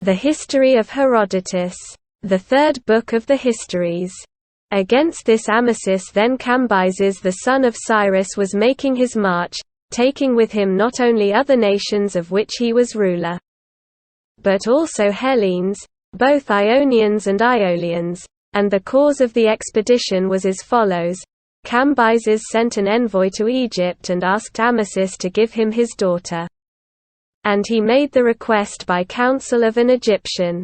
The History of Herodotus, the third book of the Histories. Against this Amasis then Cambyses the son of Cyrus was making his march, taking with him not only other nations of which he was ruler, but also Hellenes, both Ionians and Aeolians, and the cause of the expedition was as follows. Cambyses sent an envoy to Egypt and asked Amasis to give him his daughter. And he made the request by counsel of an Egyptian,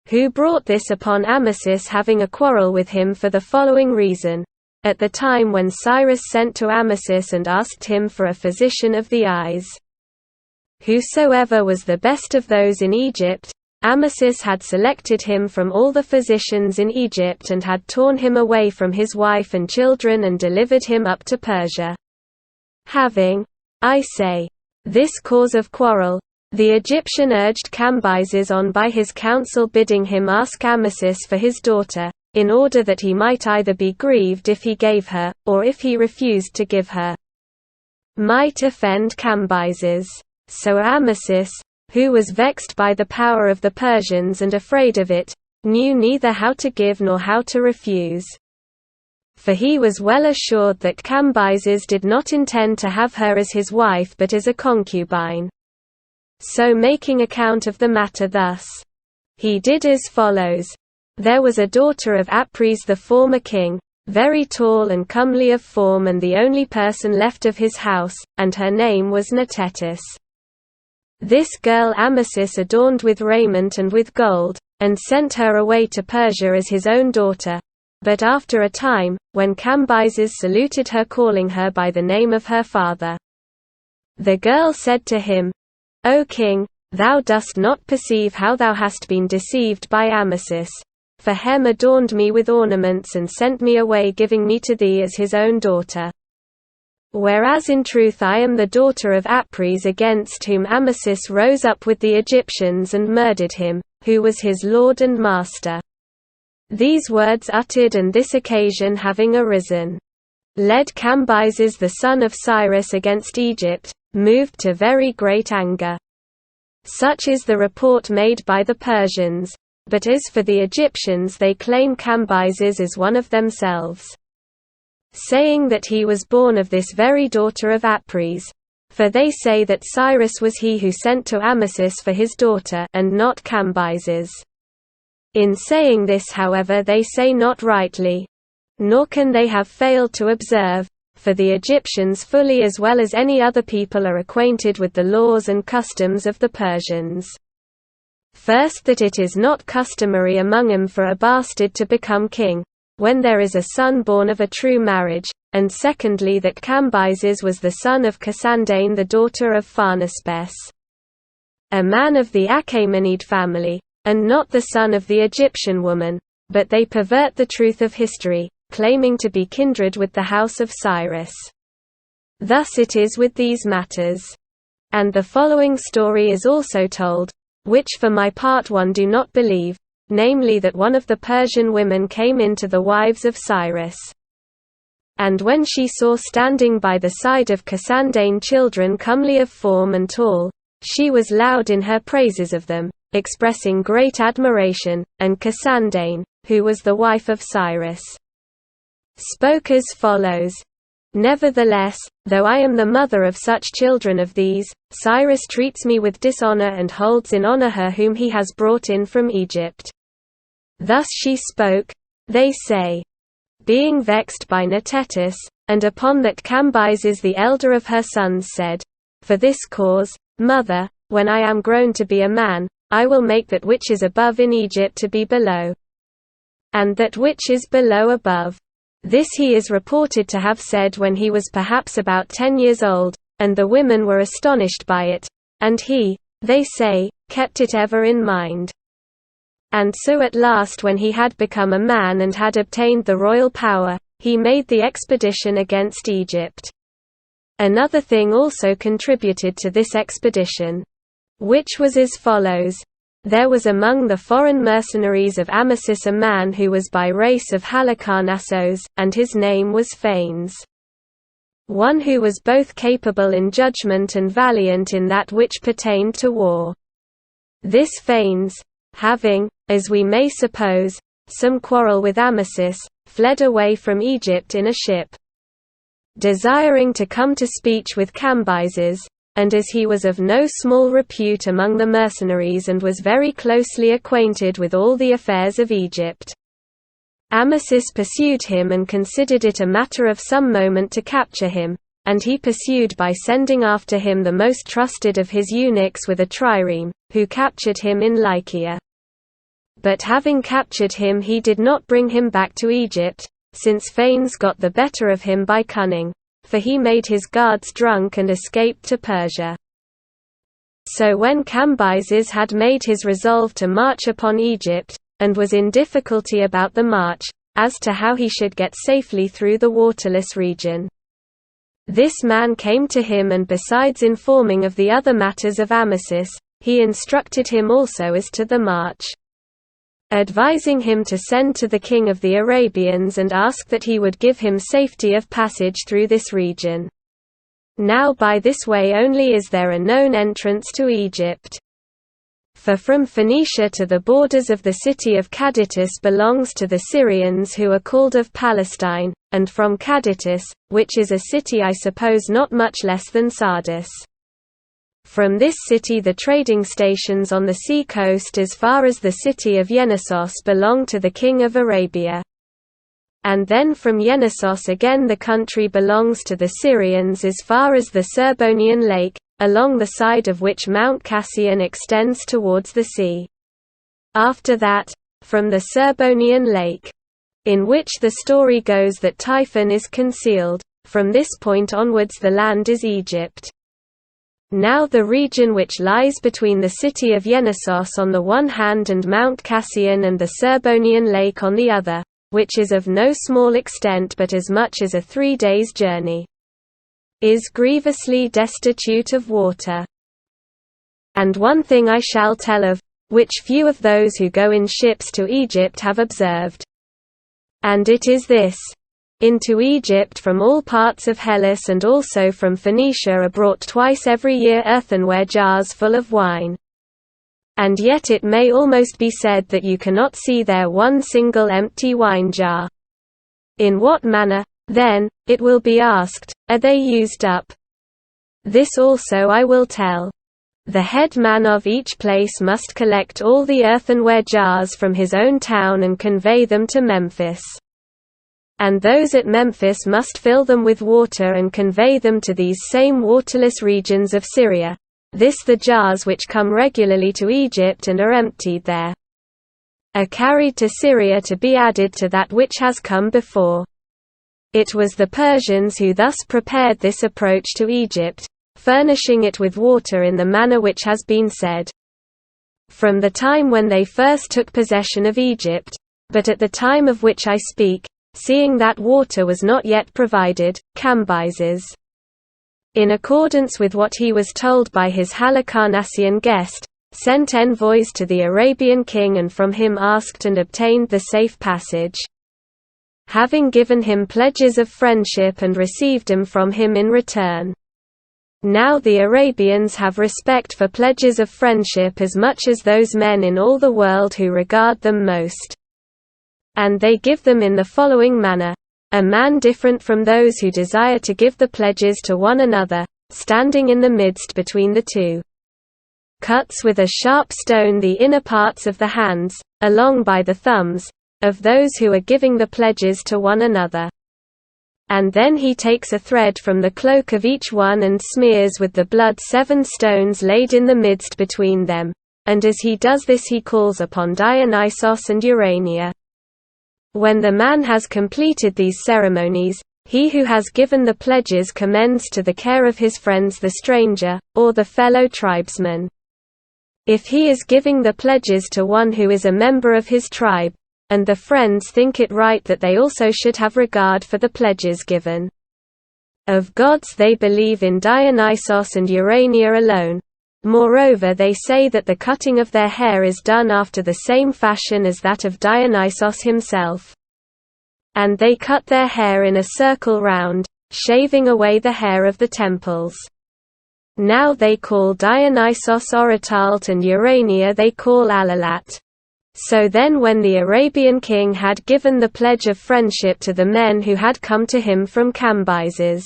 who brought this upon Amasis, having a quarrel with him for the following reason. At the time when Cyrus sent to Amasis and asked him for a physician of the eyes, whosoever was the best of those in Egypt, Amasis had selected him from all the physicians in Egypt and had torn him away from his wife and children and delivered him up to Persia. Having, I say, this cause of quarrel, the Egyptian urged Cambyses on by his counsel, bidding him ask Amasis for his daughter, in order that he might either be grieved if he gave her, or if he refused to give her, might offend Cambyses. So Amasis, who was vexed by the power of the Persians and afraid of it, knew neither how to give nor how to refuse. For he was well assured that Cambyses did not intend to have her as his wife but as a concubine. So making account of the matter thus, he did as follows. There was a daughter of Apries the former king, very tall and comely of form and the only person left of his house, and her name was Netetis. This girl Amasis adorned with raiment and with gold, and sent her away to Persia as his own daughter. But after a time, when Cambyses saluted her calling her by the name of her father, the girl said to him, O king, thou dost not perceive how thou hast been deceived by Amasis, for Hem adorned me with ornaments and sent me away, giving me to thee as his own daughter. Whereas in truth I am the daughter of Apries, against whom Amasis rose up with the Egyptians and murdered him, who was his lord and master. These words uttered and this occasion having arisen, led Cambyses the son of Cyrus against Egypt, moved to very great anger. Such is the report made by the Persians, but as for the Egyptians they claim Cambyses as one of themselves, saying that he was born of this very daughter of Apries, for they say that Cyrus was he who sent to Amasis for his daughter, and not Cambyses. In saying this however they say not rightly, nor can they have failed to observe, for the Egyptians fully as well as any other people are acquainted with the laws and customs of the Persians. First, that it is not customary among them for a bastard to become king, when there is a son born of a true marriage, and secondly that Cambyses was the son of Cassandane the daughter of Pharnaspes, a man of the Achaemenid family, and not the son of the Egyptian woman, but they pervert the truth of history, claiming to be kindred with the house of Cyrus. Thus it is with these matters. And the following story is also told, which for my part one do not believe, namely that one of the Persian women came in to the wives of Cyrus. And when she saw standing by the side of Cassandane children comely of form and tall, she was loud in her praises of them, expressing great admiration, and Cassandane, who was the wife of Cyrus, spoke as follows. Nevertheless, though I am the mother of such children of these, Cyrus treats me with dishonor and holds in honor her whom he has brought in from Egypt. Thus she spoke, they say, being vexed by Netetis, and upon that Cambyses the elder of her sons said, For this cause, mother, when I am grown to be a man, I will make that which is above in Egypt to be below, and that which is below above. This he is reported to have said when he was perhaps about 10 years old, and the women were astonished by it, and he, they say, kept it ever in mind. And so at last when he had become a man and had obtained the royal power, he made the expedition against Egypt. Another thing also contributed to this expedition, which was as follows. There was among the foreign mercenaries of Amasis a man who was by race of Halicarnassos, and his name was Phanes. One who was both capable in judgment and valiant in that which pertained to war. This Phanes, having, as we may suppose, some quarrel with Amasis, fled away from Egypt in a ship. Desiring to come to speech with Cambyses, and as he was of no small repute among the mercenaries and was very closely acquainted with all the affairs of Egypt, Amasis pursued him and considered it a matter of some moment to capture him, and he pursued by sending after him the most trusted of his eunuchs with a trireme, who captured him in Lycia. But having captured him, he did not bring him back to Egypt, since Phanes got the better of him by cunning, for he made his guards drunk and escaped to Persia. So when Cambyses had made his resolve to march upon Egypt, and was in difficulty about the march, as to how he should get safely through the waterless region, this man came to him, and besides informing of the other matters of Amasis, he instructed him also as to the march, advising him to send to the king of the Arabians and ask that he would give him safety of passage through this region. Now by this way only is there a known entrance to Egypt. For from Phoenicia to the borders of the city of Herodotus belongs to the Syrians, who are called of Palestine, and from Herodotus, which is a city I suppose not much less than Sardis. From this city the trading stations on the sea coast as far as the city of Yenissos belong to the king of Arabia. And then from Yenissos again the country belongs to the Syrians as far as the Serbonian lake, along the side of which Mount Cassian extends towards the sea. After that, from the Serbonian lake, in which the story goes that Typhon is concealed, from this point onwards the land is Egypt. Now the region which lies between the city of Yenissos on the one hand and Mount Cassian and the Serbonian lake on the other, which is of no small extent but as much as a 3 days' journey, is grievously destitute of water. And one thing I shall tell of, which few of those who go in ships to Egypt have observed. And it is this: into Egypt from all parts of Hellas and also from Phoenicia are brought twice every year earthenware jars full of wine. And yet it may almost be said that you cannot see there one single empty wine jar. In what manner, then, it will be asked, are they used up? This also I will tell. The head man of each place must collect all the earthenware jars from his own town and convey them to Memphis. And those at Memphis must fill them with water and convey them to these same waterless regions of Syria, this the jars which come regularly to Egypt and are emptied there, are carried to Syria to be added to that which has come before. It was the Persians who thus prepared this approach to Egypt, furnishing it with water in the manner which has been said. From the time when they first took possession of Egypt, but at the time of which I speak, seeing that water was not yet provided, Cambyses, in accordance with what he was told by his Halicarnassian guest, sent envoys to the Arabian king and from him asked and obtained the safe passage, having given him pledges of friendship and received them from him in return. Now the Arabians have respect for pledges of friendship as much as those men in all the world who regard them most. And they give them in the following manner: a man different from those who desire to give the pledges to one another, standing in the midst between the two, cuts with a sharp stone the inner parts of the hands, along by the thumbs, of those who are giving the pledges to one another. And then he takes a thread from the cloak of each one and smears with the blood 7 stones laid in the midst between them, and as he does this he calls upon Dionysos and Urania. When the man has completed these ceremonies, he who has given the pledges commends to the care of his friends the stranger, or the fellow tribesman. If he is giving the pledges to one who is a member of his tribe, and the friends think it right that they also should have regard for the pledges given. Of gods they believe in Dionysos and Urania alone. Moreover they say that the cutting of their hair is done after the same fashion as that of Dionysos himself. And they cut their hair in a circle round, shaving away the hair of the temples. Now they call Dionysos Orotalt and Urania they call Alalat. So then when the Arabian king had given the pledge of friendship to the men who had come to him from Cambyses,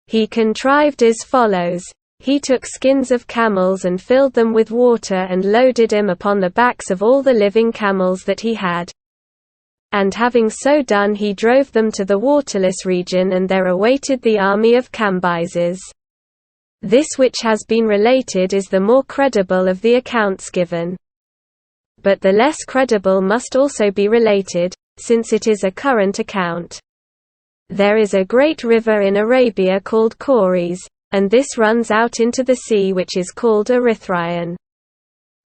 he contrived as follows. He took skins of camels and filled them with water and loaded them upon the backs of all the living camels that he had. And having so done he drove them to the waterless region, and there awaited the army of Cambyses. This which has been related is the more credible of the accounts given. But the less credible must also be related, since it is a current account. There is a great river in Arabia called Chores, and this runs out into the sea which is called Erythraeon.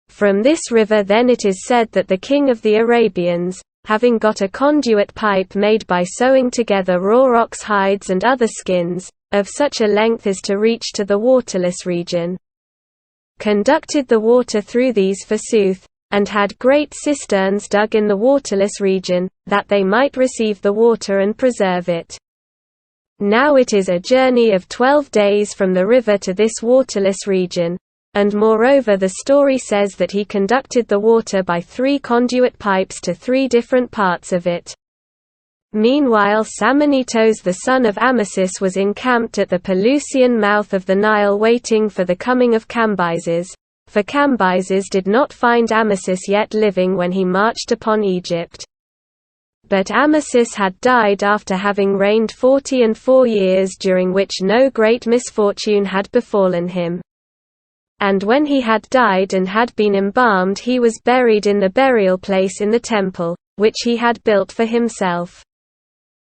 From this river then it is said that the king of the Arabians, having got a conduit pipe made by sewing together raw ox hides and other skins, of such a length as to reach to the waterless region, conducted the water through these forsooth, and had great cisterns dug in the waterless region, that they might receive the water and preserve it. Now it is a journey of 12 days from the river to this waterless region, and moreover the story says that he conducted the water by 3 conduit pipes to 3 different parts of it. Meanwhile Samanitos the son of Amasis was encamped at the Pelusian mouth of the Nile waiting for the coming of Cambyses, for Cambyses did not find Amasis yet living when he marched upon Egypt. But Amasis had died after having reigned 44 years, during which no great misfortune had befallen him. And when he had died and had been embalmed, he was buried in the burial place in the temple, which he had built for himself.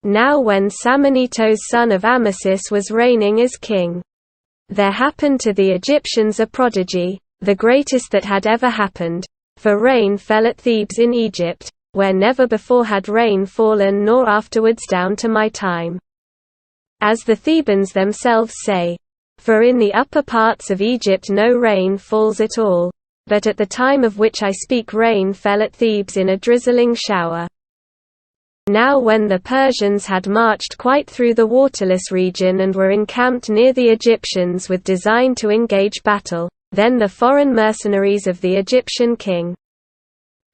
Now when Samanitos son of Amasis was reigning as king, there happened to the Egyptians a prodigy, the greatest that had ever happened, for rain fell at Thebes in Egypt, where never before had rain fallen nor afterwards down to my time. As the Thebans themselves say, for in the upper parts of Egypt no rain falls at all, but at the time of which I speak rain fell at Thebes in a drizzling shower. Now when the Persians had marched quite through the waterless region and were encamped near the Egyptians with design to engage battle, then the foreign mercenaries of the Egyptian king,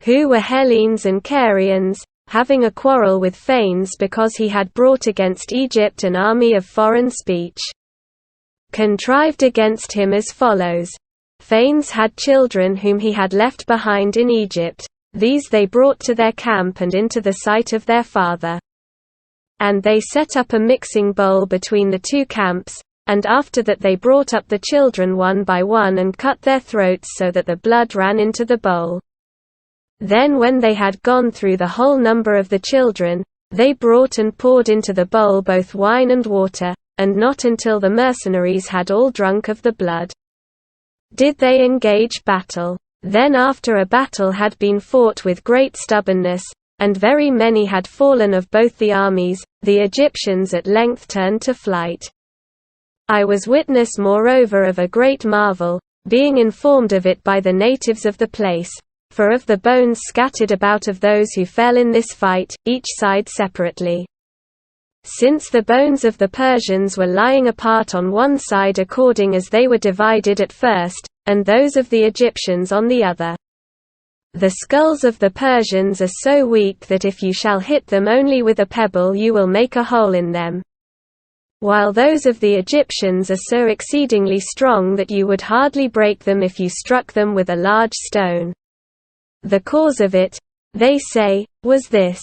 who were Hellenes and Carians, having a quarrel with Phanes because he had brought against Egypt an army of foreign speech, contrived against him as follows. Phanes had children whom he had left behind in Egypt. These they brought to their camp and into the sight of their father. And they set up a mixing bowl between the 2 camps, and after that they brought up the children one by one and cut their throats so that the blood ran into the bowl. Then when they had gone through the whole number of the children, they brought and poured into the bowl both wine and water, and not until the mercenaries had all drunk of the blood did they engage battle. Then after a battle had been fought with great stubbornness, and very many had fallen of both the armies, the Egyptians at length turned to flight. I was witness moreover of a great marvel, being informed of it by the natives of the place, for of the bones scattered about of those who fell in this fight, each side separately. Since the bones of the Persians were lying apart on one side according as they were divided at first, and those of the Egyptians on the other. The skulls of the Persians are so weak that if you shall hit them only with a pebble you will make a hole in them, while those of the Egyptians are so exceedingly strong that you would hardly break them if you struck them with a large stone. The cause of it, they say, was this,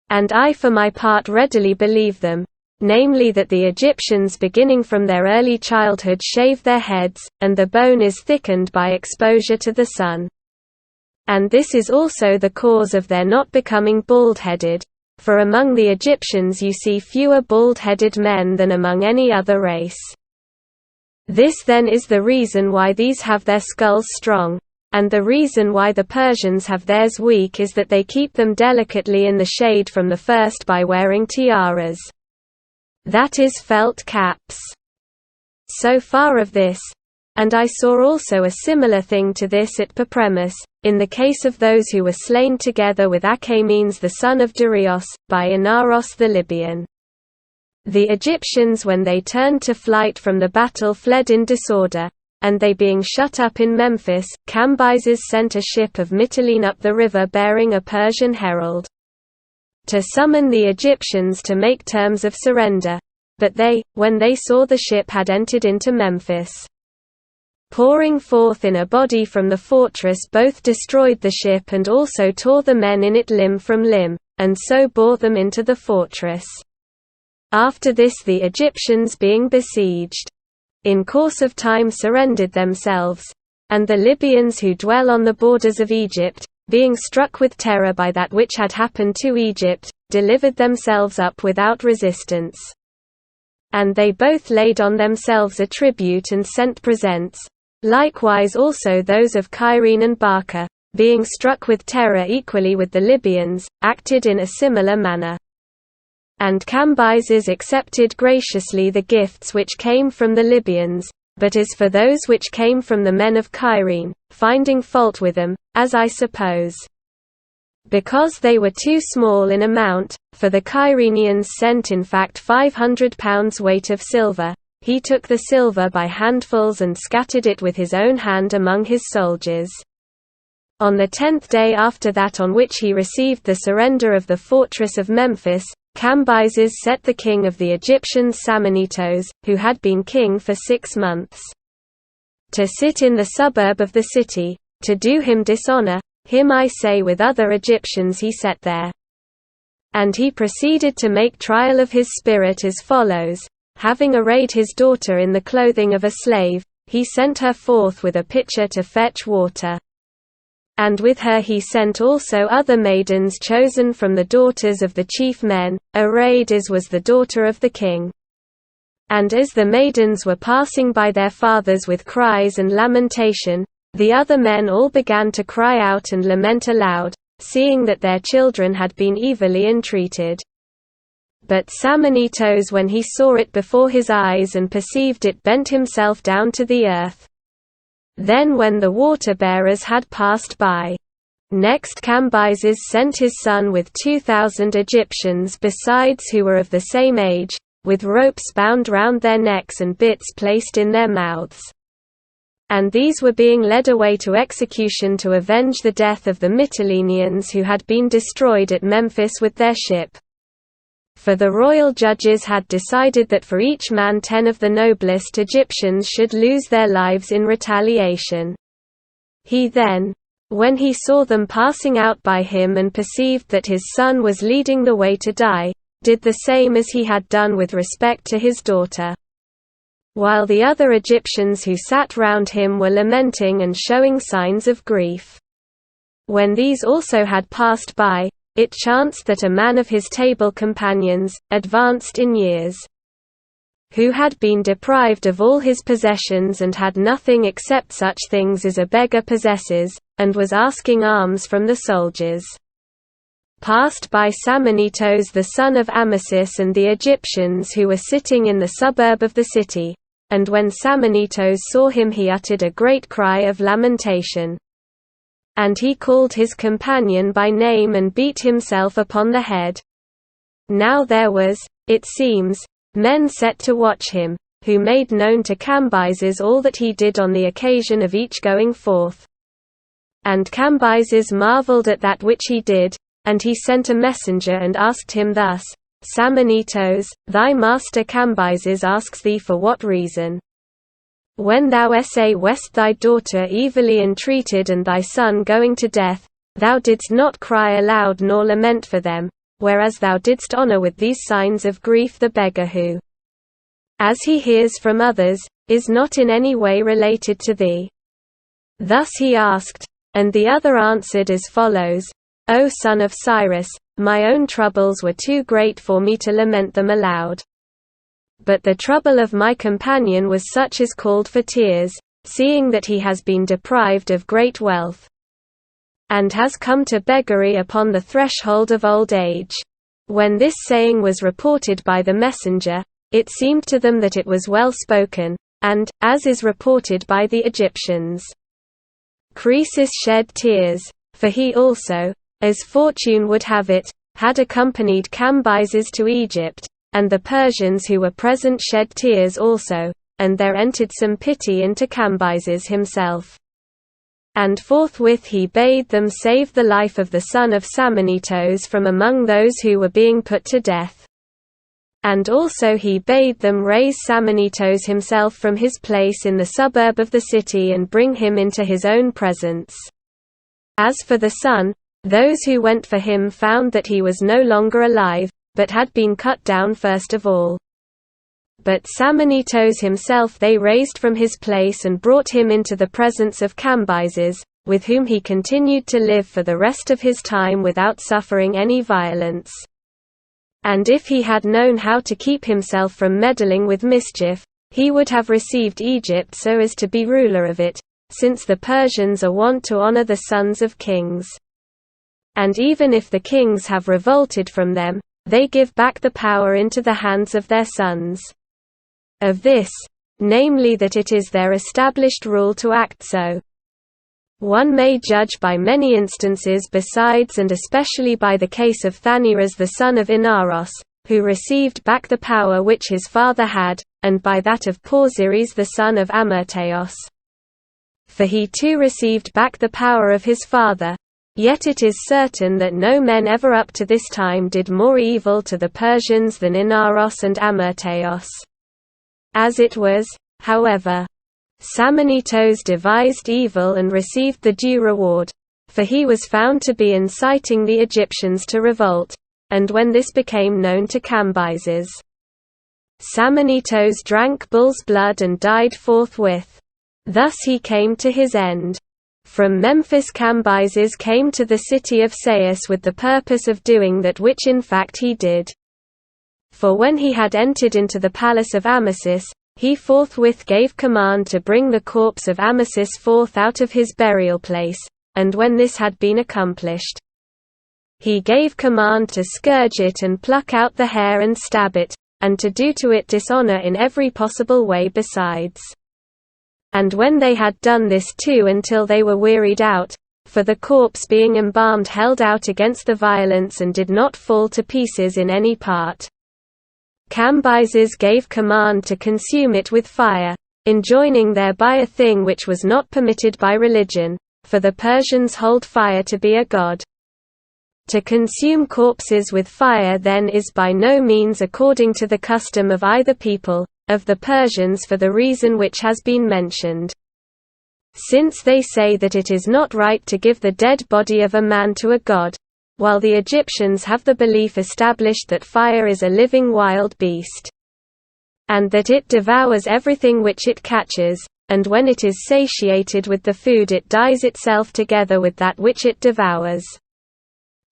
and I for my part readily believe them, namely that the Egyptians beginning from their early childhood shave their heads, and the bone is thickened by exposure to the sun. And this is also the cause of their not becoming bald-headed, for among the Egyptians you see fewer bald-headed men than among any other race. This then is the reason why these have their skulls strong, and the reason why the Persians have theirs weak is that they keep them delicately in the shade from the first by wearing tiaras, that is felt caps. So far of this, and I saw also a similar thing to this at Papremis, in the case of those who were slain together with Achaemenes the son of Darius, by Inaros the Libyan. The Egyptians when they turned to flight from the battle fled in disorder, and they being shut up in Memphis, Cambyses sent a ship of Mytilene up the river bearing a Persian herald to summon the Egyptians to make terms of surrender. But they, when they saw the ship had entered into Memphis, pouring forth in a body from the fortress, both destroyed the ship and also tore the men in it limb from limb, and so bore them into the fortress. After this the Egyptians being besieged, in course of time surrendered themselves, and the Libyans who dwell on the borders of Egypt, being struck with terror by that which had happened to Egypt, delivered themselves up without resistance. And they both laid on themselves a tribute and sent presents. Likewise also those of Cyrene and Barca, being struck with terror equally with the Libyans, acted in a similar manner. And Cambyses accepted graciously the gifts which came from the Libyans, but as for those which came from the men of Cyrene, finding fault with them, as I suppose, because they were too small in amount, for the Cyrenians sent in fact 500 pounds weight of silver, he took the silver by handfuls and scattered it with his own hand among his soldiers. On the 10th day after that on which he received the surrender of the fortress of Memphis, Cambyses set the king of the Egyptians Samanitos, who had been king for 6 months, to sit in the suburb of the city, to do him dishonor, him I say with other Egyptians he set there. And he proceeded to make trial of his spirit as follows: having arrayed his daughter in the clothing of a slave, he sent her forth with a pitcher to fetch water. And with her he sent also other maidens chosen from the daughters of the chief men, arrayed as was the daughter of the king. And as the maidens were passing by their fathers with cries and lamentation, the other men all began to cry out and lament aloud, seeing that their children had been evilly entreated. But Samanitos, when he saw it before his eyes and perceived it, bent himself down to the earth. Then when the water-bearers had passed by, next Cambyses sent his son with 2,000 Egyptians besides who were of the same age, with ropes bound round their necks and bits placed in their mouths. And these were being led away to execution to avenge the death of the Mytileneans who had been destroyed at Memphis with their ship. For the royal judges had decided that for each man 10 of the noblest Egyptians should lose their lives in retaliation. He then, when he saw them passing out by him and perceived that his son was leading the way to die, did the same as he had done with respect to his daughter. While the other Egyptians who sat round him were lamenting and showing signs of grief. When these also had passed by, it chanced that a man of his table companions, advanced in years, who had been deprived of all his possessions and had nothing except such things as a beggar possesses, and was asking alms from the soldiers, passed by Samanitos the son of Amasis and the Egyptians who were sitting in the suburb of the city, and when Samanitos saw him he uttered a great cry of lamentation. And he called his companion by name and beat himself upon the head. Now there was, it seems, men set to watch him, who made known to Cambyses all that he did on the occasion of each going forth. And Cambyses marveled at that which he did, and he sent a messenger and asked him thus, Samanitos, thy master Cambyses asks thee for what reason? When thou west thy daughter evilly entreated and thy son going to death, thou didst not cry aloud nor lament for them, whereas thou didst honor with these signs of grief the beggar who, as he hears from others, is not in any way related to thee. Thus he asked, and the other answered as follows, O son of Cyrus, my own troubles were too great for me to lament them aloud. But the trouble of my companion was such as called for tears, seeing that he has been deprived of great wealth, and has come to beggary upon the threshold of old age. When this saying was reported by the messenger, it seemed to them that it was well spoken, and, as is reported by the Egyptians, Croesus shed tears, for he also, as fortune would have it, had accompanied Cambyses to Egypt, and the Persians who were present shed tears also, and there entered some pity into Cambyses himself. And forthwith he bade them save the life of the son of Samanitos from among those who were being put to death. And also he bade them raise Samanitos himself from his place in the suburb of the city and bring him into his own presence. As for the son, those who went for him found that he was no longer alive, but had been cut down first of all. But Samanitos himself they raised from his place and brought him into the presence of Cambyses, with whom he continued to live for the rest of his time without suffering any violence. And if he had known how to keep himself from meddling with mischief, he would have received Egypt so as to be ruler of it, since the Persians are wont to honor the sons of kings. And even if the kings have revolted from them, they give back the power into the hands of their sons. Of this, namely that it is their established rule to act so. One may judge by many instances besides, and especially by the case of Thaniras the son of Inaros, who received back the power which his father had, and by that of Porzyres the son of Amyrtaeus. For he too received back the power of his father. Yet it is certain that no men ever up to this time did more evil to the Persians than Inaros and Amyrtaeus. As it was, however, Samanitos devised evil and received the due reward, for he was found to be inciting the Egyptians to revolt, and when this became known to Cambyses, Samanitos drank bull's blood and died forthwith. Thus he came to his end. From Memphis Cambyses came to the city of Sais with the purpose of doing that which in fact he did. For when he had entered into the palace of Amasis, he forthwith gave command to bring the corpse of Amasis forth out of his burial place, and when this had been accomplished, he gave command to scourge it and pluck out the hair and stab it, and to do to it dishonor in every possible way besides. And when they had done this too until they were wearied out, for the corpse being embalmed held out against the violence and did not fall to pieces in any part, Cambyses gave command to consume it with fire, enjoining thereby a thing which was not permitted by religion, for the Persians hold fire to be a god. To consume corpses with fire then is by no means according to the custom of either people, of the Persians for the reason which has been mentioned. Since they say that it is not right to give the dead body of a man to a god, while the Egyptians have the belief established that fire is a living wild beast, and that it devours everything which it catches, and when it is satiated with the food it dies itself together with that which it devours.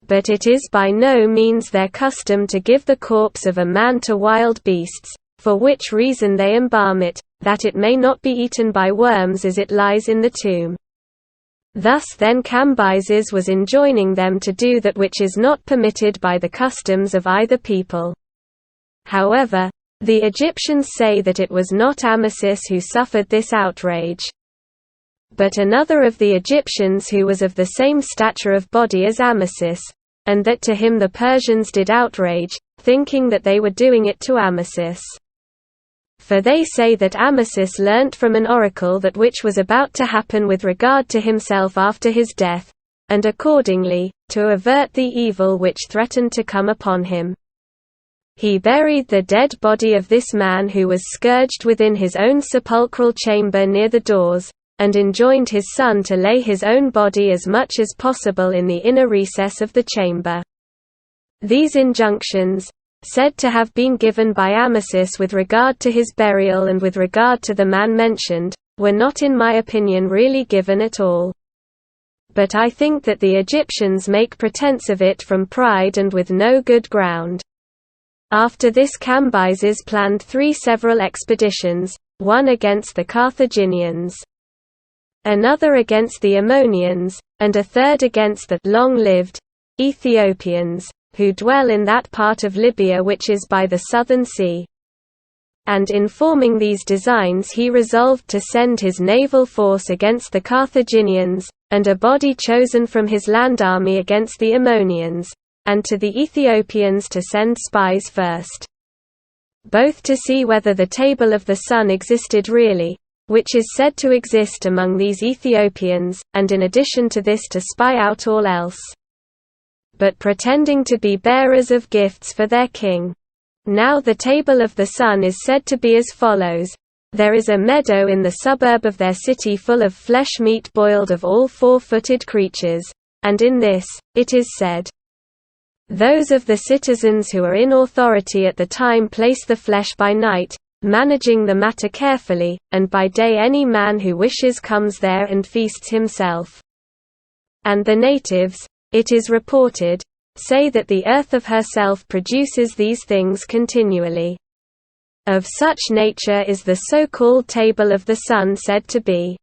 But it is by no means their custom to give the corpse of a man to wild beasts, for which reason they embalm it, that it may not be eaten by worms as it lies in the tomb. Thus then Cambyses was enjoining them to do that which is not permitted by the customs of either people. However, the Egyptians say that it was not Amasis who suffered this outrage, but another of the Egyptians who was of the same stature of body as Amasis, and that to him the Persians did outrage, thinking that they were doing it to Amasis. For they say that Amasis learnt from an oracle that which was about to happen with regard to himself after his death, and accordingly, to avert the evil which threatened to come upon him, he buried the dead body of this man who was scourged within his own sepulchral chamber near the doors, and enjoined his son to lay his own body as much as possible in the inner recess of the chamber. These injunctions, said to have been given by Amasis with regard to his burial and with regard to the man mentioned, were not in my opinion really given at all. But I think that the Egyptians make pretense of it from pride and with no good ground. After this Cambyses planned 3 several expeditions, one against the Carthaginians, another against the Ammonians, and a third against the long-lived Ethiopians, who dwell in that part of Libya which is by the southern sea. And in forming these designs he resolved to send his naval force against the Carthaginians, and a body chosen from his land army against the Ammonians, and to the Ethiopians to send spies first. both to see whether the table of the sun existed really, which is said to exist among these Ethiopians, and in addition to this to spy out all else, but pretending to be bearers of gifts for their king. Now the table of the sun is said to be as follows: there is a meadow in the suburb of their city full of flesh meat boiled of all four-footed creatures, and in this, it is said, those of the citizens who are in authority at the time place the flesh by night, managing the matter carefully, and by day any man who wishes comes there and feasts himself. And the natives, it is reported, say that the earth of herself produces these things continually. Of such nature is the so-called table of the sun said to be.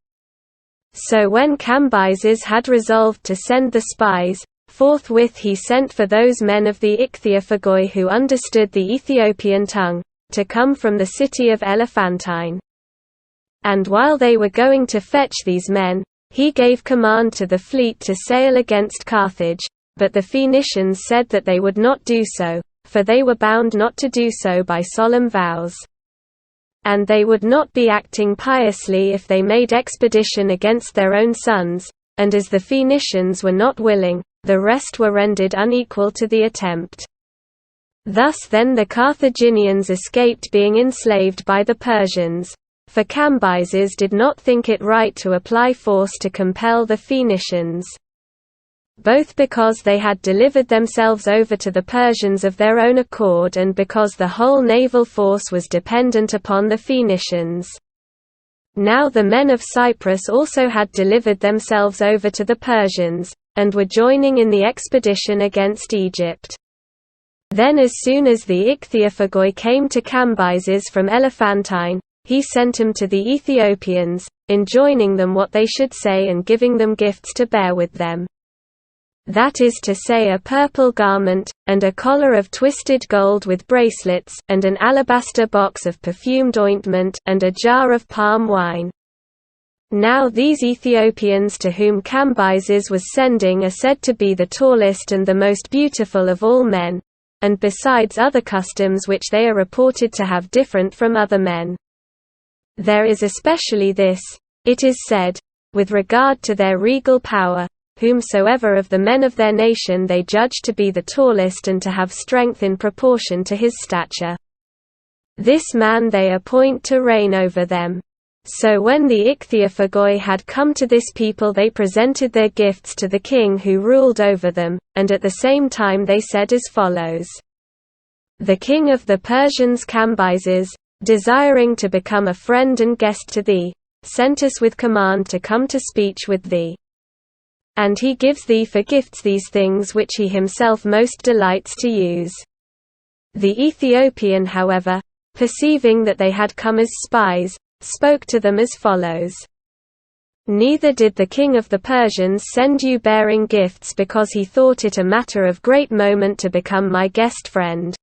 So when Cambyses had resolved to send the spies, forthwith he sent for those men of the Ichthyophagoi who understood the Ethiopian tongue, to come from the city of Elephantine. And while they were going to fetch these men, he gave command to the fleet to sail against Carthage, but the Phoenicians said that they would not do so, for they were bound not to do so by solemn vows. And they would not be acting piously if they made expedition against their own sons, and as the Phoenicians were not willing, the rest were rendered unequal to the attempt. Thus then the Carthaginians escaped being enslaved by the Persians, for Cambyses did not think it right to apply force to compel the Phoenicians, both because they had delivered themselves over to the Persians of their own accord and because the whole naval force was dependent upon the Phoenicians. Now the men of Cyprus also had delivered themselves over to the Persians, and were joining in the expedition against Egypt. Then as soon as the Ichthyophagoi came to Cambyses from Elephantine, he sent him to the Ethiopians, enjoining them what they should say and giving them gifts to bear with them. That is to say a purple garment, and a collar of twisted gold with bracelets, and an alabaster box of perfumed ointment, and a jar of palm wine. Now these Ethiopians to whom Cambyses was sending are said to be the tallest and the most beautiful of all men, and besides other customs which they are reported to have different from other men. There is especially this, it is said, with regard to their regal power, whomsoever of the men of their nation they judge to be the tallest and to have strength in proportion to his stature, this man they appoint to reign over them. So when the Ichthyophagoi had come to this people they presented their gifts to the king who ruled over them, and at the same time they said as follows: the king of the Persians Cambyses, desiring to become a friend and guest to thee, sent us with command to come to speech with thee. And he gives thee for gifts these things which he himself most delights to use. The Ethiopian however, perceiving that they had come as spies, spoke to them as follows: neither did the king of the Persians send you bearing gifts because he thought it a matter of great moment to become my guest friend.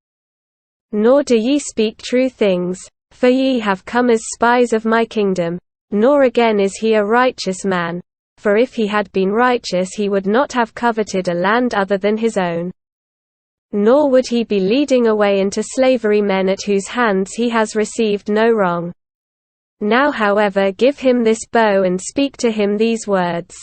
Nor do ye speak true things, for ye have come as spies of my kingdom, nor again is he a righteous man, for if he had been righteous he would not have coveted a land other than his own. Nor would he be leading away into slavery men at whose hands he has received no wrong. Now however give him this bow and speak to him these words.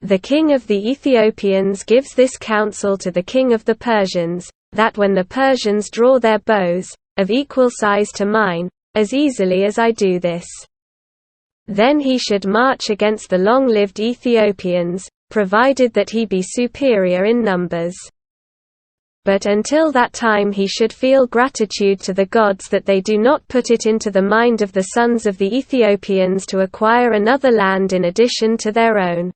The king of the Ethiopians gives this counsel to the king of the Persians, that when the Persians draw their bows, of equal size to mine, as easily as I do this, then he should march against the long-lived Ethiopians, provided that he be superior in numbers. But until that time he should feel gratitude to the gods that they do not put it into the mind of the sons of the Ethiopians to acquire another land in addition to their own.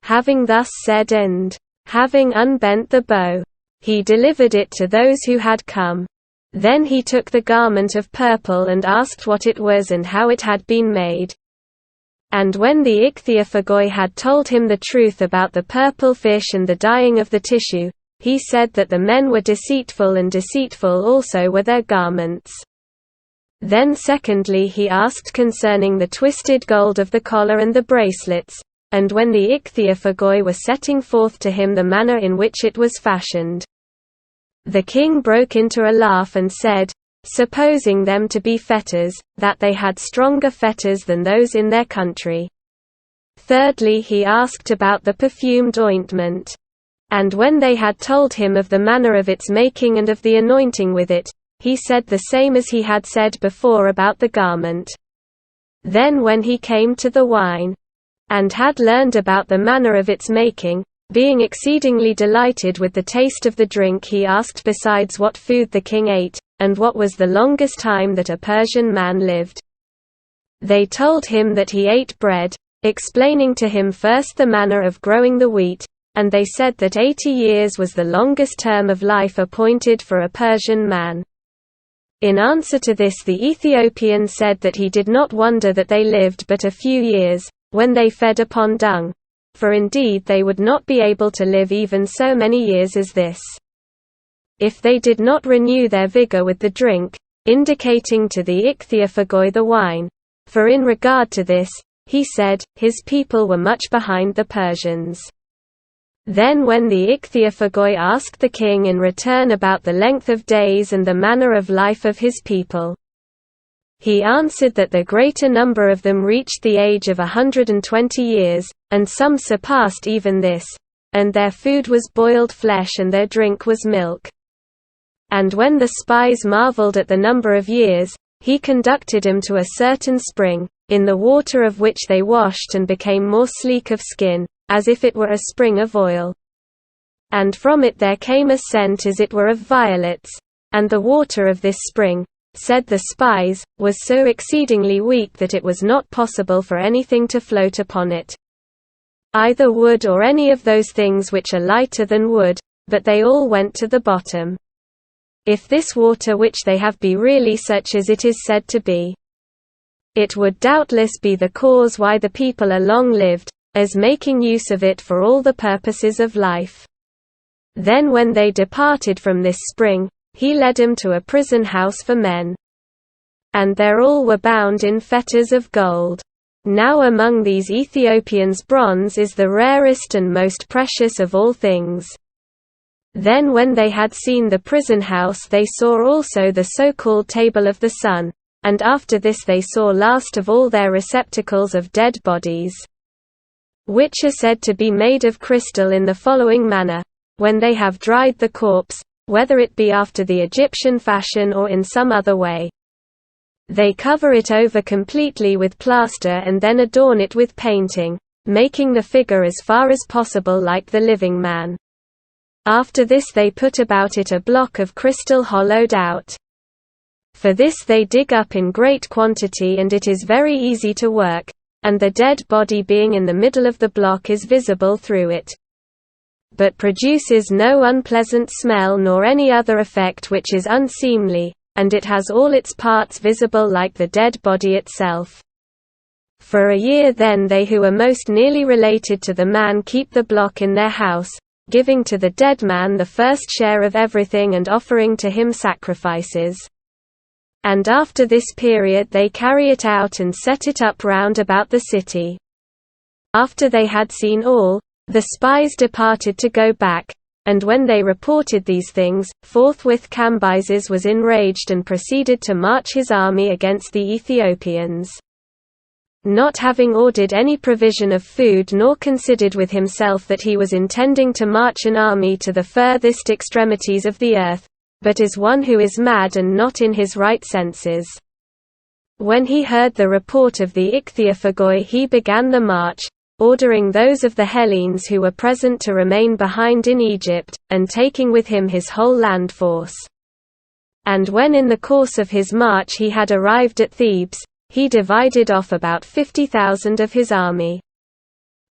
Having thus said and having unbent the bow, he delivered it to those who had come. Then he took the garment of purple and asked what it was and how it had been made. And when the Ichthyophagoi had told him the truth about the purple fish and the dyeing of the tissue, he said that the men were deceitful and deceitful also were their garments. Then secondly he asked concerning the twisted gold of the collar and the bracelets, and when the Ichthyophagoi were setting forth to him the manner in which it was fashioned, the king broke into a laugh and said, supposing them to be fetters, that they had stronger fetters than those in their country. Thirdly, he asked about the perfumed ointment. And when they had told him of the manner of its making and of the anointing with it, he said the same as he had said before about the garment. Then when he came to the wine, and had learned about the manner of its making, being exceedingly delighted with the taste of the drink, he asked besides what food the king ate, and what was the longest time that a Persian man lived. They told him that he ate bread, explaining to him first the manner of growing the wheat, and they said that 80 years was the longest term of life appointed for a Persian man. In answer to this, the Ethiopian said that he did not wonder that they lived but a few years, when they fed upon dung, for indeed they would not be able to live even so many years as this, if they did not renew their vigor with the drink, indicating to the ichthyophagoi the wine. For in regard to this, he said, his people were much behind the Persians. Then when the ichthyophagoi asked the king in return about the length of days and the manner of life of his people, he answered that the greater number of them reached the age of 120 years, and some surpassed even this, and their food was boiled flesh and their drink was milk. And when the spies marveled at the number of years, he conducted them to a certain spring, in the water of which they washed and became more sleek of skin, as if it were a spring of oil. And from it there came a scent as it were of violets, and the water of this spring, said the spies, was so exceedingly weak that it was not possible for anything to float upon it, either wood or any of those things which are lighter than wood, but they all went to the bottom. If this water which they have be really such as it is said to be, it would doubtless be the cause why the people are long lived, as making use of it for all the purposes of life. Then when they departed from this spring, he led them to a prison house for men. And there all were bound in fetters of gold. Now among these Ethiopians bronze is the rarest and most precious of all things. Then when they had seen the prison house they saw also the so-called table of the sun, and after this they saw last of all their receptacles of dead bodies, which are said to be made of crystal in the following manner: when they have dried the corpse, whether it be after the Egyptian fashion or in some other way, they cover it over completely with plaster and then adorn it with painting, making the figure as far as possible like the living man. After this they put about it a block of crystal hollowed out. For this they dig up in great quantity, and it is very easy to work, and the dead body being in the middle of the block is visible through it, but produces no unpleasant smell nor any other effect which is unseemly, and it has all its parts visible like the dead body itself. For a year then they who are most nearly related to the man keep the block in their house, giving to the dead man the first share of everything and offering to him sacrifices. And after this period they carry it out and set it up round about the city. After they had seen all, the spies departed to go back, and when they reported these things, forthwith Cambyses was enraged and proceeded to march his army against the Ethiopians. Not having ordered any provision of food nor considered with himself that he was intending to march an army to the furthest extremities of the earth, but as one who is mad and not in his right senses. When he heard the report of the ichthyophagoi he began the march, ordering those of the Hellenes who were present to remain behind in Egypt, and taking with him his whole land force. And when in the course of his march he had arrived at Thebes, he divided off about 50,000 of his army.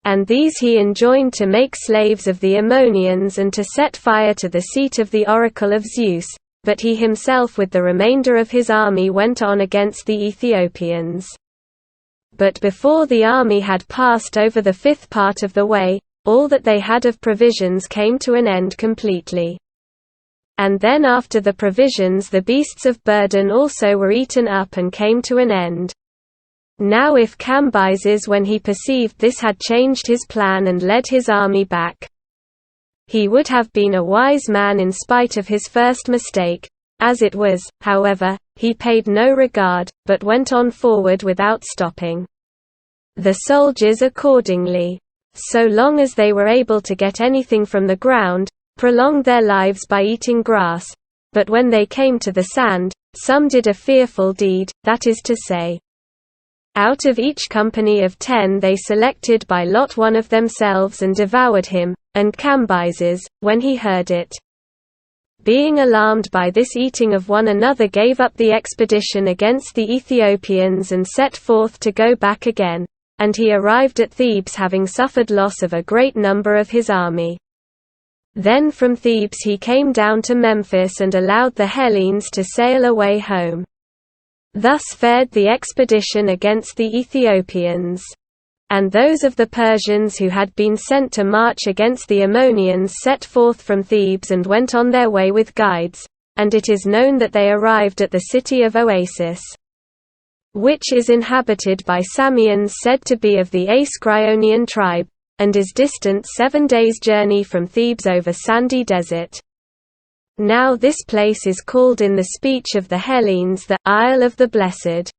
And these he enjoined to make slaves of the Ammonians and to set fire to the seat of the oracle of Zeus, but he himself with the remainder of his army went on against the Ethiopians. But before the army had passed over the fifth part of the way, all that they had of provisions came to an end completely. And then after the provisions the beasts of burden also were eaten up and came to an end. Now if Cambyses when he perceived this had changed his plan and led his army back, he would have been a wise man in spite of his first mistake, As it was, however, he paid no regard, but went on forward without stopping. The soldiers accordingly, so long as they were able to get anything from the ground, prolonged their lives by eating grass, but when they came to the sand, some did a fearful deed, that is to say, out of each company of 10 they selected by lot one of themselves and devoured him, and Cambyses, when he heard it, being alarmed by this eating of one another, gave up the expedition against the Ethiopians and set forth to go back again, and he arrived at Thebes having suffered loss of a great number of his army. Then from Thebes he came down to Memphis and allowed the Hellenes to sail away home. Thus fared the expedition against the Ethiopians. And those of the Persians who had been sent to march against the Ammonians set forth from Thebes and went on their way with guides, and it is known that they arrived at the city of Oasis, which is inhabited by Samians said to be of the Ascryonian tribe, and is distant 7 days' journey from Thebes over sandy desert. Now this place is called in the speech of the Hellenes the Isle of the Blessed.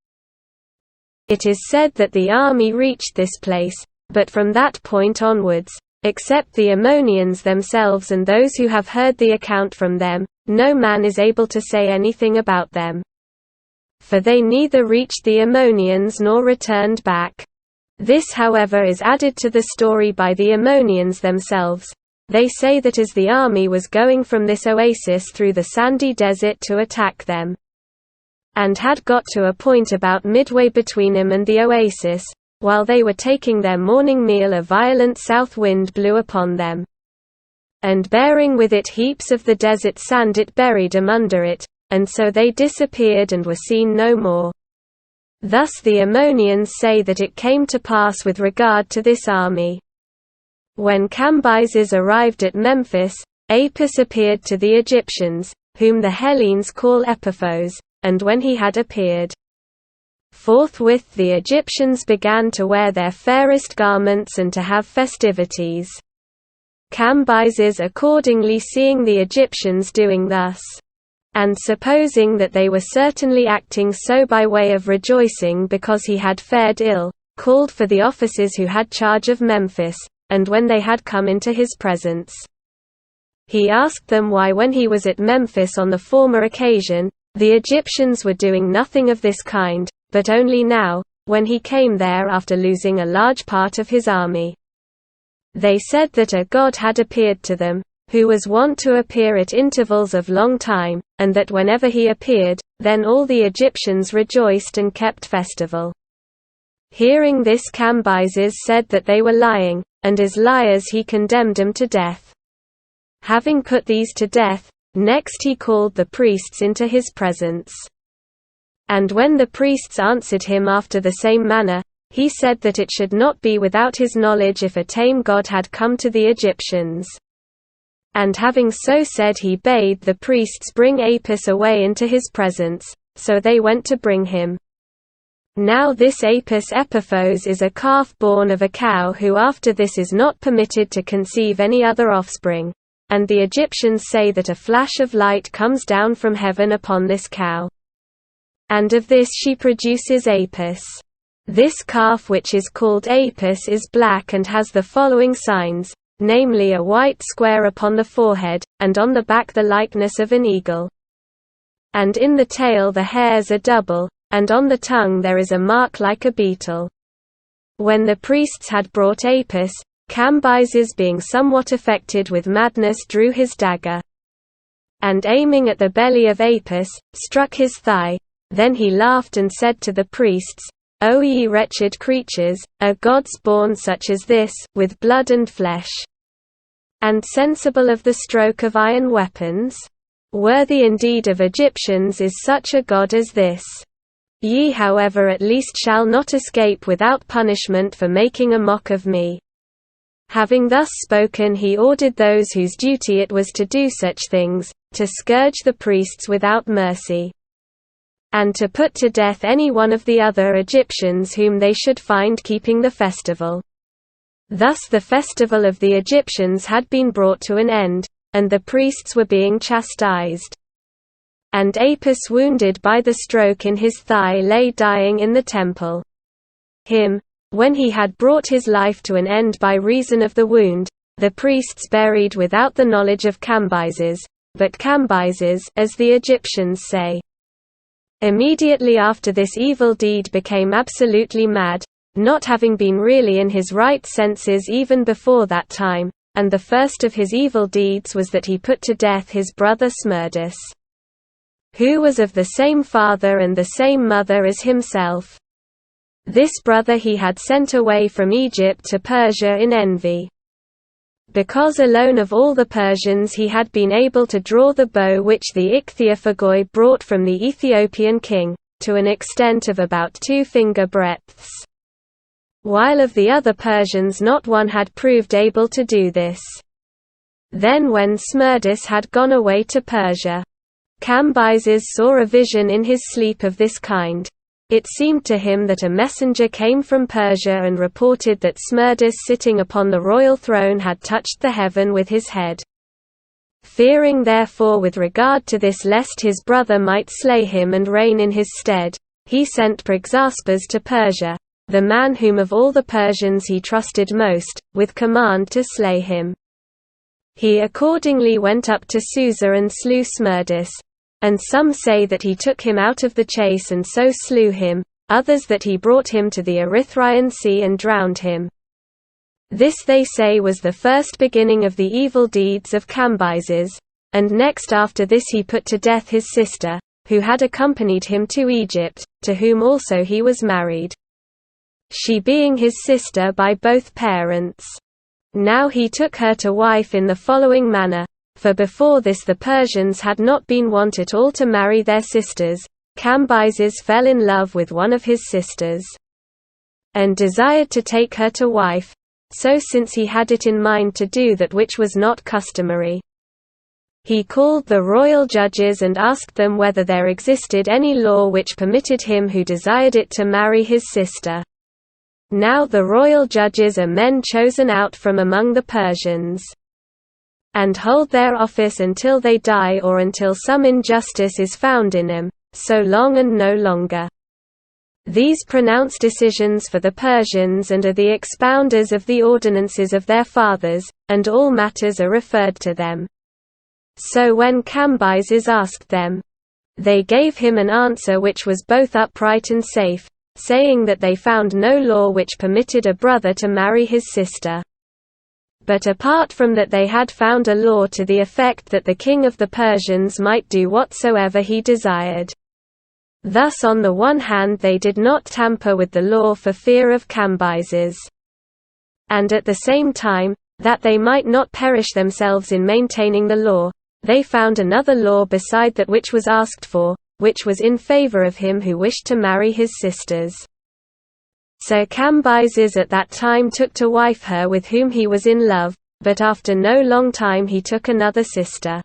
It is said that the army reached this place, but from that point onwards, except the Ammonians themselves and those who have heard the account from them, no man is able to say anything about them. For they neither reached the Ammonians nor returned back. This however is added to the story by the Ammonians themselves. They say that as the army was going from this oasis through the sandy desert to attack them, and had got to a point about midway between him and the oasis, while they were taking their morning meal a violent south wind blew upon them, and bearing with it heaps of the desert sand it buried them under it, and so they disappeared and were seen no more. Thus the Ammonians say that it came to pass with regard to this army. When Cambyses arrived at Memphis, Apis appeared to the Egyptians, whom the Hellenes call Epiphos, and when he had appeared, forthwith the Egyptians began to wear their fairest garments and to have festivities. Cambyses accordingly seeing the Egyptians doing thus, and supposing that they were certainly acting so by way of rejoicing because he had fared ill, called for the officers who had charge of Memphis, and when they had come into his presence, he asked them why when he was at Memphis on the former occasion, the Egyptians were doing nothing of this kind, but only now, when he came there after losing a large part of his army. They said that a god had appeared to them, who was wont to appear at intervals of long time, and that whenever he appeared, then all the Egyptians rejoiced and kept festival. Hearing this, Cambyses said that they were lying, and as liars he condemned them to death. Having put these to death, next he called the priests into his presence. And when the priests answered him after the same manner, he said that it should not be without his knowledge if a tame god had come to the Egyptians. And having so said, he bade the priests bring Apis away into his presence, so they went to bring him. Now this Apis Epiphos is a calf born of a cow who after this is not permitted to conceive any other offspring. And the Egyptians say that a flash of light comes down from heaven upon this cow, and of this she produces Apis. This calf, which is called Apis, is black and has the following signs, namely a white square upon the forehead, and on the back the likeness of an eagle. And in the tail the hairs are double, and on the tongue there is a mark like a beetle. When the priests had brought Apis, Cambyses being somewhat affected with madness drew his dagger, and aiming at the belly of Apis, struck his thigh. Then he laughed and said to the priests, "O ye wretched creatures, are gods born such as this, with blood and flesh, and sensible of the stroke of iron weapons? Worthy indeed of Egyptians is such a god as this. Ye however at least shall not escape without punishment for making a mock of me." Having thus spoken, he ordered those whose duty it was to do such things, to scourge the priests without mercy, and to put to death any one of the other Egyptians whom they should find keeping the festival. Thus the festival of the Egyptians had been brought to an end, and the priests were being chastised. and Apis, wounded by the stroke in his thigh, lay dying in the temple. Him, when he had brought his life to an end by reason of the wound, the priests buried without the knowledge of Cambyses, but Cambyses, as the Egyptians say, immediately after this evil deed became absolutely mad, not having been really in his right senses even before that time, and the first of his evil deeds was that he put to death his brother Smerdis, who was of the same father and the same mother as himself. This brother he had sent away from Egypt to Persia in envy, because alone of all the Persians he had been able to draw the bow which the Ichthyophagoi brought from the Ethiopian king, to an extent of about 2 finger breadths, while of the other Persians not one had proved able to do this. Then when Smerdis had gone away to Persia, Cambyses saw a vision in his sleep of this kind. It seemed to him that a messenger came from Persia and reported that Smerdis sitting upon the royal throne had touched the heaven with his head. Fearing therefore with regard to this lest his brother might slay him and reign in his stead, he sent Prexaspes to Persia, the man whom of all the Persians he trusted most, with command to slay him. He accordingly went up to Susa and slew Smerdis. And some say that he took him out of the chase and so slew him, others that he brought him to the Erythraean Sea and drowned him. This they say was the first beginning of the evil deeds of Cambyses, and next after this he put to death his sister, who had accompanied him to Egypt, to whom also he was married, she being his sister by both parents. Now he took her to wife in the following manner. For before this the Persians had not been wont at all to marry their sisters. Cambyses fell in love with one of his sisters, and desired to take her to wife, so since he had it in mind to do that which was not customary, he called the royal judges and asked them whether there existed any law which permitted him who desired it to marry his sister. Now the royal judges are men chosen out from among the Persians, and hold their office until they die or until some injustice is found in them, so long and no longer. These pronounce decisions for the Persians and are the expounders of the ordinances of their fathers, and all matters are referred to them. So when Cambyses asked them, they gave him an answer which was both upright and safe, saying that they found no law which permitted a brother to marry his sister. But apart from that they had found a law to the effect that the king of the Persians might do whatsoever he desired. Thus on the one hand they did not tamper with the law for fear of Cambyses, and at the same time, that they might not perish themselves in maintaining the law, they found another law beside that which was asked for, which was in favor of him who wished to marry his sisters. So Cambyses at that time took to wife her with whom he was in love, but after no long time he took another sister.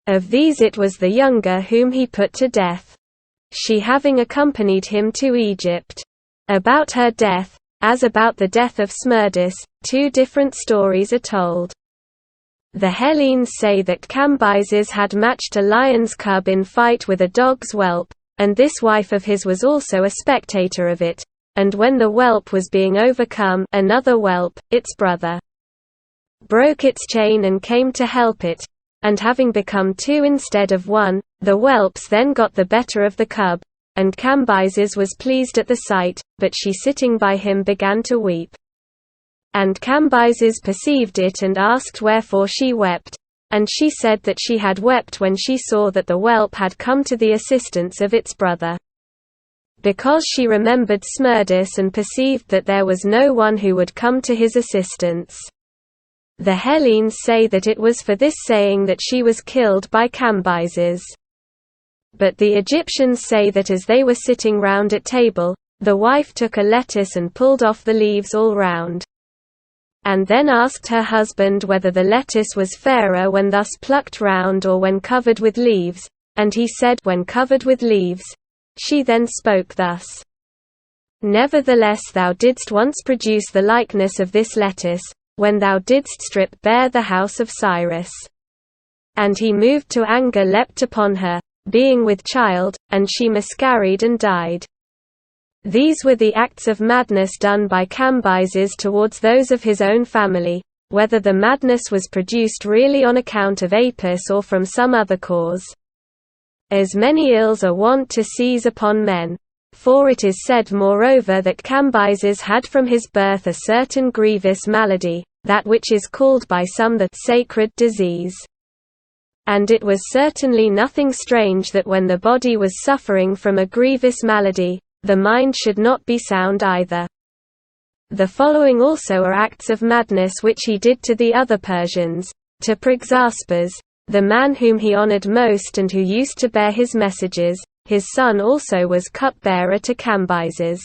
Of these it was the younger whom he put to death, she having accompanied him to Egypt. About her death, as about the death of Smerdis, 2 different stories are told. The Hellenes say that Cambyses had matched a lion's cub in fight with a dog's whelp, and this wife of his was also a spectator of it. And when the whelp was being overcome, another whelp, its brother, broke its chain and came to help it, and having become 2 instead of 1, the whelps then got the better of the cub, and Cambyses was pleased at the sight, but she sitting by him began to weep. And Cambyses perceived it and asked wherefore she wept, and she said that she had wept when she saw that the whelp had come to the assistance of its brother, because she remembered Smerdis and perceived that there was no one who would come to his assistance. The Hellenes say that it was for this saying that she was killed by Cambyses. But the Egyptians say that as they were sitting round at table, the wife took a lettuce and pulled off the leaves all round, and then asked her husband whether the lettuce was fairer when thus plucked round or when covered with leaves, and he said, when covered with leaves. She then spoke thus: Nevertheless thou didst once produce the likeness of this lettuce, when thou didst strip bare the house of Cyrus. And he moved to anger leapt upon her, being with child, and she miscarried and died. These were the acts of madness done by Cambyses towards those of his own family, whether the madness was produced really on account of Apis or from some other cause. As many ills are wont to seize upon men. For it is said moreover that Cambyses had from his birth a certain grievous malady, that which is called by some the sacred disease. And it was certainly nothing strange that when the body was suffering from a grievous malady, the mind should not be sound either. The following also are acts of madness which he did to the other Persians, to Prexaspes, the man whom he honored most and who used to bear his messages. His son also was cupbearer to Cambyses.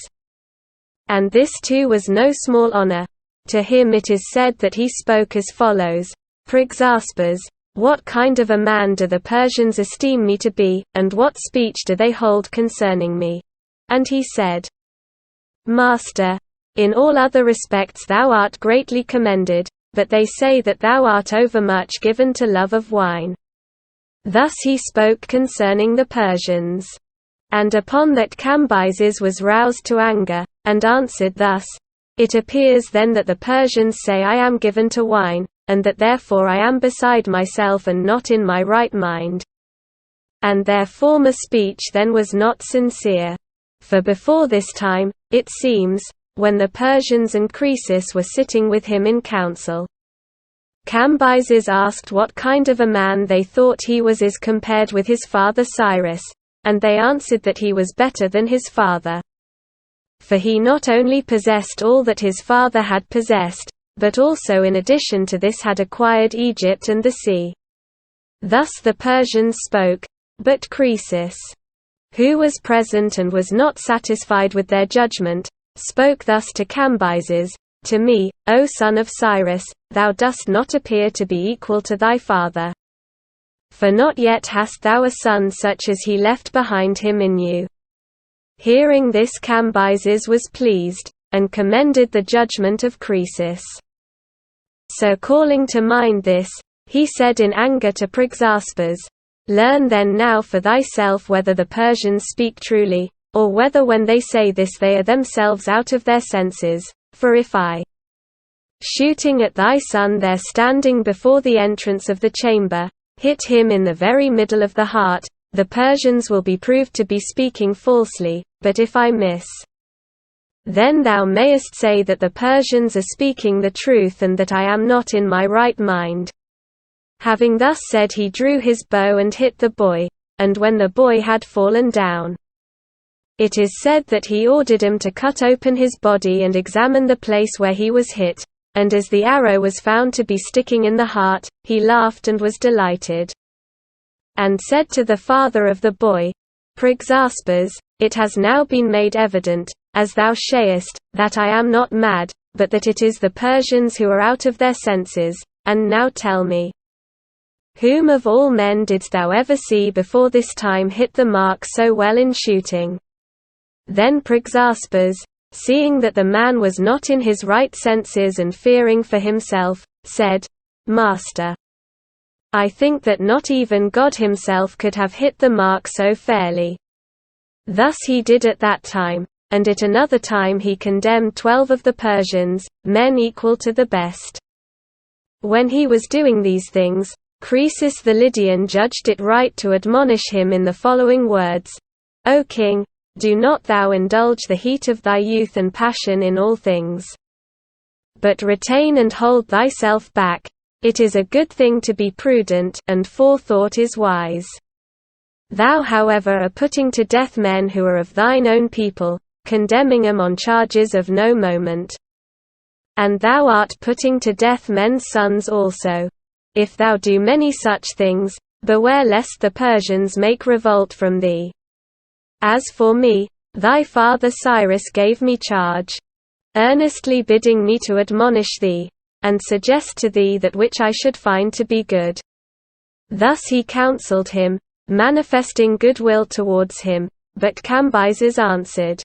And this too was no small honor. To him it is said that he spoke as follows: Prexaspes, what kind of a man do the Persians esteem me to be, and what speech do they hold concerning me? And he said, Master, in all other respects thou art greatly commended, but they say that thou art overmuch given to love of wine. Thus he spoke concerning the Persians. And upon that Cambyses was roused to anger, and answered thus: It appears then that the Persians say I am given to wine, and that therefore I am beside myself and not in my right mind. And their former speech then was not sincere. For before this time, it seems, when the Persians and Croesus were sitting with him in council, Cambyses asked what kind of a man they thought he was as compared with his father Cyrus, and they answered that he was better than his father. For he not only possessed all that his father had possessed, but also in addition to this had acquired Egypt and the sea. Thus the Persians spoke, but Croesus, who was present and was not satisfied with their judgment, spoke thus to Cambyses: To me, O son of Cyrus, thou dost not appear to be equal to thy father. For not yet hast thou a son such as he left behind him in you. Hearing this, Cambyses was pleased, and commended the judgment of Croesus. So calling to mind this, he said in anger to Prexaspes: Learn then now for thyself whether the Persians speak truly, or whether when they say this they are themselves out of their senses. For if I, shooting at thy son there standing before the entrance of the chamber, hit him in the very middle of the heart, the Persians will be proved to be speaking falsely, but if I miss, then thou mayest say that the Persians are speaking the truth and that I am not in my right mind. Having thus said, he drew his bow and hit the boy, and when the boy had fallen down, it is said that he ordered him to cut open his body and examine the place where he was hit, and as the arrow was found to be sticking in the heart, he laughed and was delighted, and said to the father of the boy: Prexaspes, it has now been made evident, as thou sayest, that I am not mad, but that it is the Persians who are out of their senses. And now tell me, whom of all men didst thou ever see before this time hit the mark so well in shooting? Then Prexaspes, seeing that the man was not in his right senses and fearing for himself, said, Master, I think that not even God himself could have hit the mark so fairly. Thus he did at that time, and at another time he condemned 12 of the Persians, men equal to the best. When he was doing these things, Croesus the Lydian judged it right to admonish him in the following words: O king, do not thou indulge the heat of thy youth and passion in all things, but retain and hold thyself back. It is a good thing to be prudent, and forethought is wise. Thou however are putting to death men who are of thine own people, condemning them on charges of no moment. And thou art putting to death men's sons also. If thou do many such things, beware lest the Persians make revolt from thee. As for me, thy father Cyrus gave me charge, earnestly bidding me to admonish thee, and suggest to thee that which I should find to be good. Thus he counselled him, manifesting goodwill towards him, but Cambyses answered,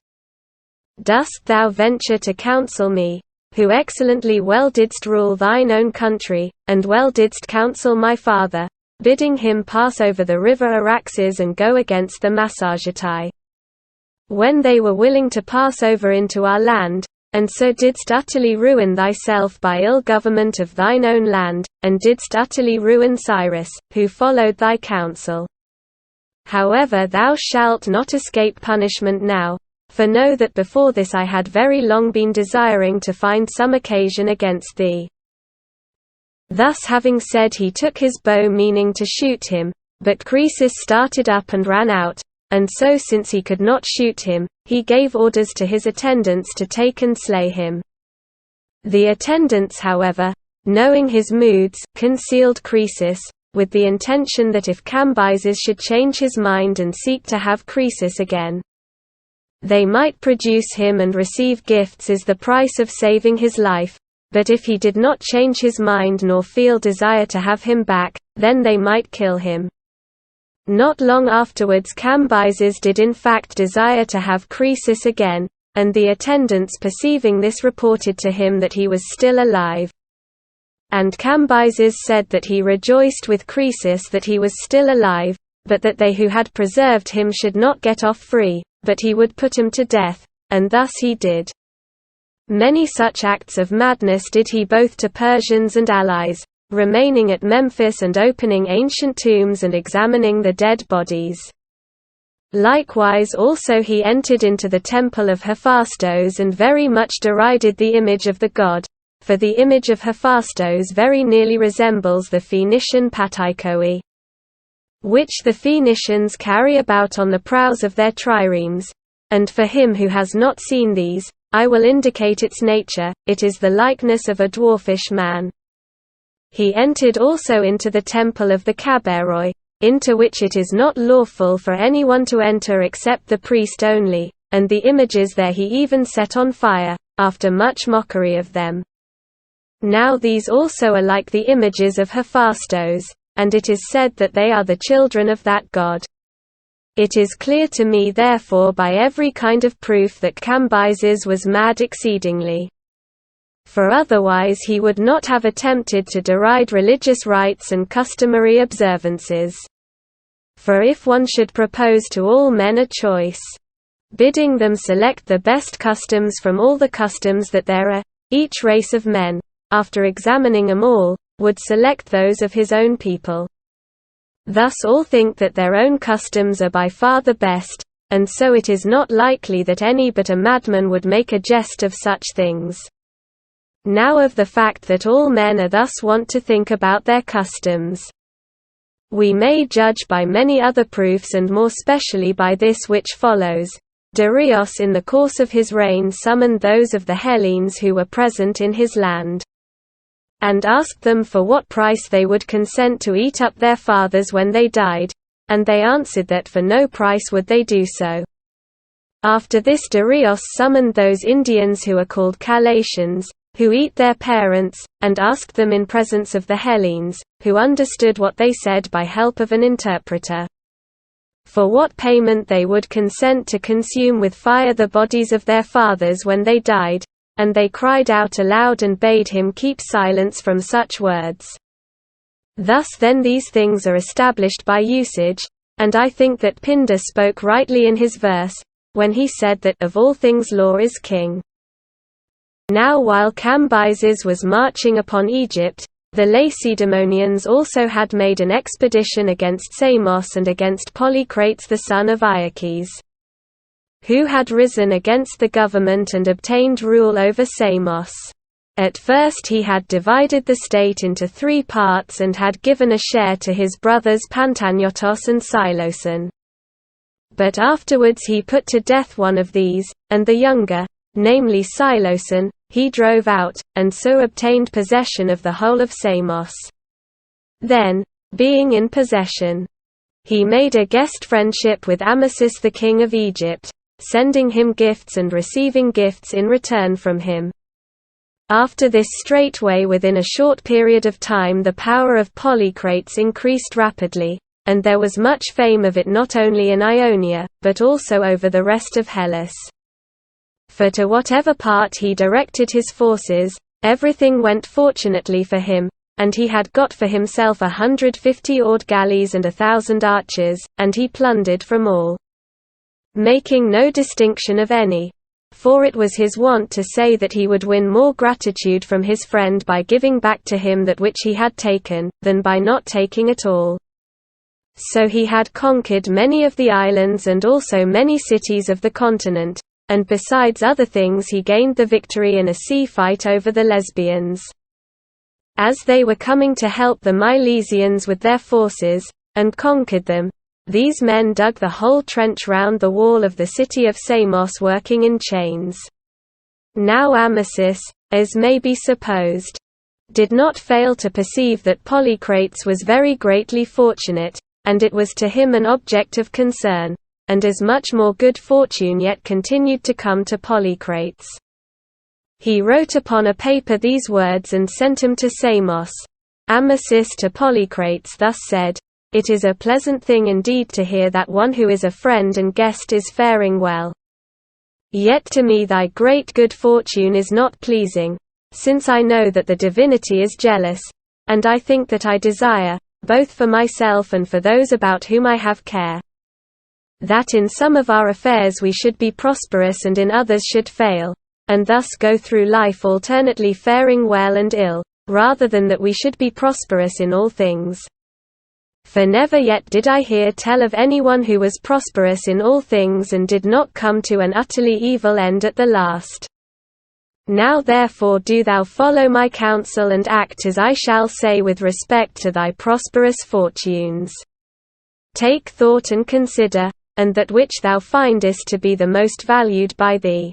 Dost thou venture to counsel me, who excellently well didst rule thine own country, and well didst counsel my father, bidding him pass over the river Araxes and go against the Massagetai. When they were willing to pass over into our land, and so didst utterly ruin thyself by ill government of thine own land, and didst utterly ruin Cyrus, who followed thy counsel. However, thou shalt not escape punishment now, for know that before this I had very long been desiring to find some occasion against thee. Thus having said, he took his bow, meaning to shoot him, but Croesus started up and ran out, and so since he could not shoot him, he gave orders to his attendants to take and slay him. The attendants, however, knowing his moods, concealed Croesus, with the intention that if Cambyses should change his mind and seek to have Croesus again, they might produce him and receive gifts as the price of saving his life, but if he did not change his mind nor feel desire to have him back, then they might kill him. Not long afterwards Cambyses did in fact desire to have Croesus again, and the attendants perceiving this reported to him that he was still alive. And Cambyses said that he rejoiced with Croesus that he was still alive, but that they who had preserved him should not get off free, but he would put him to death, and thus he did. Many such acts of madness did he both to Persians and allies, remaining at Memphis and opening ancient tombs and examining the dead bodies. Likewise also he entered into the temple of Hephaestus and very much derided the image of the god, for the image of Hephaestus very nearly resembles the Phoenician Pataikoi, which the Phoenicians carry about on the prows of their triremes, and for him who has not seen these, I will indicate its nature. It is the likeness of a dwarfish man. He entered also into the temple of the Caberoi, into which it is not lawful for anyone to enter except the priest only, and the images there he even set on fire, after much mockery of them. Now these also are like the images of Hephaestus, and it is said that they are the children of that god. It is clear to me therefore by every kind of proof that Cambyses was mad exceedingly. For otherwise he would not have attempted to deride religious rites and customary observances. For if one should propose to all men a choice, bidding them select the best customs from all the customs that there are, each race of men, after examining them all, would select those of his own people. Thus all think that their own customs are by far the best, and so it is not likely that any but a madman would make a jest of such things. Now of the fact that all men are thus wont to think about their customs, we may judge by many other proofs, and more specially by this which follows. Darius in the course of his reign summoned those of the Hellenes who were present in his land, and asked them for what price they would consent to eat up their fathers when they died, and they answered that for no price would they do so. After this Darius summoned those Indians who are called Calatians, who eat their parents, and asked them in presence of the Hellenes, who understood what they said by help of an interpreter, for what payment they would consent to consume with fire the bodies of their fathers when they died, and they cried out aloud and bade him keep silence from such words. Thus then these things are established by usage, and I think that Pindar spoke rightly in his verse, when he said that of all things law is king. Now while Cambyses was marching upon Egypt, the Lacedaemonians also had made an expedition against Samos and against Polycrates the son of Iacches, who had risen against the government and obtained rule over Samos. At first he had divided the state into 3 parts and had given a share to his brothers Pantagnotos and Siloson. But afterwards he put to death one of these, and the younger, namely Siloson, he drove out, and so obtained possession of the whole of Samos. Then, being in possession, he made a guest friendship with Amasis the king of Egypt, sending him gifts and receiving gifts in return from him. After this straightway within a short period of time the power of Polycrates increased rapidly, and there was much fame of it not only in Ionia, but also over the rest of Hellas. For to whatever part he directed his forces, everything went fortunately for him, and he had got for himself 150 oared galleys and 1,000 archers, and he plundered from all, making no distinction of any. For it was his wont to say that he would win more gratitude from his friend by giving back to him that which he had taken, than by not taking at all. So he had conquered many of the islands and also many cities of the continent, and besides other things he gained the victory in a sea fight over the Lesbians. As they were coming to help the Milesians with their forces, and conquered them, these men dug the whole trench round the wall of the city of Samos, working in chains. Now Amasis, as may be supposed, did not fail to perceive that Polycrates was very greatly fortunate, and it was to him an object of concern, and as much more good fortune yet continued to come to Polycrates. He wrote upon a paper these words and sent them to Samos. Amasis to Polycrates thus said, "It is a pleasant thing indeed to hear that one who is a friend and guest is faring well. Yet to me thy great good fortune is not pleasing, since I know that the divinity is jealous, and I think that I desire, both for myself and for those about whom I have care, that in some of our affairs we should be prosperous and in others should fail, and thus go through life alternately faring well and ill, rather than that we should be prosperous in all things. For never yet did I hear tell of anyone who was prosperous in all things and did not come to an utterly evil end at the last. Now therefore do thou follow my counsel and act as I shall say with respect to thy prosperous fortunes. Take thought and consider, and that which thou findest to be the most valued by thee,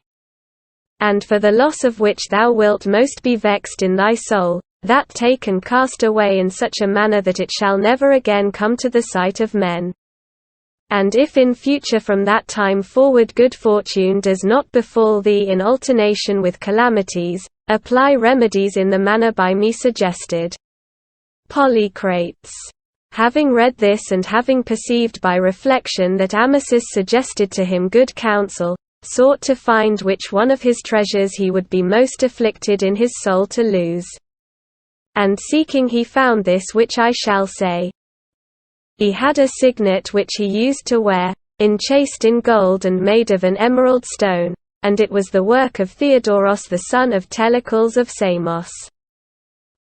and for the loss of which thou wilt most be vexed in thy soul, that take and cast away in such a manner that it shall never again come to the sight of men. And if in future from that time forward good fortune does not befall thee in alternation with calamities, apply remedies in the manner by me suggested." Polycrates, having read this and having perceived by reflection that Amasis suggested to him good counsel, sought to find which one of his treasures he would be most afflicted in his soul to lose. And seeking he found this which I shall say. He had a signet which he used to wear, enchased in gold and made of an emerald stone, and it was the work of Theodoros the son of Telecles of Samos.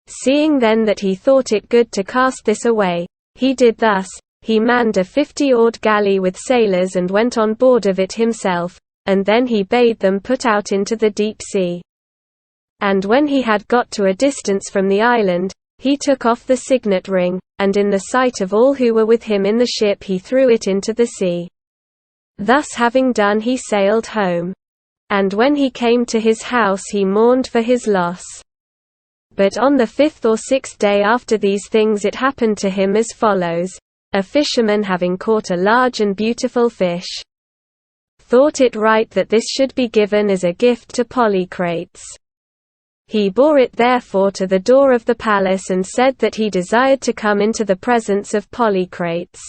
Seeing then that he thought it good to cast this away, he did thus: he manned a 50-oared galley with sailors and went on board of it himself, and then he bade them put out into the deep sea. And when he had got to a distance from the island, he took off the signet ring, and in the sight of all who were with him in the ship he threw it into the sea. Thus having done he sailed home. And when he came to his house he mourned for his loss. But on the 5th or 6th day after these things it happened to him as follows: a fisherman having caught a large and beautiful fish, thought it right that this should be given as a gift to Polycrates. He bore it therefore to the door of the palace and said that he desired to come into the presence of Polycrates.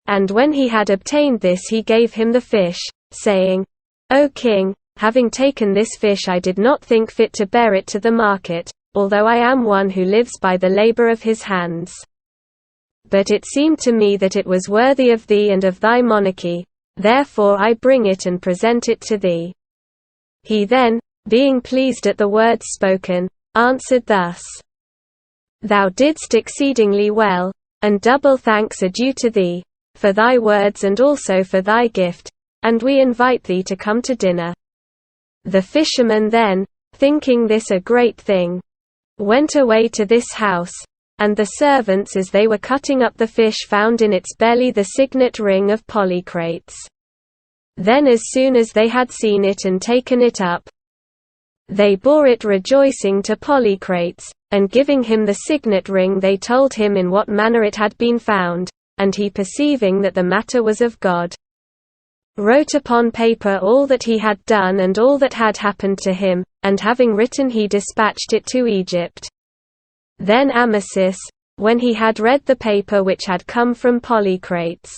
And when he had obtained this he gave him the fish, saying, "O king, having taken this fish I did not think fit to bear it to the market, although I am one who lives by the labor of his hands. But it seemed to me that it was worthy of thee and of thy monarchy, therefore I bring it and present it to thee." He then, being pleased at the words spoken, answered thus: "Thou didst exceedingly well, and double thanks are due to thee, for thy words and also for thy gift, and we invite thee to come to dinner." The fisherman then, thinking this a great thing, went away to this house, and the servants as they were cutting up the fish found in its belly the signet ring of Polycrates. Then as soon as they had seen it and taken it up, they bore it rejoicing to Polycrates, and giving him the signet ring they told him in what manner it had been found, and he perceiving that the matter was of God, wrote upon paper all that he had done and all that had happened to him, and having written he dispatched it to Egypt. Then Amasis, when he had read the paper which had come from Polycrates,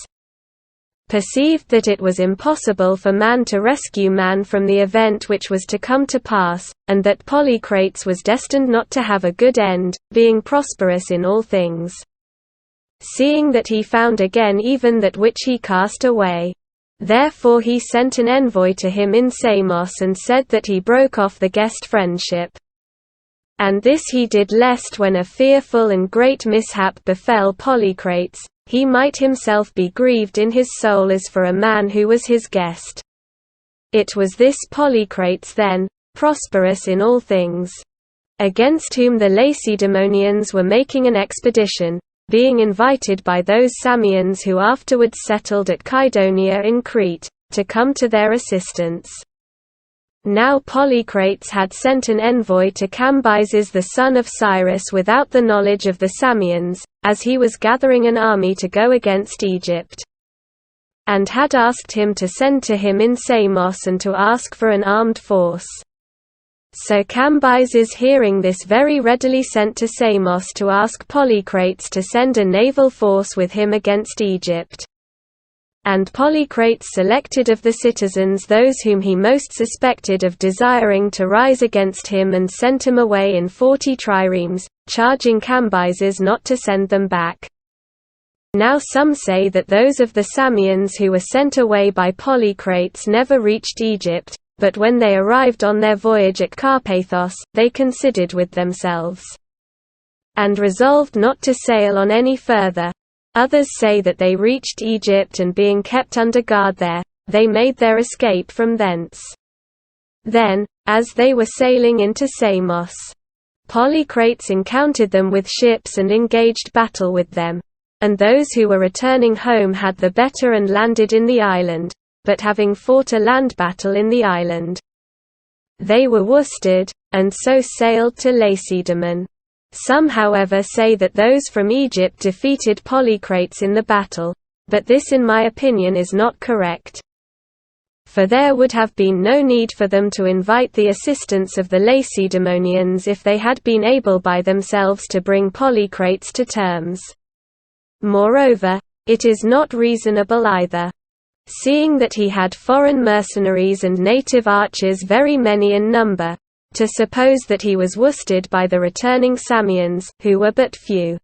perceived that it was impossible for man to rescue man from the event which was to come to pass, and that Polycrates was destined not to have a good end, being prosperous in all things. Seeing that he found again even that which he cast away. Therefore he sent an envoy to him in Samos and said that he broke off the guest friendship. And this he did lest when a fearful and great mishap befell Polycrates, he might himself be grieved in his soul as for a man who was his guest. It was this Polycrates then, prosperous in all things, against whom the Lacedaemonians were making an expedition, being invited by those Samians who afterwards settled at Kydonia in Crete, to come to their assistance. Now Polycrates had sent an envoy to Cambyses the son of Cyrus without the knowledge of the Samians, as he was gathering an army to go against Egypt, and had asked him to send to him in Samos and to ask for an armed force. So Cambyses, hearing this, very readily sent to Samos to ask Polycrates to send a naval force with him against Egypt. And Polycrates selected of the citizens those whom he most suspected of desiring to rise against him and sent him away in 40 triremes, charging Cambyses not to send them back. Now some say that those of the Samians who were sent away by Polycrates never reached Egypt, but when they arrived on their voyage at Carpathos, they considered with themselves, and resolved not to sail on any further. Others say that they reached Egypt, and being kept under guard there, they made their escape from thence. Then, as they were sailing into Samos, Polycrates encountered them with ships and engaged battle with them. And those who were returning home had the better and landed in the island, but having fought a land battle in the island, they were worsted, and so sailed to Lacedaemon. Some however say that those from Egypt defeated Polycrates in the battle, but this in my opinion is not correct. For there would have been no need for them to invite the assistance of the Lacedaemonians if they had been able by themselves to bring Polycrates to terms. Moreover, it is not reasonable either, seeing that he had foreign mercenaries and native archers very many in number, to suppose that he was worsted by the returning Samians, who were but few.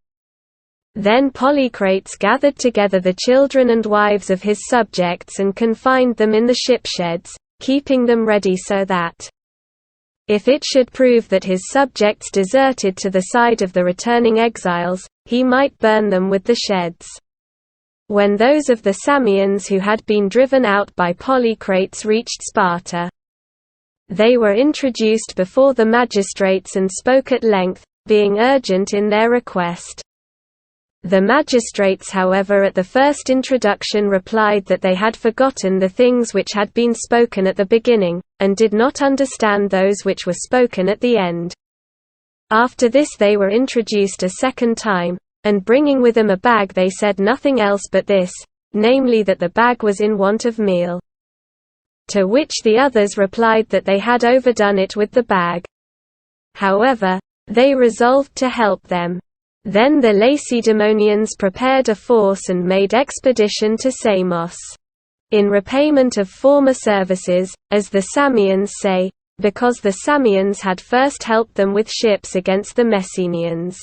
Then Polycrates gathered together the children and wives of his subjects and confined them in the ship sheds, keeping them ready so that, if it should prove that his subjects deserted to the side of the returning exiles, he might burn them with the sheds. When those of the Samians who had been driven out by Polycrates reached Sparta, they were introduced before the magistrates and spoke at length, being urgent in their request. The magistrates however at the first introduction replied that they had forgotten the things which had been spoken at the beginning, and did not understand those which were spoken at the end. After this they were introduced a second time, and bringing with them a bag they said nothing else but this, namely that the bag was in want of meal. To which the others replied that they had overdone it with the bag. However, they resolved to help them. Then the Lacedaemonians prepared a force and made expedition to Samos, in repayment of former services, as the Samians say, because the Samians had first helped them with ships against the Messenians.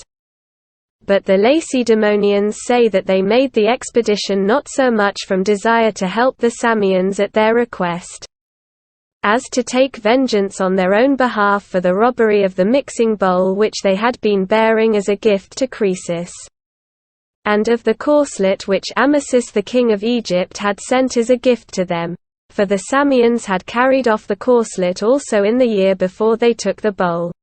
But the Lacedaemonians say that they made the expedition not so much from desire to help the Samians at their request, as to take vengeance on their own behalf for the robbery of the mixing bowl which they had been bearing as a gift to Croesus, and of the corslet which Amasis the king of Egypt had sent as a gift to them, for the Samians had carried off the corslet also in the year before they took the bowl.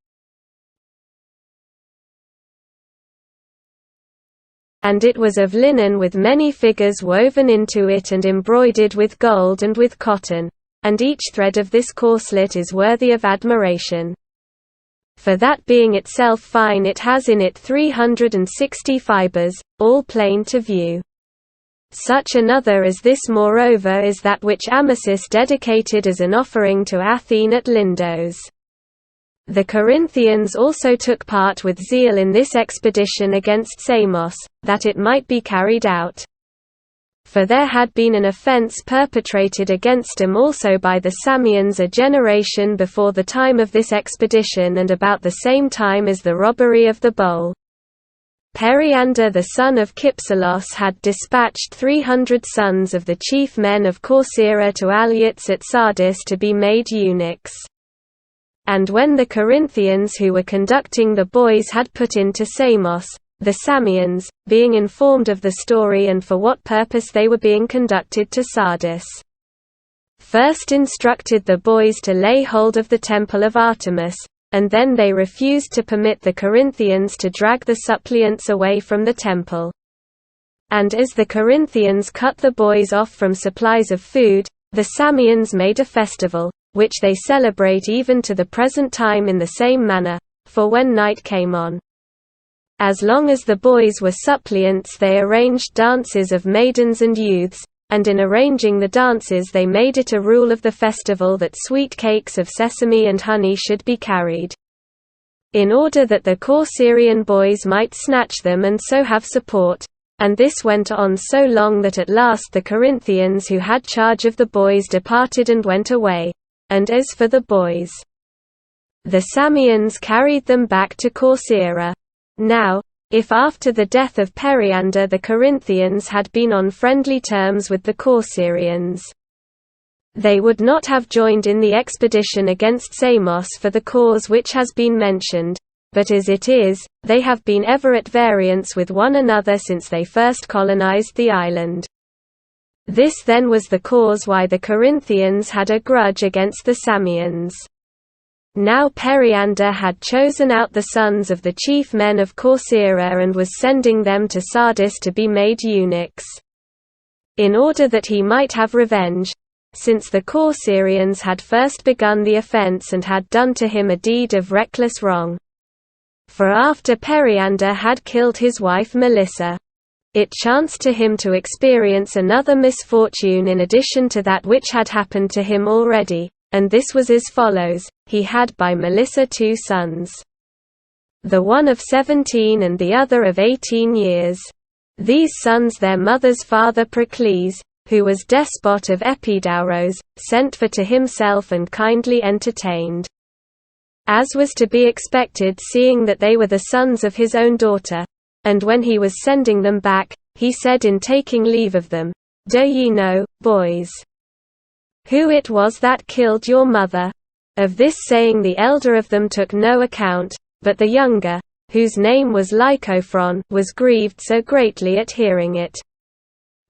And it was of linen with many figures woven into it and embroidered with gold and with cotton, and each thread of this corslet is worthy of admiration. For that being itself fine it has in it 360 fibers, all plain to view. Such another as this moreover is that which Amasis dedicated as an offering to Athene at Lindos. The Corinthians also took part with zeal in this expedition against Samos, that it might be carried out. for there had been an offense perpetrated against him also by the Samians a generation before the time of this expedition and about the same time as the robbery of the bowl. Periander the son of Kypselos had dispatched 300 sons of the chief men of Corcyra to Alyattes at Sardis to be made eunuchs. And when the Corinthians who were conducting the boys had put into Samos, the Samians, being informed of the story and for what purpose they were being conducted to Sardis, first instructed the boys to lay hold of the temple of Artemis, and then they refused to permit the Corinthians to drag the suppliants away from the temple. And as the Corinthians cut the boys off from supplies of food, the Samians made a festival, which they celebrate even to the present time in the same manner, for when night came on, as long as the boys were suppliants they arranged dances of maidens and youths, and in arranging the dances they made it a rule of the festival that sweet cakes of sesame and honey should be carried, in order that the Corcyrian boys might snatch them and so have support. And this went on so long that at last the Corinthians who had charge of the boys departed and went away, and as for the boys, the Samians carried them back to Corcyra. Now, if after the death of Periander the Corinthians had been on friendly terms with the Corcyrians, they would not have joined in the expedition against Samos for the cause which has been mentioned, but as it is, they have been ever at variance with one another since they first colonized the island. This then was the cause why the Corinthians had a grudge against the Samians. Now Periander had chosen out the sons of the chief men of Corcyra and was sending them to Sardis to be made eunuchs, in order that he might have revenge, since the Corcyrians had first begun the offense and had done to him a deed of reckless wrong. For after Periander had killed his wife Melissa, it chanced to him to experience another misfortune in addition to that which had happened to him already. And this was as follows: he had by Melissa 2 sons, the one of 17 and the other of 18 years. These sons their mother's father Pericles, who was despot of Epidauros, sent for to himself and kindly entertained, as was to be expected seeing that they were the sons of his own daughter. And when he was sending them back, he said in taking leave of them, "Do ye know, boys, who it was that killed your mother?" Of this saying the elder of them took no account, but the younger, whose name was Lycophron, was grieved so greatly at hearing it,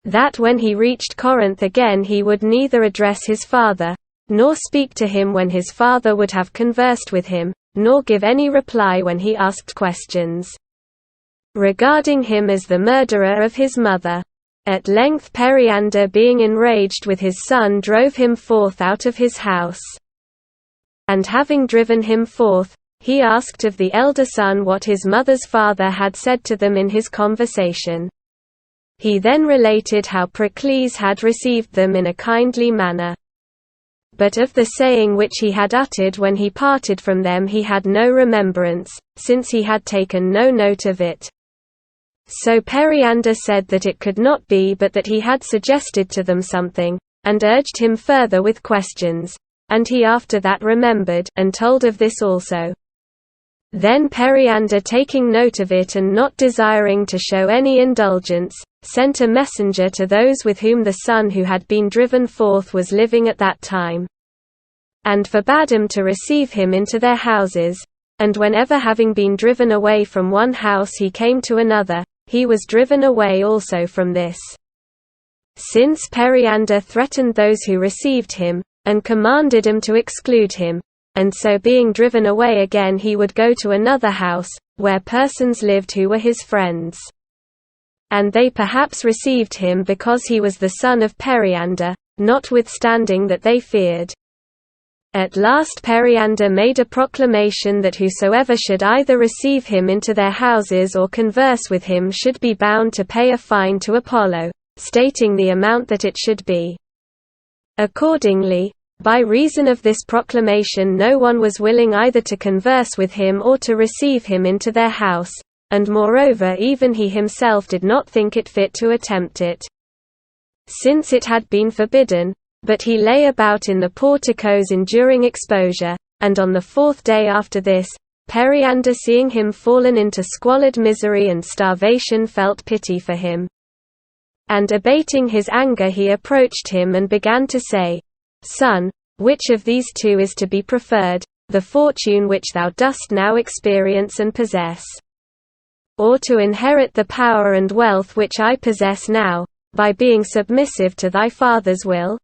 that when he reached Corinth again he would neither address his father, nor speak to him when his father would have conversed with him, nor give any reply when he asked questions regarding him as the murderer of his mother. At length Periander being enraged with his son drove him forth out of his house. And having driven him forth, he asked of the elder son what his mother's father had said to them in his conversation. He then related how Pericles had received them in a kindly manner. But of the saying which he had uttered when he parted from them he had no remembrance, since he had taken no note of it. So Periander said that it could not be but that he had suggested to them something, and urged him further with questions, and he after that remembered, and told of this also. Then Periander taking note of it and not desiring to show any indulgence, sent a messenger to those with whom the son who had been driven forth was living at that time, and forbade him to receive him into their houses, and whenever having been driven away from one house he came to another, he was driven away also from this. Since Periander threatened those who received him, and commanded them to exclude him, and so being driven away again he would go to another house, where persons lived who were his friends. And they perhaps received him because he was the son of Periander, notwithstanding that they feared. At last Periander made a proclamation that whosoever should either receive him into their houses or converse with him should be bound to pay a fine to Apollo, stating the amount that it should be. Accordingly, by reason of this proclamation no one was willing either to converse with him or to receive him into their house, and moreover even he himself did not think it fit to attempt it. since it had been forbidden, but he lay about in the porticos enduring exposure, and on the 4th day after this, Periander seeing him fallen into squalid misery and starvation felt pity for him. And abating his anger he approached him and began to say, Son, which of these two is to be preferred, the fortune which thou dost now experience and possess? Or to inherit the power and wealth which I possess now, by being submissive to thy father's will?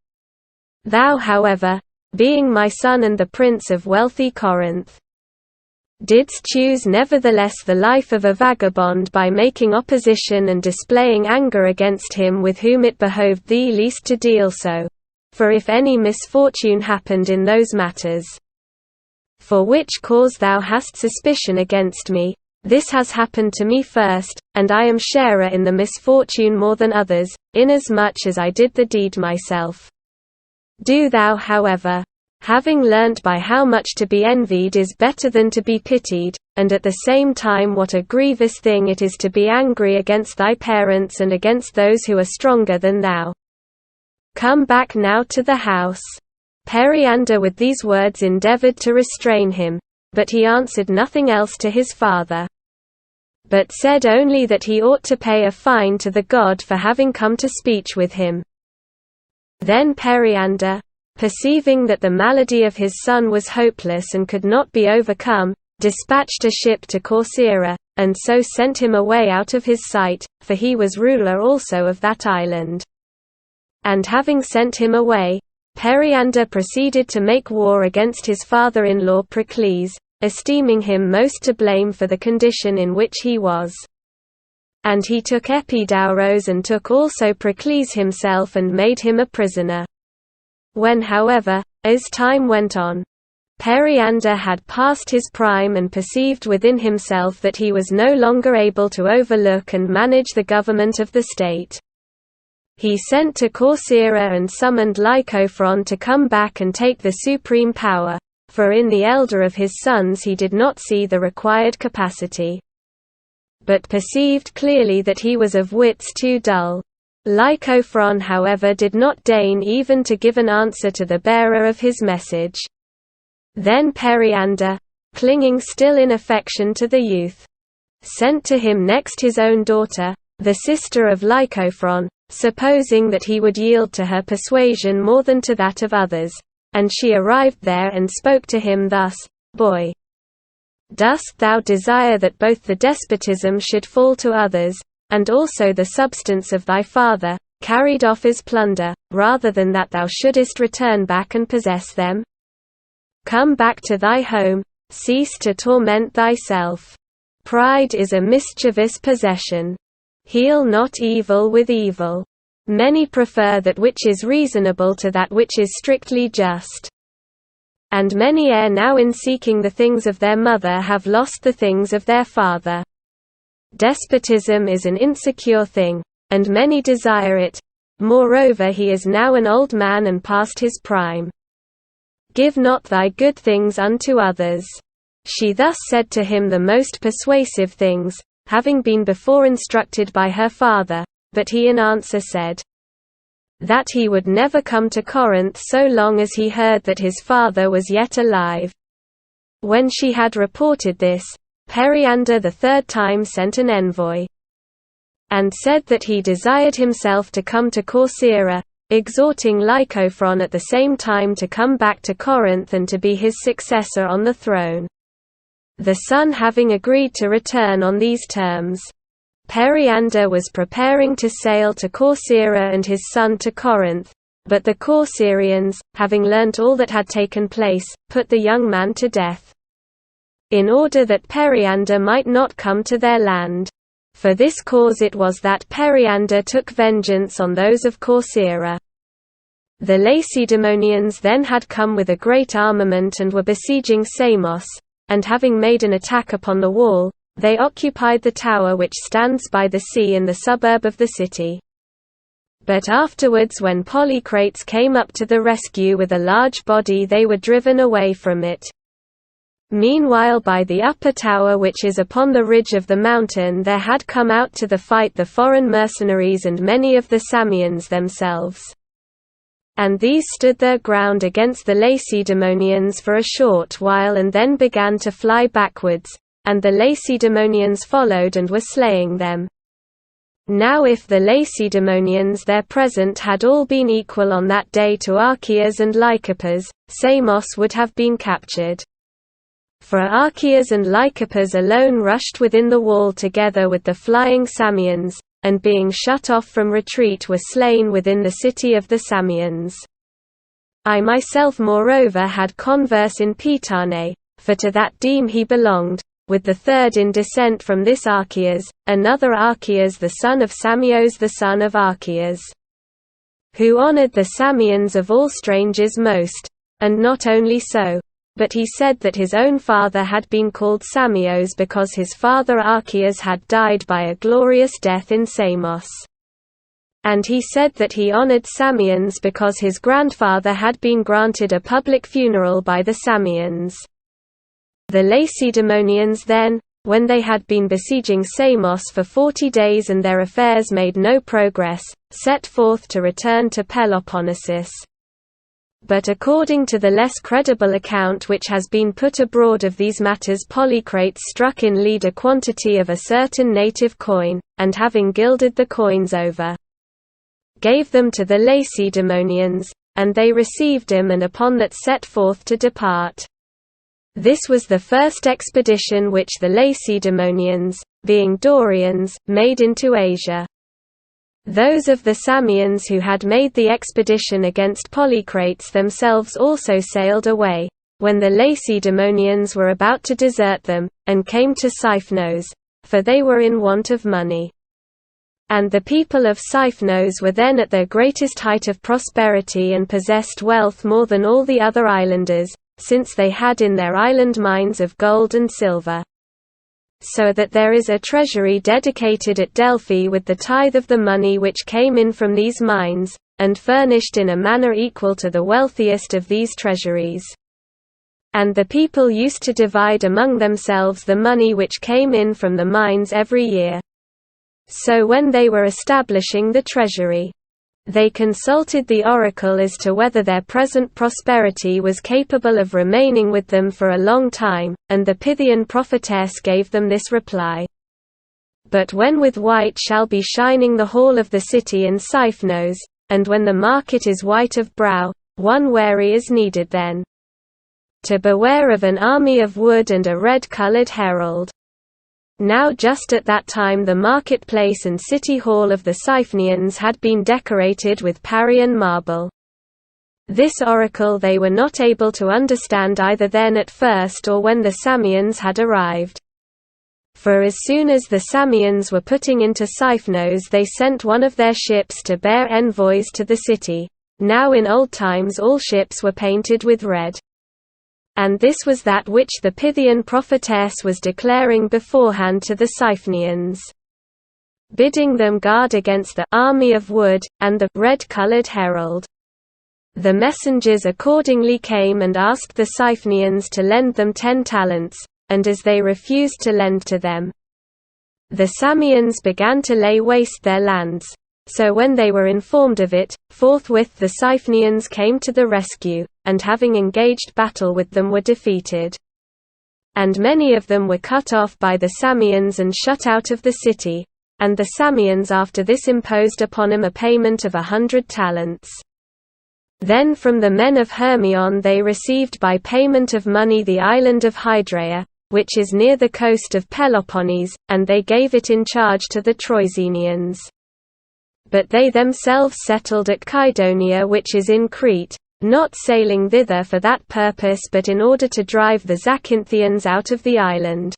Thou, however, being my son and the prince of wealthy Corinth, didst choose nevertheless the life of a vagabond by making opposition and displaying anger against him with whom it behoved thee least to deal so. For if any misfortune happened in those matters, for which cause thou hast suspicion against me, this has happened to me first, and I am sharer in the misfortune more than others, inasmuch as I did the deed myself. Do thou, however, having learnt by how much to be envied is better than to be pitied, and at the same time what a grievous thing it is to be angry against thy parents and against those who are stronger than thou. Come back now to the house. Periander with these words endeavoured to restrain him, but he answered nothing else to his father, but said only that he ought to pay a fine to the god for having come to speech with him. Then Periander, perceiving that the malady of his son was hopeless and could not be overcome, dispatched a ship to Corcyra, and so sent him away out of his sight, for he was ruler also of that island. And having sent him away, Periander proceeded to make war against his father-in-law Procles, esteeming him most to blame for the condition in which he was. And he took Epidauros and took also Procles himself and made him a prisoner. When however, as time went on, Periander had passed his prime and perceived within himself that he was no longer able to overlook and manage the government of the state, he sent to Corcyra and summoned Lycophron to come back and take the supreme power, for in the elder of his sons he did not see the required capacity, but perceived clearly that he was of wits too dull. Lycophron however did not deign even to give an answer to the bearer of his message. Then Periander, clinging still in affection to the youth, sent to him next his own daughter, the sister of Lycophron, supposing that he would yield to her persuasion more than to that of others, and she arrived there and spoke to him thus, Boy, dost thou desire that both the despotism should fall to others, and also the substance of thy father, carried off as plunder, rather than that thou shouldest return back and possess them? Come back to thy home, cease to torment thyself. Pride is a mischievous possession. Heal not evil with evil. Many prefer that which is reasonable to that which is strictly just. And many ere now in seeking the things of their mother have lost the things of their father. Despotism is an insecure thing, and many desire it. Moreover he is now an old man and past his prime. Give not thy good things unto others. She thus said to him the most persuasive things, having been before instructed by her father, but he in answer said that he would never come to Corinth so long as he heard that his father was yet alive. When she had reported this, Periander the 3rd time sent an envoy, and said that he desired himself to come to Corcyra, exhorting Lycophron at the same time to come back to Corinth and to be his successor on the throne. The son having agreed to return on these terms, Periander was preparing to sail to Corcyra and his son to Corinth, but the Corcyrians, having learnt all that had taken place, put the young man to death, in order that Periander might not come to their land. For this cause it was that Periander took vengeance on those of Corcyra. The Lacedaemonians then had come with a great armament and were besieging Samos, and having made an attack upon the wall, they occupied the tower which stands by the sea in the suburb of the city. But afterwards when Polycrates came up to the rescue with a large body they were driven away from it. Meanwhile by the upper tower which is upon the ridge of the mountain there had come out to the fight the foreign mercenaries and many of the Samians themselves. And these stood their ground against the Lacedaemonians for a short while and then began to fly backwards, and the Lacedaemonians followed and were slaying them. Now if the Lacedaemonians there present had all been equal on that day to Archias and Lycopas, Samos would have been captured. For Archias and Lycopas alone rushed within the wall together with the flying Samians, and being shut off from retreat were slain within the city of the Samians. I myself moreover had converse in Pitane, for to that deme he belonged, with the third in descent from this Archias, another Archias the son of Samios the son of Archias, who honoured the Samians of all strangers most, and not only so, but he said that his own father had been called Samios because his father Archias had died by a glorious death in Samos. And he said that he honoured Samians because his grandfather had been granted a public funeral by the Samians. The Lacedaemonians then, when they had been besieging Samos for 40 days and their affairs made no progress, set forth to return to Peloponnesus. But according to the less credible account which has been put abroad of these matters, Polycrates struck in lead a quantity of a certain native coin, and having gilded the coins over, gave them to the Lacedaemonians, and they received him and upon that set forth to depart. This was the first expedition which the Lacedaemonians, being Dorians, made into Asia. Those of the Samians who had made the expedition against Polycrates themselves also sailed away, when the Lacedaemonians were about to desert them, and came to Siphnos, for they were in want of money. And the people of Siphnos were then at their greatest height of prosperity and possessed wealth more than all the other islanders, since they had in their island mines of gold and silver. So that there is a treasury dedicated at Delphi with the tithe of the money which came in from these mines, and furnished in a manner equal to the wealthiest of these treasuries. And the people used to divide among themselves the money which came in from the mines every year. So when they were establishing the treasury, they consulted the oracle as to whether their present prosperity was capable of remaining with them for a long time, and the Pythian prophetess gave them this reply. But when with white shall be shining the hall of the city in Siphnos, and when the market is white of brow, one wary is needed then. To beware of an army of wood and a red-coloured herald. Now just at that time the marketplace and city hall of the Siphnians had been decorated with Parian marble. This oracle they were not able to understand either then at first or when the Samians had arrived. For as soon as the Samians were putting into Siphnos they sent one of their ships to bear envoys to the city. Now in old times all ships were painted with red. And this was that which the Pythian prophetess was declaring beforehand to the Siphnians, bidding them guard against the army of wood, and the red-coloured herald. The messengers accordingly came and asked the Siphnians to lend them 10 talents, and as they refused to lend to them, the Samians began to lay waste their lands. So when they were informed of it, forthwith the Siphnians came to the rescue, and having engaged battle with them were defeated. And many of them were cut off by the Samians and shut out of the city, and the Samians after this imposed upon them a payment of 100 talents. Then from the men of Hermion they received by payment of money the island of Hydrea, which is near the coast of Peloponnese, and they gave it in charge to the Troezenians. But they themselves settled at Kydonia which is in Crete, not sailing thither for that purpose but in order to drive the Zacinthians out of the island.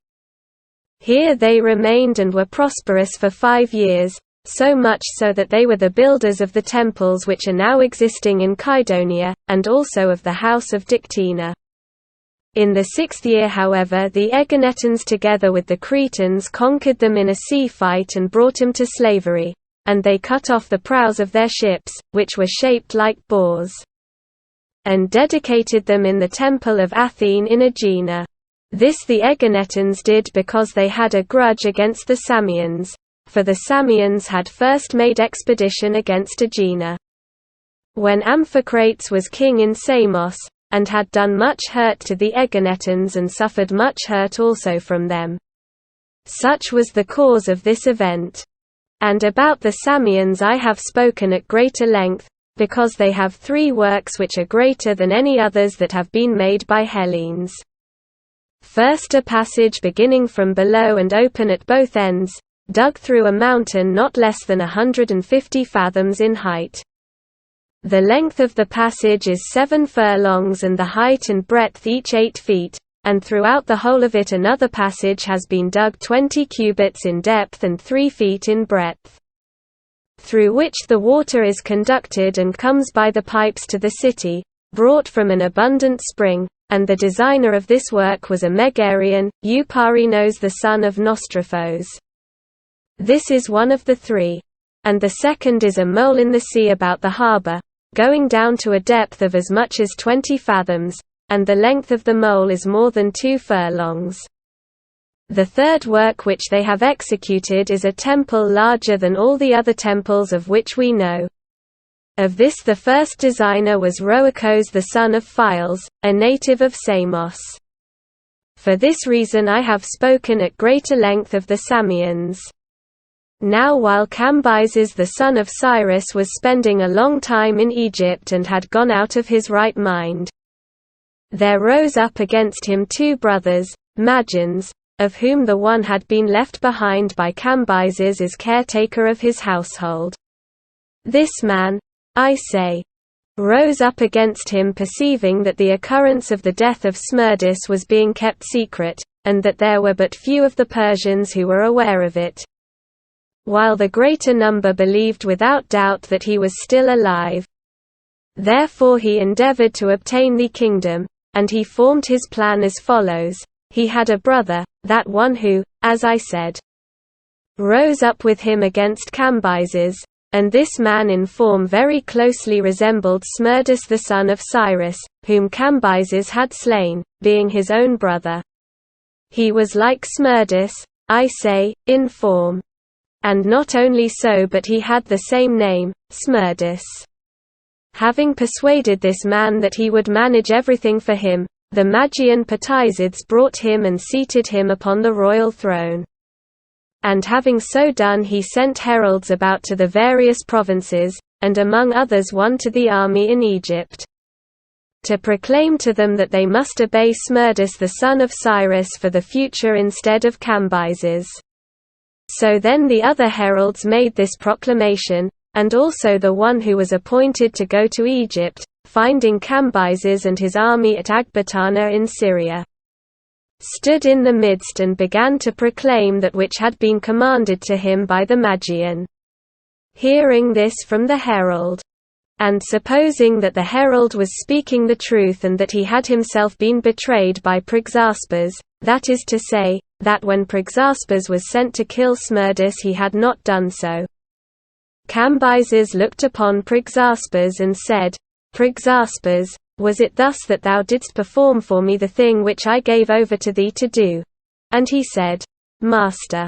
Here they remained and were prosperous for 5 years, so much so that they were the builders of the temples which are now existing in Kydonia, and also of the house of Dictina. In the 6th year however the Eginetans together with the Cretans conquered them in a sea fight and brought them to slavery. And they cut off the prows of their ships, which were shaped like boars, and dedicated them in the temple of Athene in Aegina. This the Eginetans did because they had a grudge against the Samians, for the Samians had first made expedition against Aegina. When Amphicrates was king in Samos, and had done much hurt to the Eginetans and suffered much hurt also from them. Such was the cause of this event. And about the Samians I have spoken at greater length, because they have 3 works which are greater than any others that have been made by Hellenes. First, a passage beginning from below and open at both ends, dug through a mountain not less than 150 fathoms in height. The length of the passage is 7 furlongs and the height and breadth each 8 feet, and throughout the whole of it another passage has been dug 20 cubits in depth and 3 feet in breadth, through which the water is conducted and comes by the pipes to the city, brought from an abundant spring, and the designer of this work was a Megarian, Euparinos the son of Nostrophos. This is one of the 3. And the second is a mole in the sea about the harbour, going down to a depth of as much as 20 fathoms, and the length of the mole is more than 2 furlongs. The third work which they have executed is a temple larger than all the other temples of which we know. Of this the first designer was Rhoecos the son of Philes, a native of Samos. For this reason I have spoken at greater length of the Samians. Now while Cambyses the son of Cyrus was spending a long time in Egypt and had gone out of his right mind, there rose up against him 2 brothers, Magins, of whom the one had been left behind by Cambyses as caretaker of his household. This man, I say, rose up against him perceiving that the occurrence of the death of Smerdis was being kept secret, and that there were but few of the Persians who were aware of it, while the greater number believed without doubt that he was still alive. Therefore he endeavored to obtain the kingdom, and he formed his plan as follows. He had a brother, that one who, as I said, rose up with him against Cambyses, and this man in form very closely resembled Smerdis the son of Cyrus, whom Cambyses had slain, being his own brother. He was like Smerdis, I say, in form. And not only so but he had the same name, Smerdis. Having persuaded this man that he would manage everything for him, the Magian Partisides brought him and seated him upon the royal throne. And having so done he sent heralds about to the various provinces, and among others one to the army in Egypt, to proclaim to them that they must obey Smerdis the son of Cyrus for the future instead of Cambyses. So then the other heralds made this proclamation, and also the one who was appointed to go to Egypt, finding Cambyses and his army at Ecbatana in Syria, stood in the midst and began to proclaim that which had been commanded to him by the Magian. Hearing this from the herald, and supposing that the herald was speaking the truth and that he had himself been betrayed by Prexaspes, that is to say, that when Prexaspes was sent to kill Smerdis he had not done so, Cambyses looked upon Prexaspes and said, Prexaspes, was it thus that thou didst perform for me the thing which I gave over to thee to do? And he said, Master,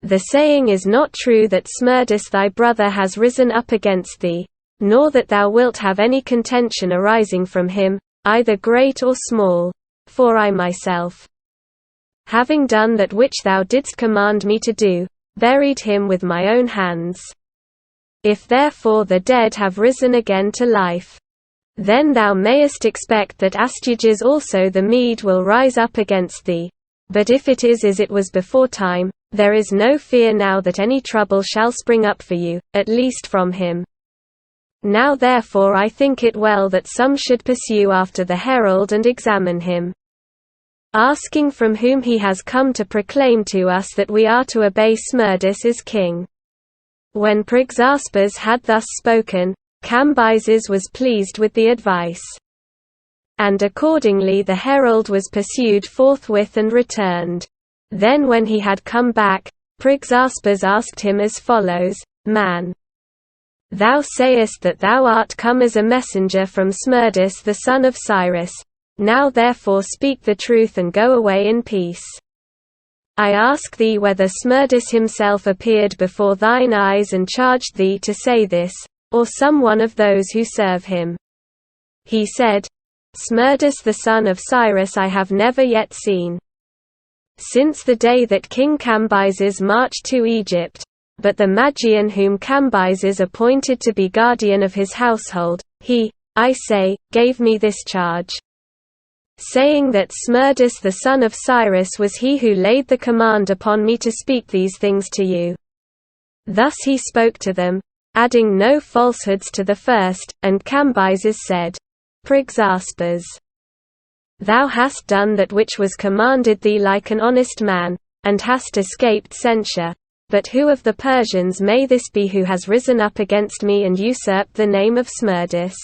the saying is not true that Smerdis thy brother has risen up against thee, nor that thou wilt have any contention arising from him, either great or small, for I myself, having done that which thou didst command me to do, buried him with my own hands. If therefore the dead have risen again to life, then thou mayest expect that Astyages also the Mede will rise up against thee. But if it is as it was before time, there is no fear now that any trouble shall spring up for you, at least from him. Now therefore I think it well that some should pursue after the herald and examine him, asking from whom he has come to proclaim to us that we are to obey Smerdis as king. When Prexaspes had thus spoken, Cambyses was pleased with the advice. And accordingly the herald was pursued forthwith and returned. Then when he had come back, Prexaspes asked him as follows, Man, thou sayest that thou art come as a messenger from Smerdis the son of Cyrus, Now therefore speak the truth and go away in peace. I ask thee whether Smerdis himself appeared before thine eyes and charged thee to say this, or some one of those who serve him. He said, Smerdis the son of Cyrus I have never yet seen. Since the day that King Cambyses marched to Egypt, but the Magian whom Cambyses appointed to be guardian of his household, he, I say, gave me this charge, saying that Smerdis the son of Cyrus was he who laid the command upon me to speak these things to you. Thus he spoke to them, adding no falsehoods to the first, and Cambyses said, Prexaspes, thou hast done that which was commanded thee like an honest man, and hast escaped censure, but who of the Persians may this be who has risen up against me and usurped the name of Smerdis?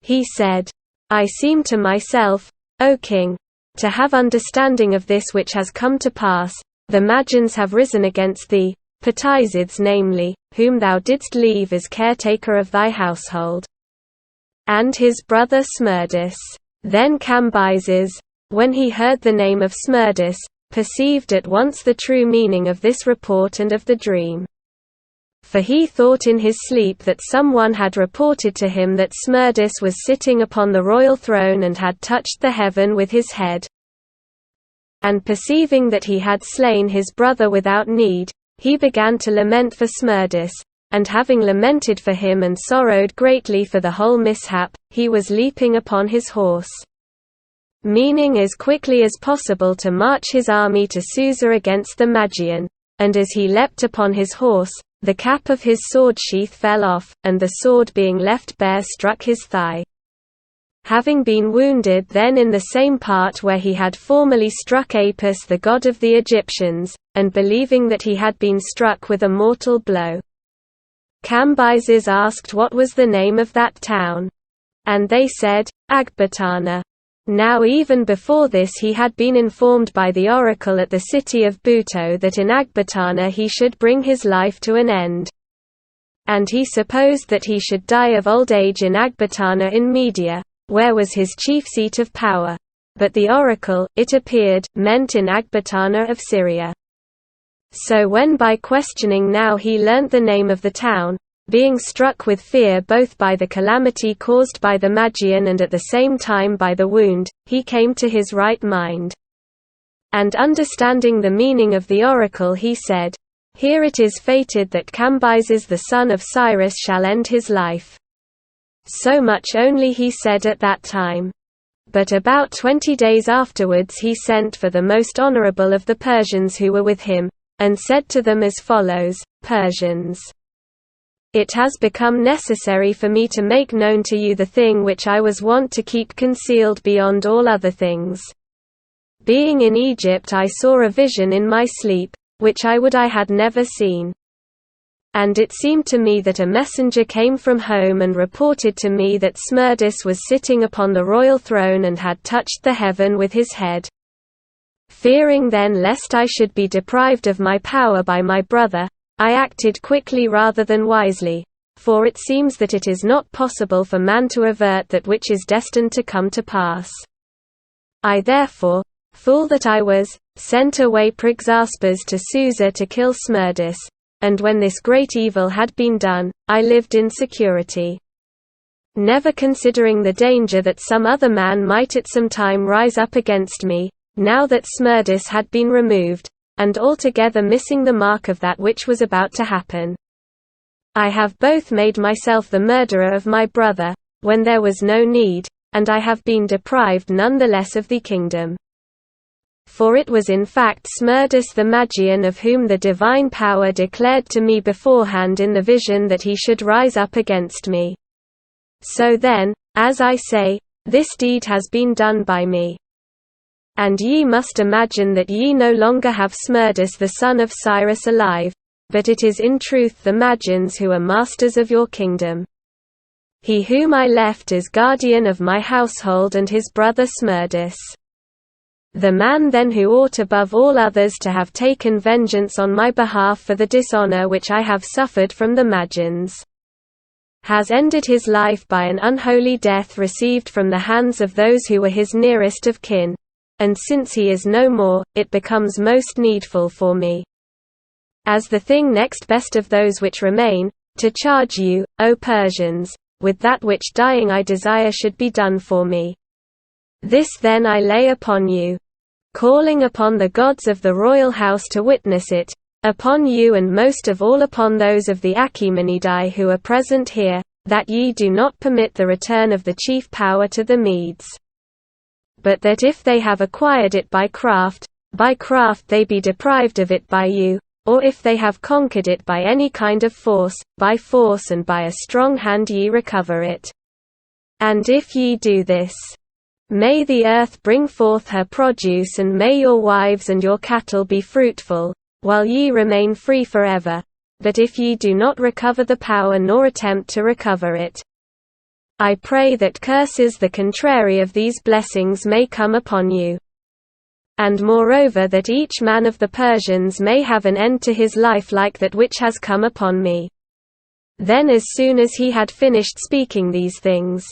He said, I seem to myself, O king, to have understanding of this which has come to pass. The Magins have risen against thee, Persians namely, whom thou didst leave as caretaker of thy household, and his brother Smerdis. Then Cambyses, when he heard the name of Smerdis, perceived at once the true meaning of this report and of the dream. For he thought in his sleep that someone had reported to him that Smerdis was sitting upon the royal throne and had touched the heaven with his head. And perceiving that he had slain his brother without need, he began to lament for Smerdis, and having lamented for him and sorrowed greatly for the whole mishap, he was leaping upon his horse, meaning as quickly as possible to march his army to Susa against the Magian, and as he leapt upon his horse, the cap of his sword sheath fell off, and the sword being left bare struck his thigh. Having been wounded then in the same part where he had formerly struck Apis the god of the Egyptians, and believing that he had been struck with a mortal blow, Cambyses asked what was the name of that town. And they said, Ecbatana. Now even before this he had been informed by the oracle at the city of Buto that in Ecbatana he should bring his life to an end. And he supposed that he should die of old age in Ecbatana in Media, where was his chief seat of power. But the oracle, it appeared, meant in Ecbatana of Syria. So when by questioning now he learnt the name of the town, being struck with fear both by the calamity caused by the Magian and at the same time by the wound, he came to his right mind. And understanding the meaning of the oracle he said, Here it is fated that Cambyses the son of Cyrus shall end his life. So much only he said at that time. But about 20 days afterwards he sent for the most honorable of the Persians who were with him, and said to them as follows, Persians, it has become necessary for me to make known to you the thing which I was wont to keep concealed beyond all other things. Being in Egypt I saw a vision in my sleep, which I would I had never seen. And it seemed to me that a messenger came from home and reported to me that Smerdis was sitting upon the royal throne and had touched the heaven with his head. Fearing then lest I should be deprived of my power by my brother, I acted quickly rather than wisely, for it seems that it is not possible for man to avert that which is destined to come to pass. I therefore, fool that I was, sent away Prexaspes to Susa to kill Smerdis, and when this great evil had been done, I lived in security, never considering the danger that some other man might at some time rise up against me, now that Smerdis had been removed, and altogether missing the mark of that which was about to happen. I have both made myself the murderer of my brother, when there was no need, and I have been deprived none the less of the kingdom. For it was in fact Smerdis the Magian of whom the divine power declared to me beforehand in the vision that he should rise up against me. So then, as I say, this deed has been done by me. And ye must imagine that ye no longer have Smerdis the son of Cyrus alive, but it is in truth the Magins who are masters of your kingdom. He whom I left is guardian of my household and his brother Smerdis. The man then who ought above all others to have taken vengeance on my behalf for the dishonor which I have suffered from the Magins. has ended his life by an unholy death received from the hands of those who were his nearest of kin. And since he is no more, it becomes most needful for me, as the thing next best of those which remain, to charge you, O Persians, with that which dying I desire should be done for me. This then I lay upon you, calling upon the gods of the royal house to witness it, upon you and most of all upon those of the Achaemenidae who are present here, that ye do not permit the return of the chief power to the Medes. But that if they have acquired it by craft they be deprived of it by you, or if they have conquered it by any kind of force, by force and by a strong hand ye recover it. And if ye do this, may the earth bring forth her produce and may your wives and your cattle be fruitful, while ye remain free forever. But if ye do not recover the power nor attempt to recover it, I pray that curses the contrary of these blessings may come upon you. And moreover that each man of the Persians may have an end to his life like that which has come upon me." Then as soon as he had finished speaking these things,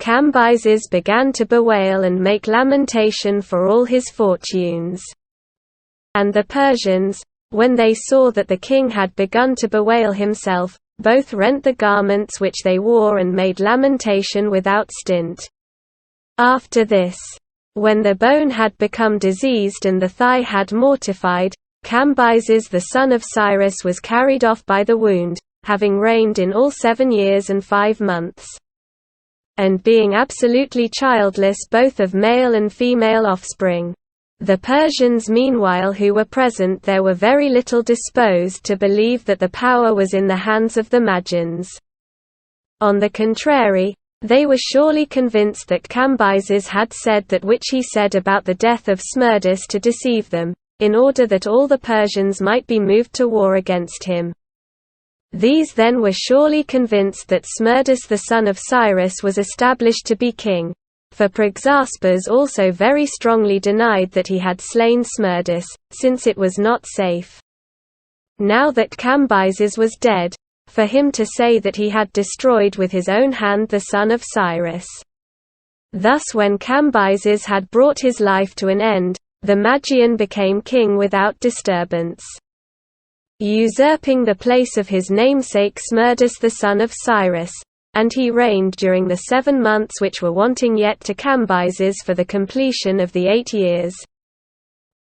Cambyses began to bewail and make lamentation for all his fortunes. And the Persians, when they saw that the king had begun to bewail himself, both rent the garments which they wore and made lamentation without stint. After this, when the bone had become diseased and the thigh had mortified, Cambyses the son of Cyrus was carried off by the wound, having reigned in all 7 years and 5 months. And being absolutely childless both of male and female offspring. The Persians meanwhile who were present there were very little disposed to believe that the power was in the hands of the Magins. On the contrary, they were surely convinced that Cambyses had said that which he said about the death of Smerdis to deceive them, in order that all the Persians might be moved to war against him. These then were surely convinced that Smerdis the son of Cyrus was established to be king, for Prexaspes also very strongly denied that he had slain Smerdis, since it was not safe, now that Cambyses was dead, for him to say that he had destroyed with his own hand the son of Cyrus. Thus when Cambyses had brought his life to an end, the Magian became king without disturbance, usurping the place of his namesake Smerdis the son of Cyrus, and he reigned during the 7 months which were wanting yet to Cambyses for the completion of the 8 years.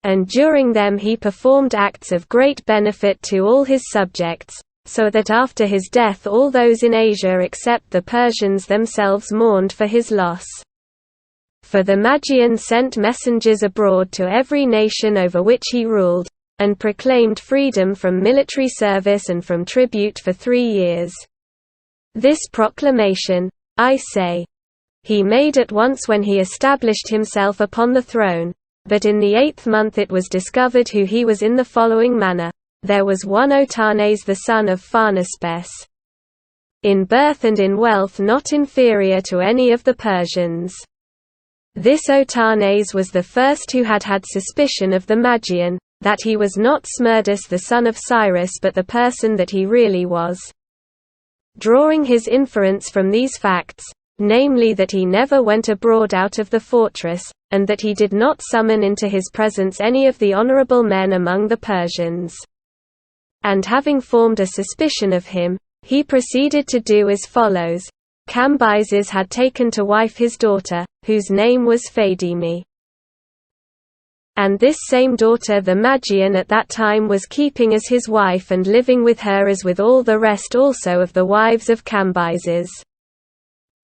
And during them he performed acts of great benefit to all his subjects, so that after his death all those in Asia except the Persians themselves mourned for his loss. For the Magian sent messengers abroad to every nation over which he ruled, and proclaimed freedom from military service and from tribute for 3 years. This proclamation, I say, he made at once when he established himself upon the throne, but in the 8th month it was discovered who he was in the following manner. There was one Otanes the son of Pharnaspes, in birth and in wealth not inferior to any of the Persians. This Otanes was the first who had had suspicion of the Magian, that he was not Smerdis the son of Cyrus but the person that he really was. Drawing his inference from these facts, namely that he never went abroad out of the fortress, and that he did not summon into his presence any of the honorable men among the Persians. And having formed a suspicion of him, he proceeded to do as follows. Cambyses had taken to wife his daughter, whose name was Phadime. And this same daughter the Magian at that time was keeping as his wife and living with her as with all the rest also of the wives of Cambyses.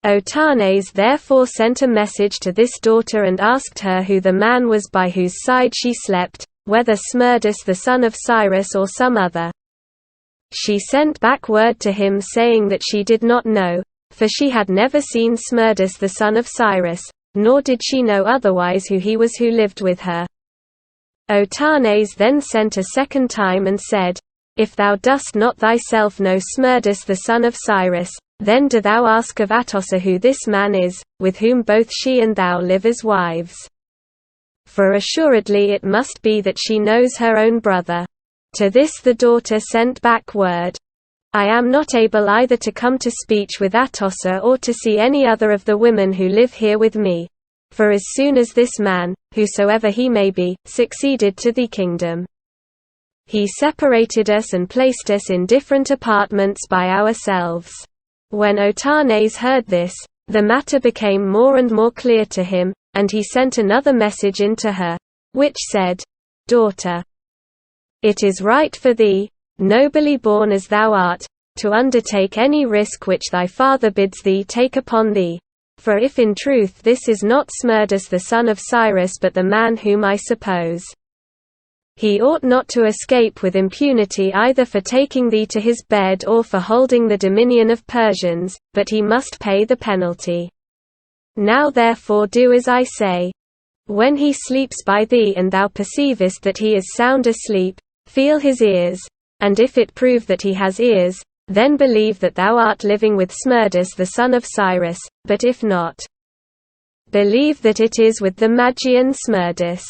Otanes therefore sent a message to this daughter and asked her who the man was by whose side she slept, whether Smerdis the son of Cyrus or some other. She sent back word to him saying that she did not know, for she had never seen Smerdis the son of Cyrus, nor did she know otherwise who he was who lived with her. Otanes then sent a second time and said, If thou dost not thyself know Smerdis the son of Cyrus, then do thou ask of Atossa who this man is, with whom both she and thou live as wives. For assuredly it must be that she knows her own brother. To this the daughter sent back word, I am not able either to come to speech with Atossa or to see any other of the women who live here with me. For as soon as this man, whosoever he may be, succeeded to the kingdom, he separated us and placed us in different apartments by ourselves. When Otanes heard this, the matter became more and more clear to him, and he sent another message in to her, which said, Daughter, it is right for thee, nobly born as thou art, to undertake any risk which thy father bids thee take upon thee. For if in truth this is not Smerdis the son of Cyrus but the man whom I suppose, he ought not to escape with impunity either for taking thee to his bed or for holding the dominion of Persians, but he must pay the penalty. Now therefore do as I say. When he sleeps by thee and thou perceivest that he is sound asleep, feel his ears, and if it prove that he has ears, then believe that thou art living with Smerdis the son of Cyrus, but if not, believe that it is with the Magian Smerdis.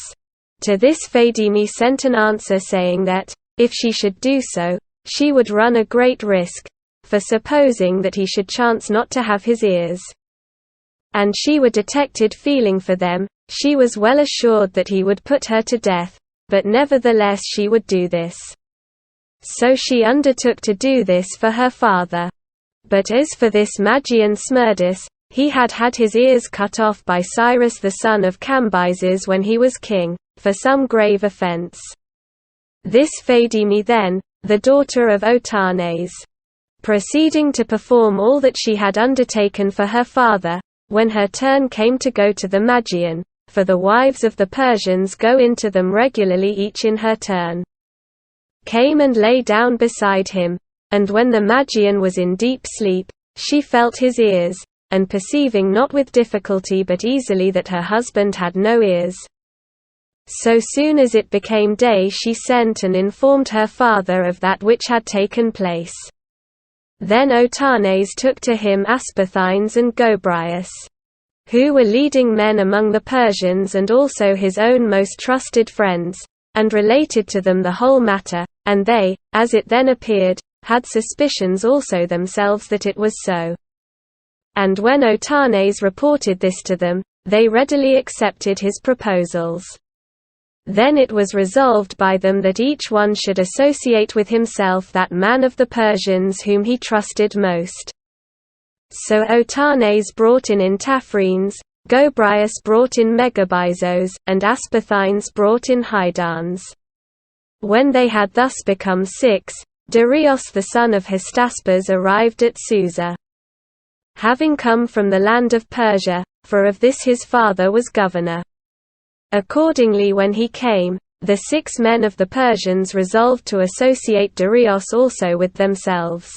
To this Phedime sent an answer saying that, if she should do so, she would run a great risk, for supposing that he should chance not to have his ears, and she were detected feeling for them, she was well assured that he would put her to death, but nevertheless she would do this. So she undertook to do this for her father. But as for this Magian Smerdis, he had had his ears cut off by Cyrus the son of Cambyses when he was king, for some grave offense. This Phedime then, the daughter of Otanes, proceeding to perform all that she had undertaken for her father, when her turn came to go to the Magian, for the wives of the Persians go into them regularly each in her turn, came and lay down beside him, and when the Magian was in deep sleep, she felt his ears, and perceiving not with difficulty but easily that her husband had no ears, so soon as it became day she sent and informed her father of that which had taken place. Then Otanes took to him Aspathines and Gobryas, who were leading men among the Persians and also his own most trusted friends, and related to them the whole matter, and they, as it then appeared, had suspicions also themselves that it was so. And when Otanes reported this to them, they readily accepted his proposals. Then it was resolved by them that each one should associate with himself that man of the Persians whom he trusted most. So Otanes brought in Intaphrines, Gobryas brought in Megabyzos, and Aspathines brought in Hydans. When they had thus become 6, Darius the son of Hystaspes arrived at Susa, having come from the land of Persia, for of this his father was governor. Accordingly when he came, the 6 men of the Persians resolved to associate Darius also with themselves.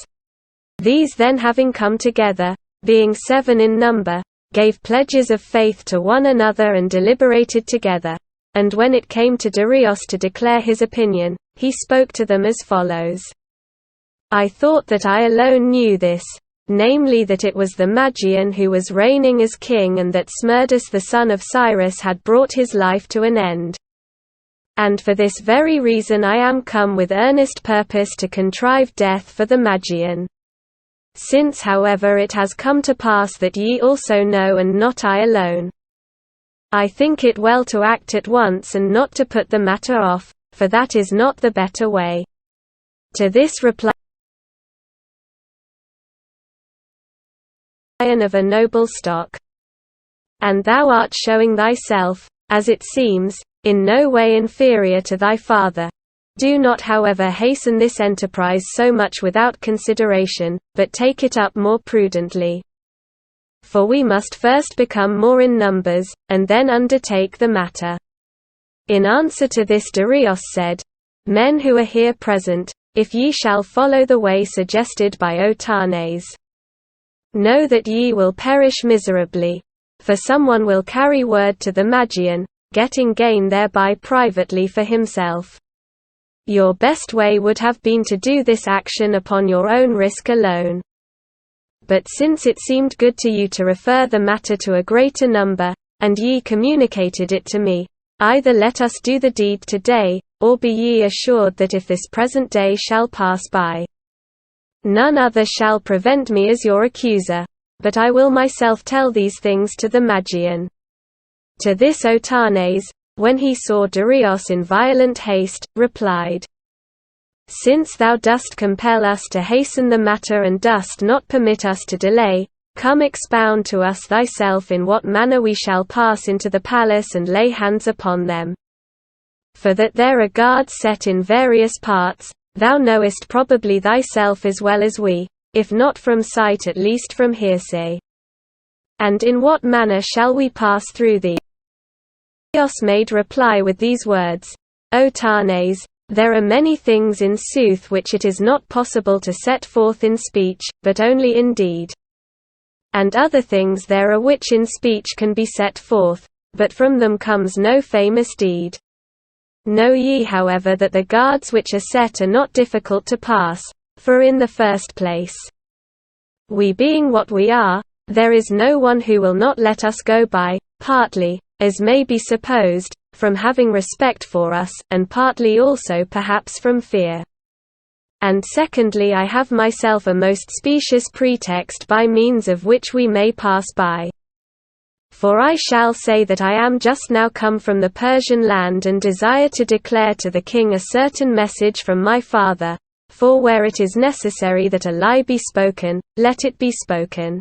These then having come together, being 7 in number, gave pledges of faith to one another and deliberated together. And when it came to Darius to declare his opinion, he spoke to them as follows. I thought that I alone knew this, namely that it was the Magian who was reigning as king and that Smerdis the son of Cyrus had brought his life to an end. And for this very reason I am come with earnest purpose to contrive death for the Magian. Since however it has come to pass that ye also know and not I alone, I think it well to act at once and not to put the matter off, for that is not the better way. To this reply of a noble stock, and thou art showing thyself, as it seems, in no way inferior to thy father. Do not however hasten this enterprise so much without consideration, but take it up more prudently. For we must first become more in numbers, and then undertake the matter. In answer to this Darius said, Men who are here present, if ye shall follow the way suggested by Otanes, know that ye will perish miserably, for someone will carry word to the Magian, getting gain thereby privately for himself. Your best way would have been to do this action upon your own risk alone. But since it seemed good to you to refer the matter to a greater number, and ye communicated it to me, either let us do the deed today, or be ye assured that if this present day shall pass by, None other shall prevent me as your accuser, but I will myself tell these things to the Magian." To this Otanes, when he saw Darius in violent haste, replied, "Since thou dost compel us to hasten the matter and dost not permit us to delay, come expound to us thyself in what manner we shall pass into the palace and lay hands upon them. For that there are guards set in various parts, thou knowest probably thyself as well as we, if not from sight at least from hearsay. And in what manner shall we pass through thee?" Darius made reply with these words, "O Tanes, there are many things in sooth which it is not possible to set forth in speech, but only in deed. And other things there are which in speech can be set forth, but from them comes no famous deed. Know ye however that the guards which are set are not difficult to pass, for in the first place, we being what we are, there is no one who will not let us go by, partly, as may be supposed, from having respect for us, and partly also perhaps from fear. And secondly, I have myself a most specious pretext by means of which we may pass by. For I shall say that I am just now come from the Persian land and desire to declare to the king a certain message from my father, for where it is necessary that a lie be spoken, let it be spoken.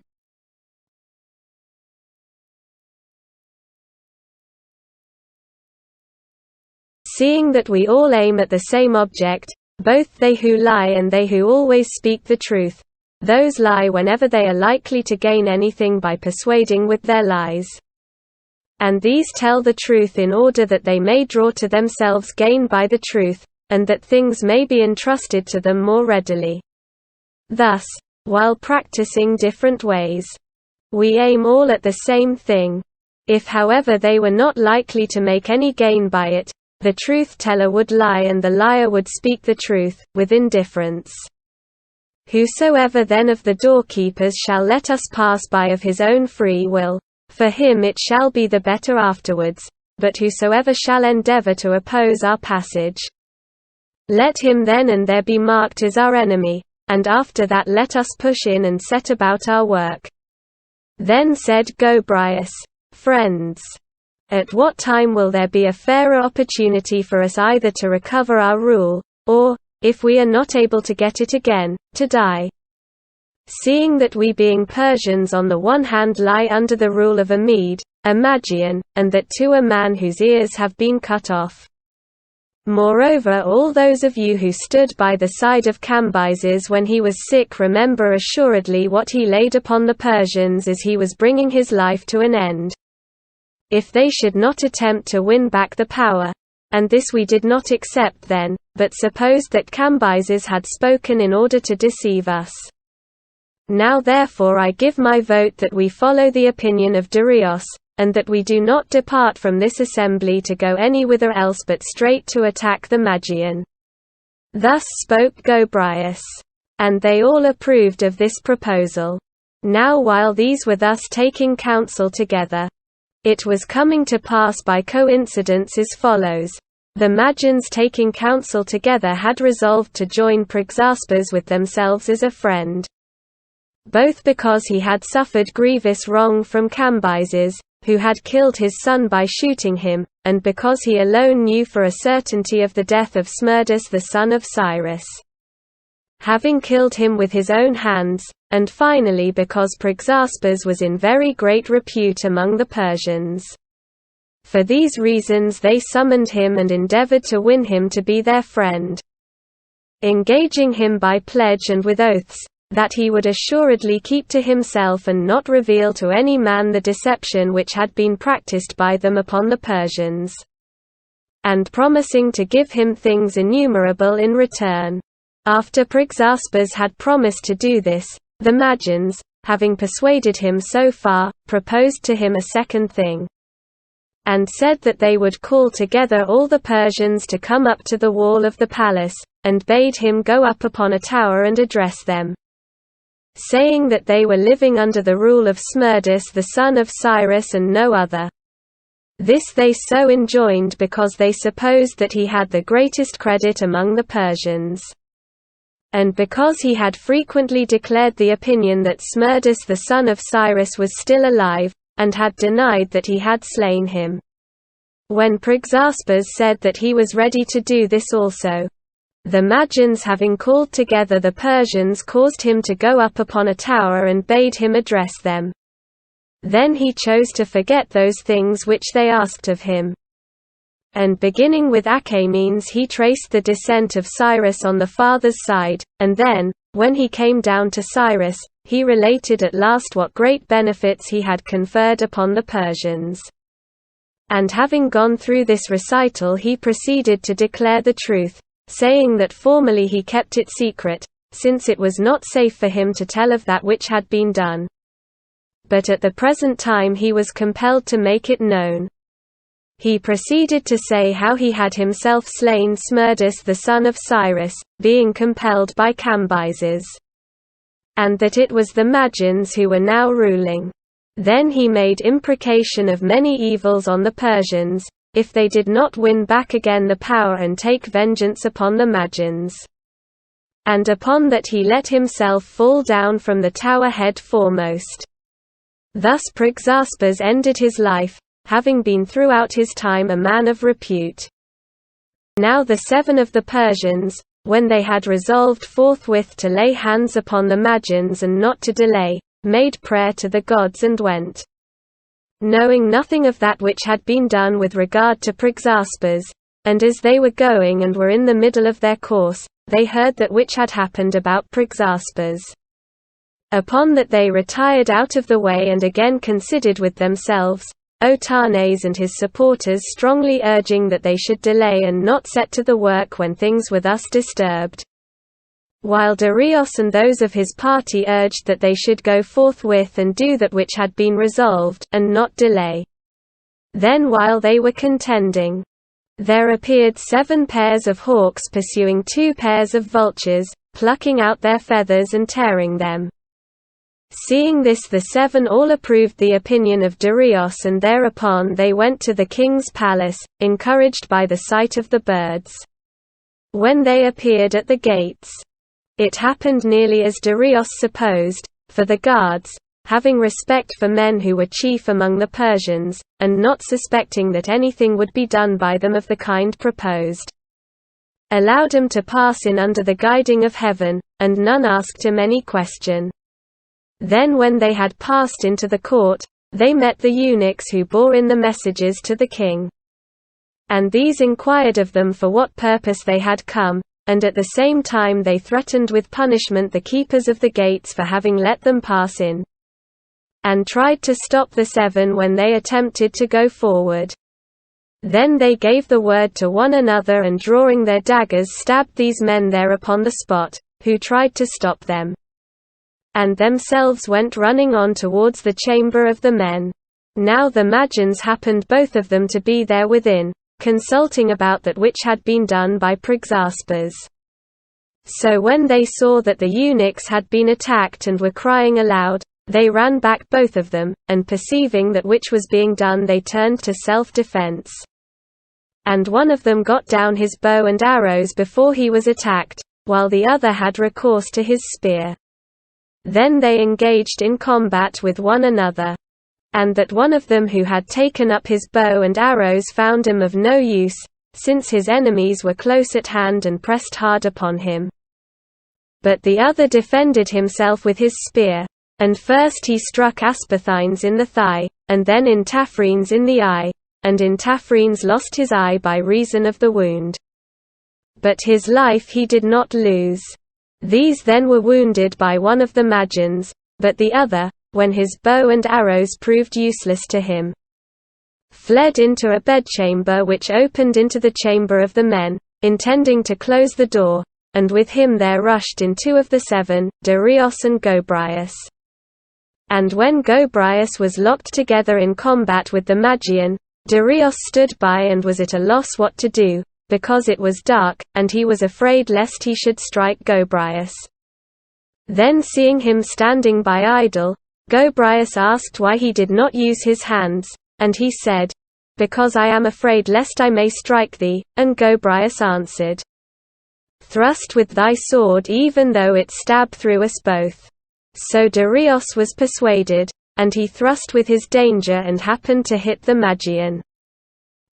Seeing that we all aim at the same object, both they who lie and they who always speak the truth, those lie whenever they are likely to gain anything by persuading with their lies. And these tell the truth in order that they may draw to themselves gain by the truth, and that things may be entrusted to them more readily. Thus, while practicing different ways, we aim all at the same thing. If however they were not likely to make any gain by it, the truth-teller would lie and the liar would speak the truth, with indifference. Whosoever then of the doorkeepers shall let us pass by of his own free will, for him it shall be the better afterwards, but whosoever shall endeavor to oppose our passage, let him then and there be marked as our enemy, and after that let us push in and set about our work." Then said Gobryas, "Friends, at what time will there be a fairer opportunity for us either to recover our rule, or, if we are not able to get it again, to die? Seeing that we being Persians on the one hand lie under the rule of a Mede, a Magian, and that too a man whose ears have been cut off. Moreover, all those of you who stood by the side of Cambyses when he was sick remember assuredly what he laid upon the Persians as he was bringing his life to an end. If they should not attempt to win back the power, and this we did not accept then, but supposed that Cambyses had spoken in order to deceive us. Now therefore I give my vote that we follow the opinion of Darius, and that we do not depart from this assembly to go anywhither else but straight to attack the Magian." Thus spoke Gobryas. And they all approved of this proposal. Now while these were thus taking counsel together, it was coming to pass by coincidence as follows. The Magins taking counsel together had resolved to join Prexaspes with themselves as a friend. Both because he had suffered grievous wrong from Cambyses, who had killed his son by shooting him, and because he alone knew for a certainty of the death of Smerdis the son of Cyrus, having killed him with his own hands, and finally because Prexaspes was in very great repute among the Persians. For these reasons they summoned him and endeavored to win him to be their friend, engaging him by pledge and with oaths, that he would assuredly keep to himself and not reveal to any man the deception which had been practiced by them upon the Persians, and promising to give him things innumerable in return. After Prexaspes had promised to do this, the Magins, having persuaded him so far, proposed to him a second thing, and said that they would call together all the Persians to come up to the wall of the palace, and bade him go up upon a tower and address them, saying that they were living under the rule of Smerdis the son of Cyrus and no other. This they so enjoined because they supposed that he had the greatest credit among the Persians. and because he had frequently declared the opinion that Smerdis the son of Cyrus was still alive, and had denied that he had slain him. When Prexaspes said that he was ready to do this also, the Magins, having called together the Persians, caused him to go up upon a tower and bade him address them. Then he chose to forget those things which they asked of him. And beginning with Achaemenes, he traced the descent of Cyrus on the father's side, and then, when he came down to Cyrus, he related at last what great benefits he had conferred upon the Persians. And having gone through this recital, he proceeded to declare the truth, saying that formerly he kept it secret, since it was not safe for him to tell of that which had been done. But at the present time he was compelled to make it known. He proceeded to say how he had himself slain Smerdis the son of Cyrus, being compelled by Cambyses, and that it was the Magins who were now ruling. Then he made imprecation of many evils on the Persians, if they did not win back again the power and take vengeance upon the Magins. And upon that he let himself fall down from the tower head foremost. Thus Prexaspes ended his life, having been throughout his time a man of repute. Now the 7 of the Persians, when they had resolved forthwith to lay hands upon the Magins and not to delay, made prayer to the gods and went. Knowing nothing of that which had been done with regard to Prexaspes, and as they were going and were in the middle of their course, they heard that which had happened about Prexaspes. Upon that they retired out of the way and again considered with themselves, Otanes and his supporters strongly urging that they should delay and not set to the work when things were thus disturbed. While Darius and those of his party urged that they should go forthwith and do that which had been resolved, and not delay. Then while they were contending, there appeared 7 pairs of hawks pursuing 2 pairs of vultures, plucking out their feathers and tearing them. Seeing this, the 7 all approved the opinion of Darius, and thereupon they went to the king's palace, encouraged by the sight of the birds. When they appeared at the gates, it happened nearly as Darius supposed, for the guards, having respect for men who were chief among the Persians, and not suspecting that anything would be done by them of the kind proposed, allowed him to pass in under the guiding of heaven, and none asked him any question. Then when they had passed into the court, they met the eunuchs who bore in the messages to the king. And these inquired of them for what purpose they had come, and at the same time they threatened with punishment the keepers of the gates for having let them pass in, and tried to stop the 7 when they attempted to go forward. Then they gave the word to one another, and drawing their daggers stabbed these men there upon the spot, who tried to stop them, and themselves went running on towards the chamber of the men. Now the Magins happened both of them to be there within, consulting about that which had been done by Prexaspes. So when they saw that the eunuchs had been attacked and were crying aloud, they ran back both of them, and perceiving that which was being done, they turned to self-defense. And one of them got down his bow and arrows before he was attacked, while the other had recourse to his spear. Then they engaged in combat with one another. And that one of them who had taken up his bow and arrows found him of no use, since his enemies were close at hand and pressed hard upon him. But the other defended himself with his spear, and first he struck Aspathines in the thigh, and then in Taphrenes in the eye, and in Taphrenes lost his eye by reason of the wound. But his life he did not lose. These then were wounded by one of the Magins, but the other, when his bow and arrows proved useless to him, fled into a bedchamber which opened into the chamber of the men, intending to close the door, and with him there rushed in 2 of the 7, Darius and Gobryas. And when Gobryas was locked together in combat with the Magian, Darius stood by and was at a loss what to do, because it was dark, and he was afraid lest he should strike Gobryas. Then seeing him standing by idle, Gobryas asked why he did not use his hands, and he said, "Because I am afraid lest I may strike thee," and Gobryas answered, thrust with thy sword even though it stab through us both. So Darius was persuaded, and he thrust with his danger and happened to hit the Magian.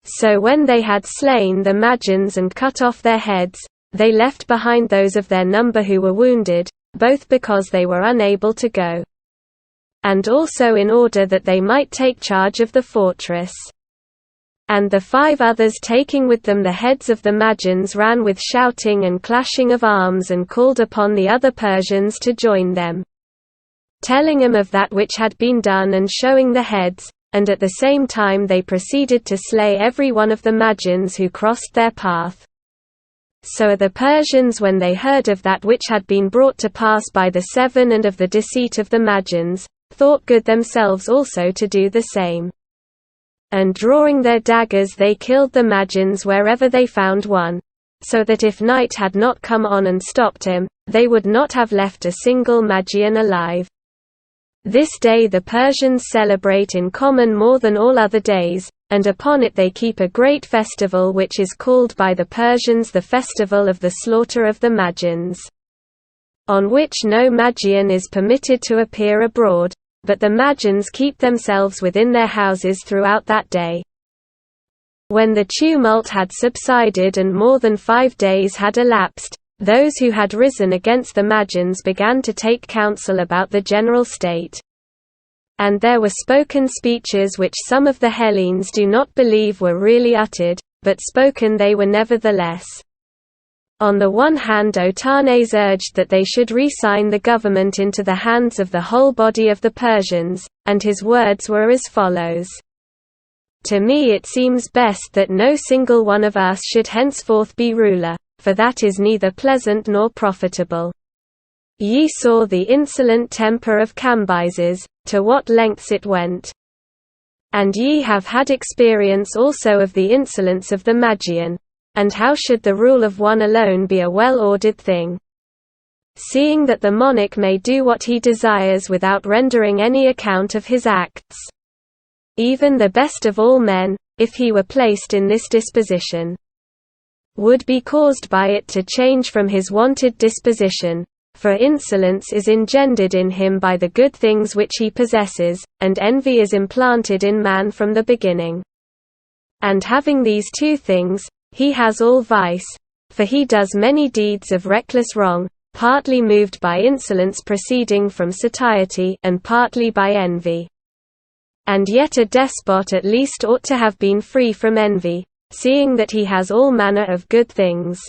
So when they had slain the Magins and cut off their heads, they left behind those of their number who were wounded, both because they were unable to go, and also in order that they might take charge of the fortress. And the 5 others taking with them the heads of the Magins ran with shouting and clashing of arms and called upon the other Persians to join them, telling them of that which had been done and showing the heads, and at the same time they proceeded to slay every one of the Magins who crossed their path. So the Persians, when they heard of that which had been brought to pass by the 7 and of the deceit of the Magins, thought good themselves also to do the same. And drawing their daggers they killed the Magins wherever they found one, so that if night had not come on and stopped him, they would not have left a single Magian alive. This day the Persians celebrate in common more than all other days, and upon it they keep a great festival which is called by the Persians the festival of the slaughter of the Magins, on which no Magian is permitted to appear abroad, but the Magins keep themselves within their houses throughout that day. When the tumult had subsided and more than 5 days had elapsed, those who had risen against the Magins began to take counsel about the general state. And there were spoken speeches which some of the Hellenes do not believe were really uttered, but spoken they were nevertheless. On the one hand, Otanes urged that they should re-sign the government into the hands of the whole body of the Persians, and his words were as follows: "To me it seems best that no single one of us should henceforth be ruler, for that is neither pleasant nor profitable. Ye saw the insolent temper of Cambyses, to what lengths it went. And ye have had experience also of the insolence of the Magian. And how should the rule of one alone be a well-ordered thing? Seeing that the monarch may do what he desires without rendering any account of his acts. Even the best of all men, if he were placed in this disposition, would be caused by it to change from his wonted disposition, for insolence is engendered in him by the good things which he possesses, and envy is implanted in man from the beginning. And having these 2 things, he has all vice, for he does many deeds of reckless wrong, partly moved by insolence proceeding from satiety, and partly by envy. And yet a despot at least ought to have been free from envy, seeing that he has all manner of good things.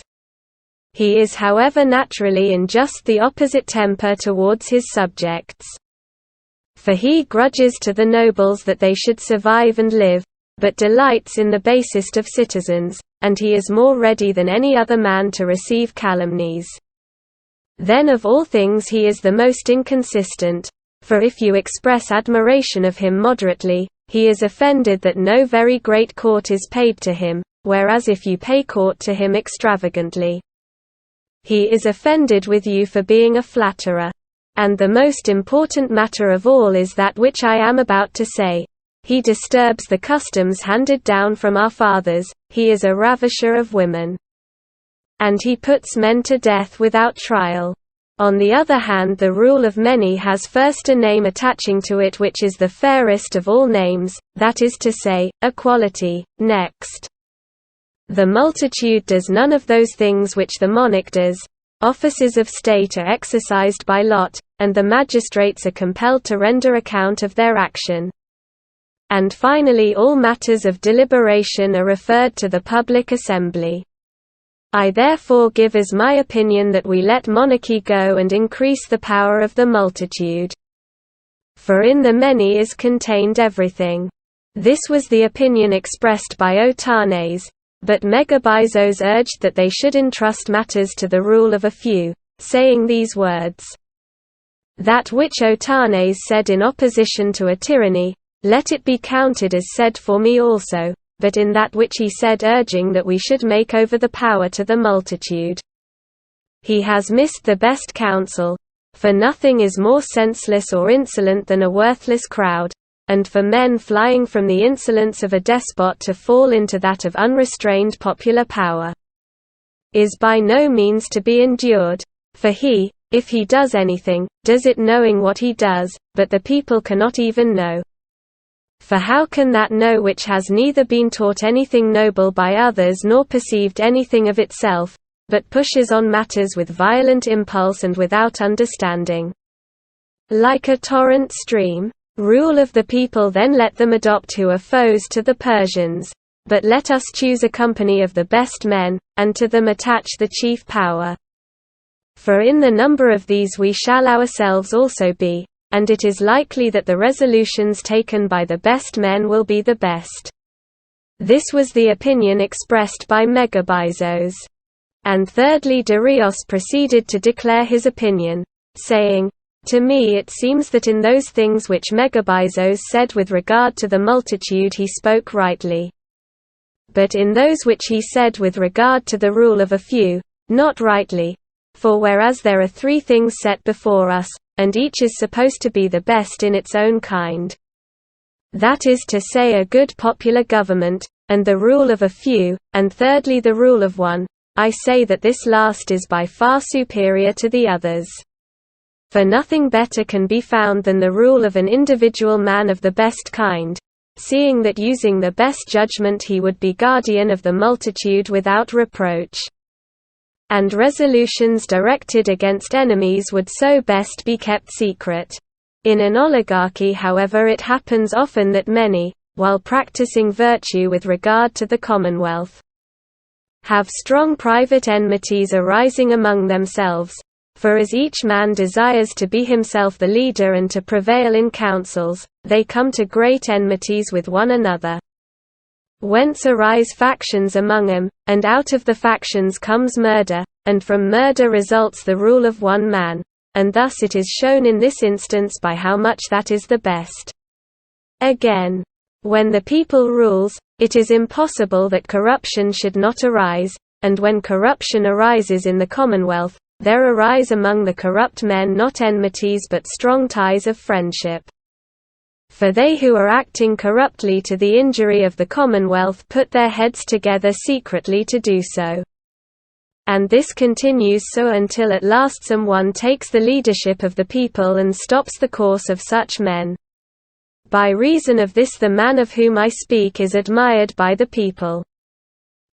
He is however naturally in just the opposite temper towards his subjects. For he grudges to the nobles that they should survive and live, but delights in the basest of citizens, and he is more ready than any other man to receive calumnies. Then of all things he is the most inconsistent, for if you express admiration of him moderately, he is offended that no very great court is paid to him, whereas if you pay court to him extravagantly, he is offended with you for being a flatterer. And the most important matter of all is that which I am about to say. He disturbs the customs handed down from our fathers, he is a ravisher of women. And he puts men to death without trial. On the other hand, the rule of many has first a name attaching to it which is the fairest of all names, that is to say, equality. Next, the multitude does none of those things which the monarch does. Offices of state are exercised by lot, and the magistrates are compelled to render account of their action. And finally all matters of deliberation are referred to the public assembly. I therefore give as my opinion that we let monarchy go and increase the power of the multitude. For in the many is contained everything. This was the opinion expressed by Otanes, but Megabyzos urged that they should entrust matters to the rule of a few, saying these words: That which Otanes said in opposition to a tyranny, let it be counted as said for me also, but in that which he said urging that we should make over the power to the multitude, he has missed the best counsel, for nothing is more senseless or insolent than a worthless crowd, and for men flying from the insolence of a despot to fall into that of unrestrained popular power. is by no means to be endured, for he, if he does anything, does it knowing what he does, but the people cannot even know. For how can that know which has neither been taught anything noble by others nor perceived anything of itself, but pushes on matters with violent impulse and without understanding? Like a torrent stream, rule of the people, then let them adopt who are foes to the Persians, but let us choose a company of the best men, and to them attach the chief power. For in the number of these we shall ourselves also be, and it is likely that the resolutions taken by the best men will be the best. This was the opinion expressed by Megabyzos. And thirdly, Darius proceeded to declare his opinion, saying, "To me it seems that in those things which Megabyzos said with regard to the multitude he spoke rightly. But in those which he said with regard to the rule of a few, not rightly. For whereas there are 3 things set before us, and each is supposed to be the best in its own kind, that is to say, a good popular government, and the rule of a few, and thirdly the rule of one, I say that this last is by far superior to the others. For nothing better can be found than the rule of an individual man of the best kind, seeing that using the best judgment he would be guardian of the multitude without reproach. And resolutions directed against enemies would so best be kept secret. In an oligarchy, however, it happens often that many, while practicing virtue with regard to the commonwealth, have strong private enmities arising among themselves, for as each man desires to be himself the leader and to prevail in councils, they come to great enmities with one another. Whence arise factions among them, and out of the factions comes murder, and from murder results the rule of one man, and thus it is shown in this instance by how much that is the best. Again, when the people rules, it is impossible that corruption should not arise, and when corruption arises in the commonwealth, there arise among the corrupt men not enmities but strong ties of friendship. For they who are acting corruptly to the injury of the commonwealth put their heads together secretly to do so. And this continues so until at last someone takes the leadership of the people and stops the course of such men. By reason of this the man of whom I speak is admired by the people.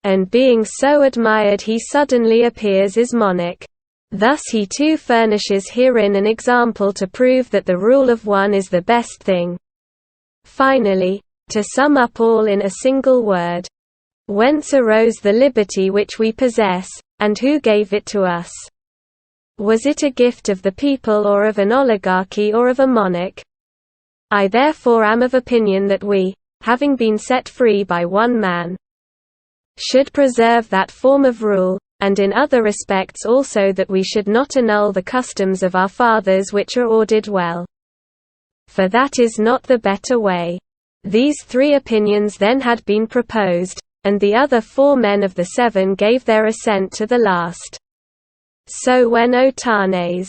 And being so admired he suddenly appears as monarch. Thus he too furnishes herein an example to prove that the rule of one is the best thing. Finally, to sum up all in a single word, whence arose the liberty which we possess, and who gave it to us? Was it a gift of the people or of an oligarchy or of a monarch? I therefore am of opinion that we, having been set free by one man, should preserve that form of rule, and in other respects also that we should not annul the customs of our fathers which are ordered well. For that is not the better way. These 3 opinions then had been proposed, and the other 4 men of the 7 gave their assent to the last. So when Otanes,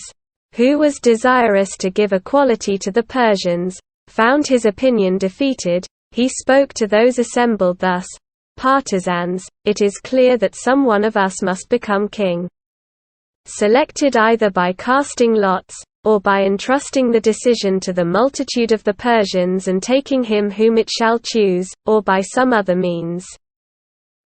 who was desirous to give equality to the Persians, found his opinion defeated, he spoke to those assembled thus: Partisans, it is clear that some one of us must become king. Selected either by casting lots, or by entrusting the decision to the multitude of the Persians and taking him whom it shall choose, or by some other means.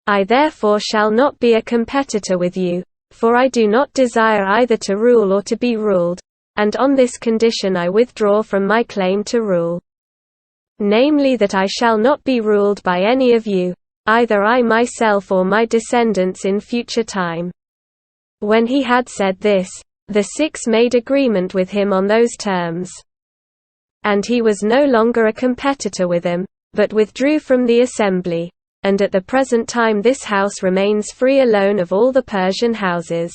I therefore shall not be a competitor with you, for I do not desire either to rule or to be ruled, and on this condition I withdraw from my claim to rule. Namely that I shall not be ruled by any of you, either I myself or my descendants in future time." When he had said this, the 6 made agreement with him on those terms. And he was no longer a competitor with them, but withdrew from the assembly, and at the present time this house remains free alone of all the Persian houses,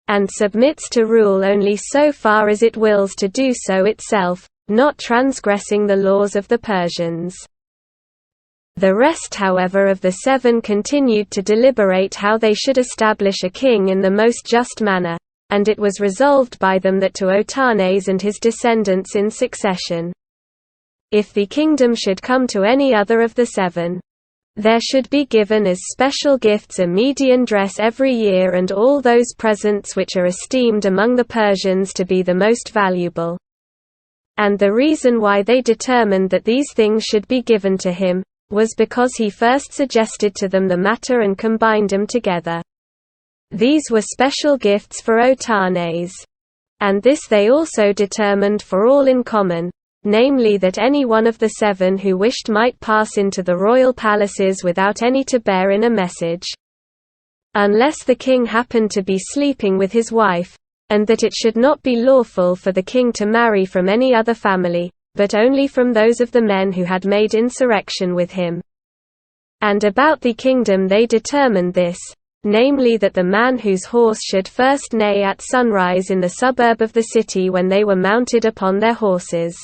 and submits to rule only so far as it wills to do so itself, not transgressing the laws of the Persians. The rest, however, of the 7 continued to deliberate how they should establish a king in the most just manner, and it was resolved by them that to Otanes and his descendants in succession, if the kingdom should come to any other of the 7, there should be given as special gifts a Median dress every year and all those presents which are esteemed among the Persians to be the most valuable. And the reason why they determined that these things should be given to him was because he first suggested to them the matter and combined them together. These were special gifts for Otanes. And this they also determined for all in common, namely that any one of the 7 who wished might pass into the royal palaces without any to bear in a message. Unless the king happened to be sleeping with his wife, and that it should not be lawful for the king to marry from any other family, but only from those of the men who had made insurrection with him. And about the kingdom they determined this, namely that the man whose horse should first neigh at sunrise in the suburb of the city when they were mounted upon their horses,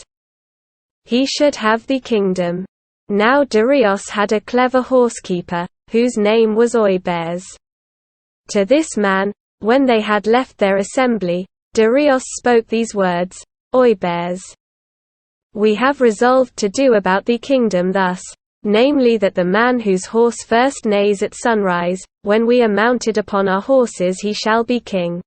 he should have the kingdom. Now Darius had a clever horsekeeper, whose name was Oibes. To this man, when they had left their assembly, Darius spoke these words, Oibes, we have resolved to do about the kingdom thus, namely that the man whose horse first neighs at sunrise, when we are mounted upon our horses he shall be king.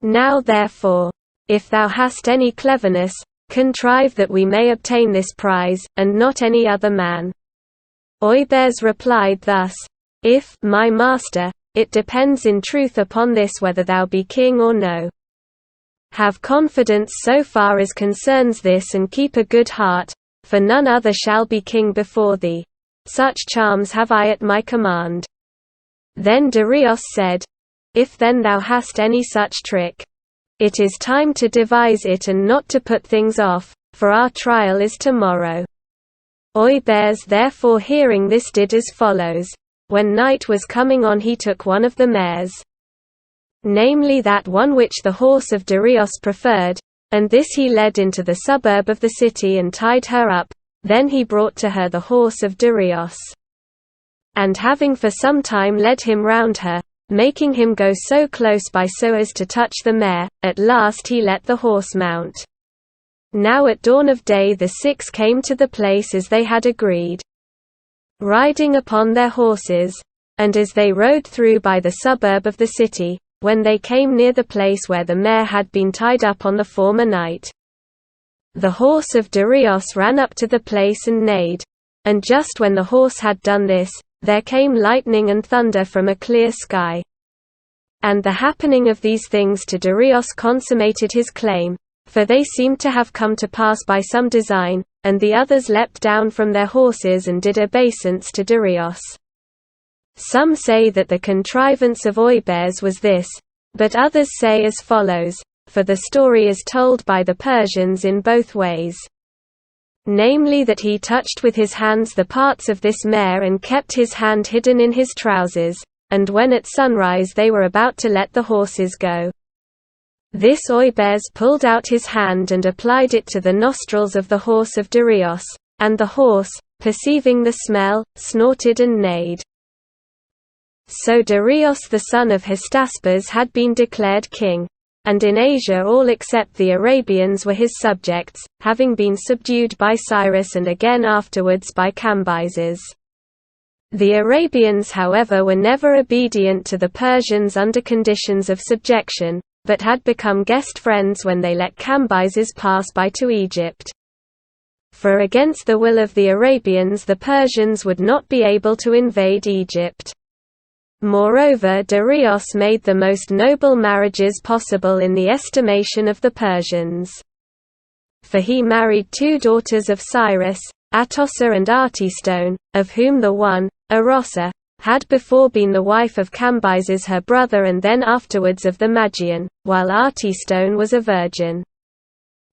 Now therefore, if thou hast any cleverness, contrive that we may obtain this prize, and not any other man. Oibes replied thus, if, my master, it depends in truth upon this whether thou be king or no. Have confidence so far as concerns this and keep a good heart, for none other shall be king before thee. Such charms have I at my command. Then Darius said, if then thou hast any such trick, it is time to devise it and not to put things off, for our trial is tomorrow. Oibes therefore hearing this did as follows. When night was coming on he took one of the mares, namely that one which the horse of Darius preferred, and this he led into the suburb of the city and tied her up, then he brought to her the horse of Darius. And having for some time led him round her, making him go so close by so as to touch the mare, at last he let the horse mount. Now at dawn of day the 6 came to the place as they had agreed, riding upon their horses, and as they rode through by the suburb of the city, when they came near the place where the mare had been tied up on the former night, the horse of Darius ran up to the place and neighed, and just when the horse had done this, there came lightning and thunder from a clear sky. And the happening of these things to Darius consummated his claim, for they seemed to have come to pass by some design, and the others leapt down from their horses and did obeisance to Darius. Some say that the contrivance of Oibes was this, but others say as follows, for the story is told by the Persians in both ways. Namely that he touched with his hands the parts of this mare and kept his hand hidden in his trousers, and when at sunrise they were about to let the horses go, this Oibes pulled out his hand and applied it to the nostrils of the horse of Darius, and the horse, perceiving the smell, snorted and neighed. So Darius the son of Hystaspes had been declared king. And in Asia all except the Arabians were his subjects, having been subdued by Cyrus and again afterwards by Cambyses. The Arabians however were never obedient to the Persians under conditions of subjection, but had become guest friends when they let Cambyses pass by to Egypt. For against the will of the Arabians the Persians would not be able to invade Egypt. Moreover, Darius made the most noble marriages possible in the estimation of the Persians. For he married 2 daughters of Cyrus, Atossa and Artistone, of whom the one, Arossa, had before been the wife of Cambyses her brother and then afterwards of the Magian, while Artistone was a virgin.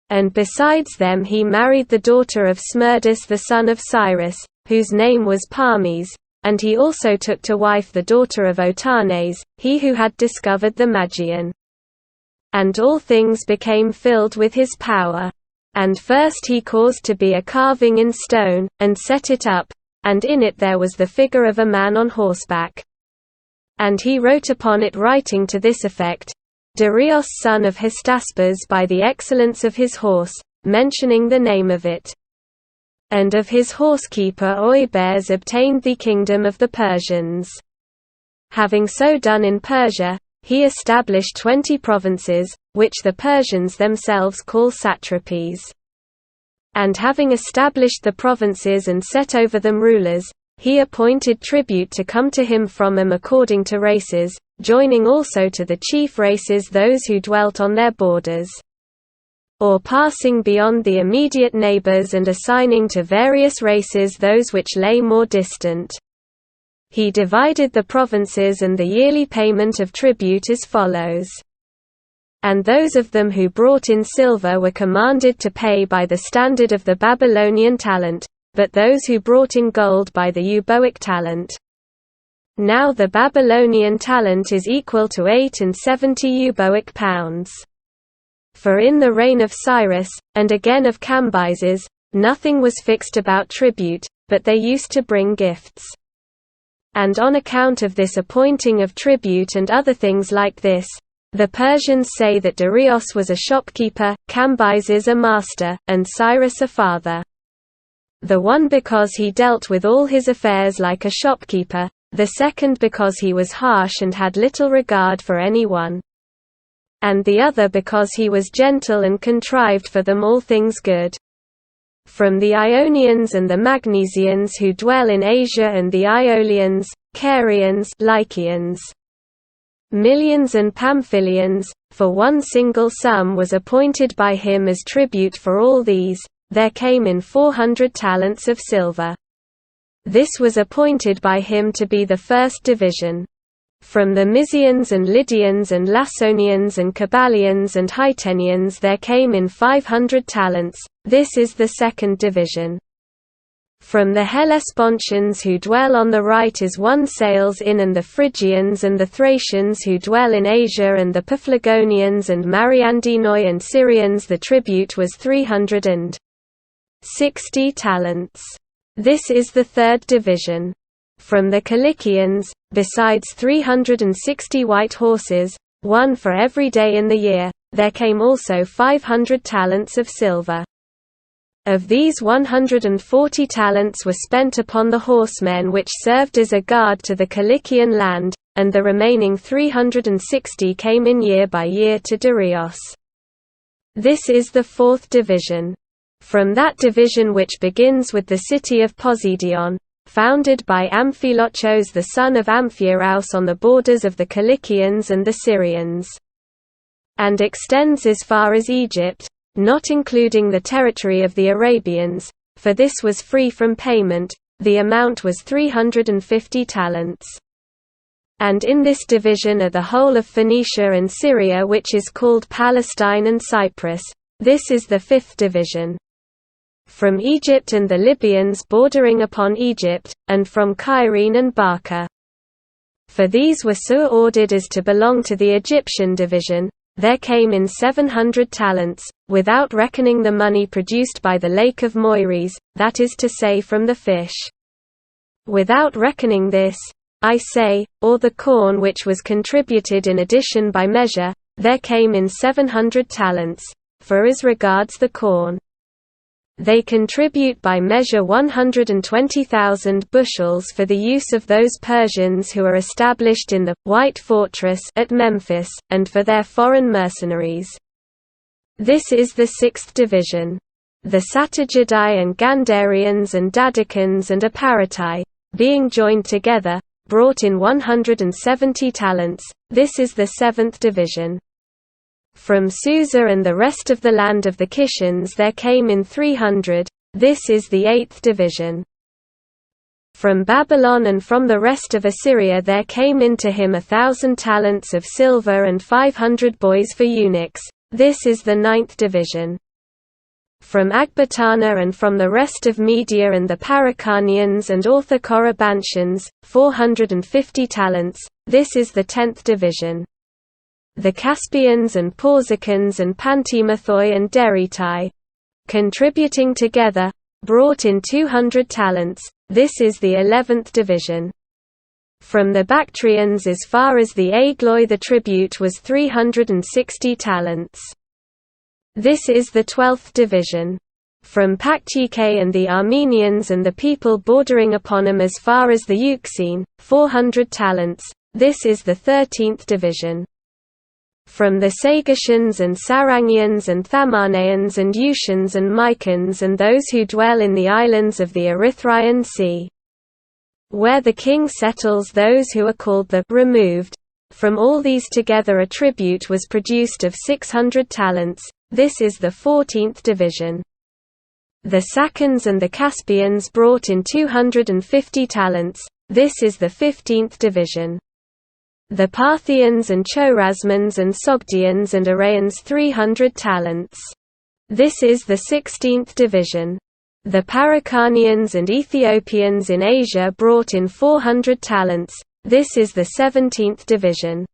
And besides them he married the daughter of Smerdis the son of Cyrus, whose name was Parmes, and he also took to wife the daughter of Otanes, he who had discovered the Magian. And all things became filled with his power. And first he caused to be a carving in stone, and set it up, and in it there was the figure of a man on horseback. And he wrote upon it writing to this effect, Darius son of Hystaspes by the excellence of his horse, mentioning the name of it. and of his horsekeeper Oibers obtained the kingdom of the Persians. Having so done in Persia, he established 20 provinces, which the Persians themselves call satrapies. And having established the provinces and set over them rulers, he appointed tribute to come to him from them according to races, joining also to the chief races those who dwelt on their borders, or passing beyond the immediate neighbors and assigning to various races those which lay more distant. He divided the provinces and the yearly payment of tribute as follows. And those of them who brought in silver were commanded to pay by the standard of the Babylonian talent, but those who brought in gold by the Euboic talent. Now the Babylonian talent is equal to 78 Euboic pounds. For in the reign of Cyrus, and again of Cambyses, nothing was fixed about tribute, but they used to bring gifts. And on account of this appointing of tribute and other things like this, the Persians say that Darius was a shopkeeper, Cambyses a master, and Cyrus a father. The one because he dealt with all his affairs like a shopkeeper, the second because he was harsh and had little regard for any one, and the other because he was gentle and contrived for them all things good. From the Ionians and the Magnesians who dwell in Asia and the Aeolians, Carians, Lycians, Millians and Pamphylians, for one single sum was appointed by him as tribute for all these, there came in 400 talents of silver. This was appointed by him to be the first division. From the Mysians and Lydians and Laconians and Cabalians and Hytenians there came in 500 talents, this is the second division. From the Hellespontians who dwell on the right is one sails in, and the Phrygians and the Thracians who dwell in Asia and the Paphlagonians and Mariandinoi and Syrians the tribute was 360 talents. This is the third division. From the Cilicians, besides 360 white horses, one for every day in the year, there came also 500 talents of silver. Of these 140 talents were spent upon the horsemen which served as a guard to the Cilician land, and the remaining 360 came in year by year to Darius. This is the fourth division. From that division which begins with the city of Posidion, founded by Amphilochos the son of Amphiaraus on the borders of the Cilicians and the Syrians, and extends as far as Egypt, not including the territory of the Arabians, for this was free from payment, the amount was 350 talents. And in this division are the whole of Phoenicia and Syria which is called Palestine and Cyprus, this is the fifth division. From Egypt and the Libyans bordering upon Egypt, and from Cyrene and Barca. For these were so ordered as to belong to the Egyptian division, there came in 700 talents, without reckoning the money produced by the lake of Moiris, that is to say from the fish. Without reckoning this, I say, or the corn which was contributed in addition by measure, there came in 700 talents, for as regards the corn, they contribute by measure 120,000 bushels for the use of those Persians who are established in the White Fortress at Memphis, and for their foreign mercenaries. This is the sixth division. The Satygidae and Gandarians and Dadicans and Aparatai, being joined together, brought in 170 talents, this is the seventh division. From Susa and the rest of the land of the Kishans there came in 300, this is the eighth division. From Babylon and from the rest of Assyria there came in to him 1,000 talents of silver and 500 boys for eunuchs, this is the ninth division. From Agbatana and from the rest of Media and the Paracanians and Orthocorabantians, 450 talents, this is the 10th division. The Caspians and Pausicans and Pantemathoi and Deritai, contributing together, brought in 200 talents, this is the 11th division. From the Bactrians as far as the Agloi the tribute was 360 talents. This is the 12th division. from Paktyke and the Armenians and the people bordering upon them as far as the Euxine, 400 talents. This is the 13th division. From the Sagartians and Sarangians and Thamanaeans and Eushans and Mycans and those who dwell in the islands of the Erythraean Sea, where the king settles those who are called the removed. From all these together a tribute was produced of 600 talents. This is the 14th division. The Saccans and the Caspians brought in 250 talents. This is the 15th division. The Parthians and Chorasmans and Sogdians and Arayans 300 talents. This is the 16th division. The Paracanians and Ethiopians in Asia brought in 400 talents. This is the 17th division.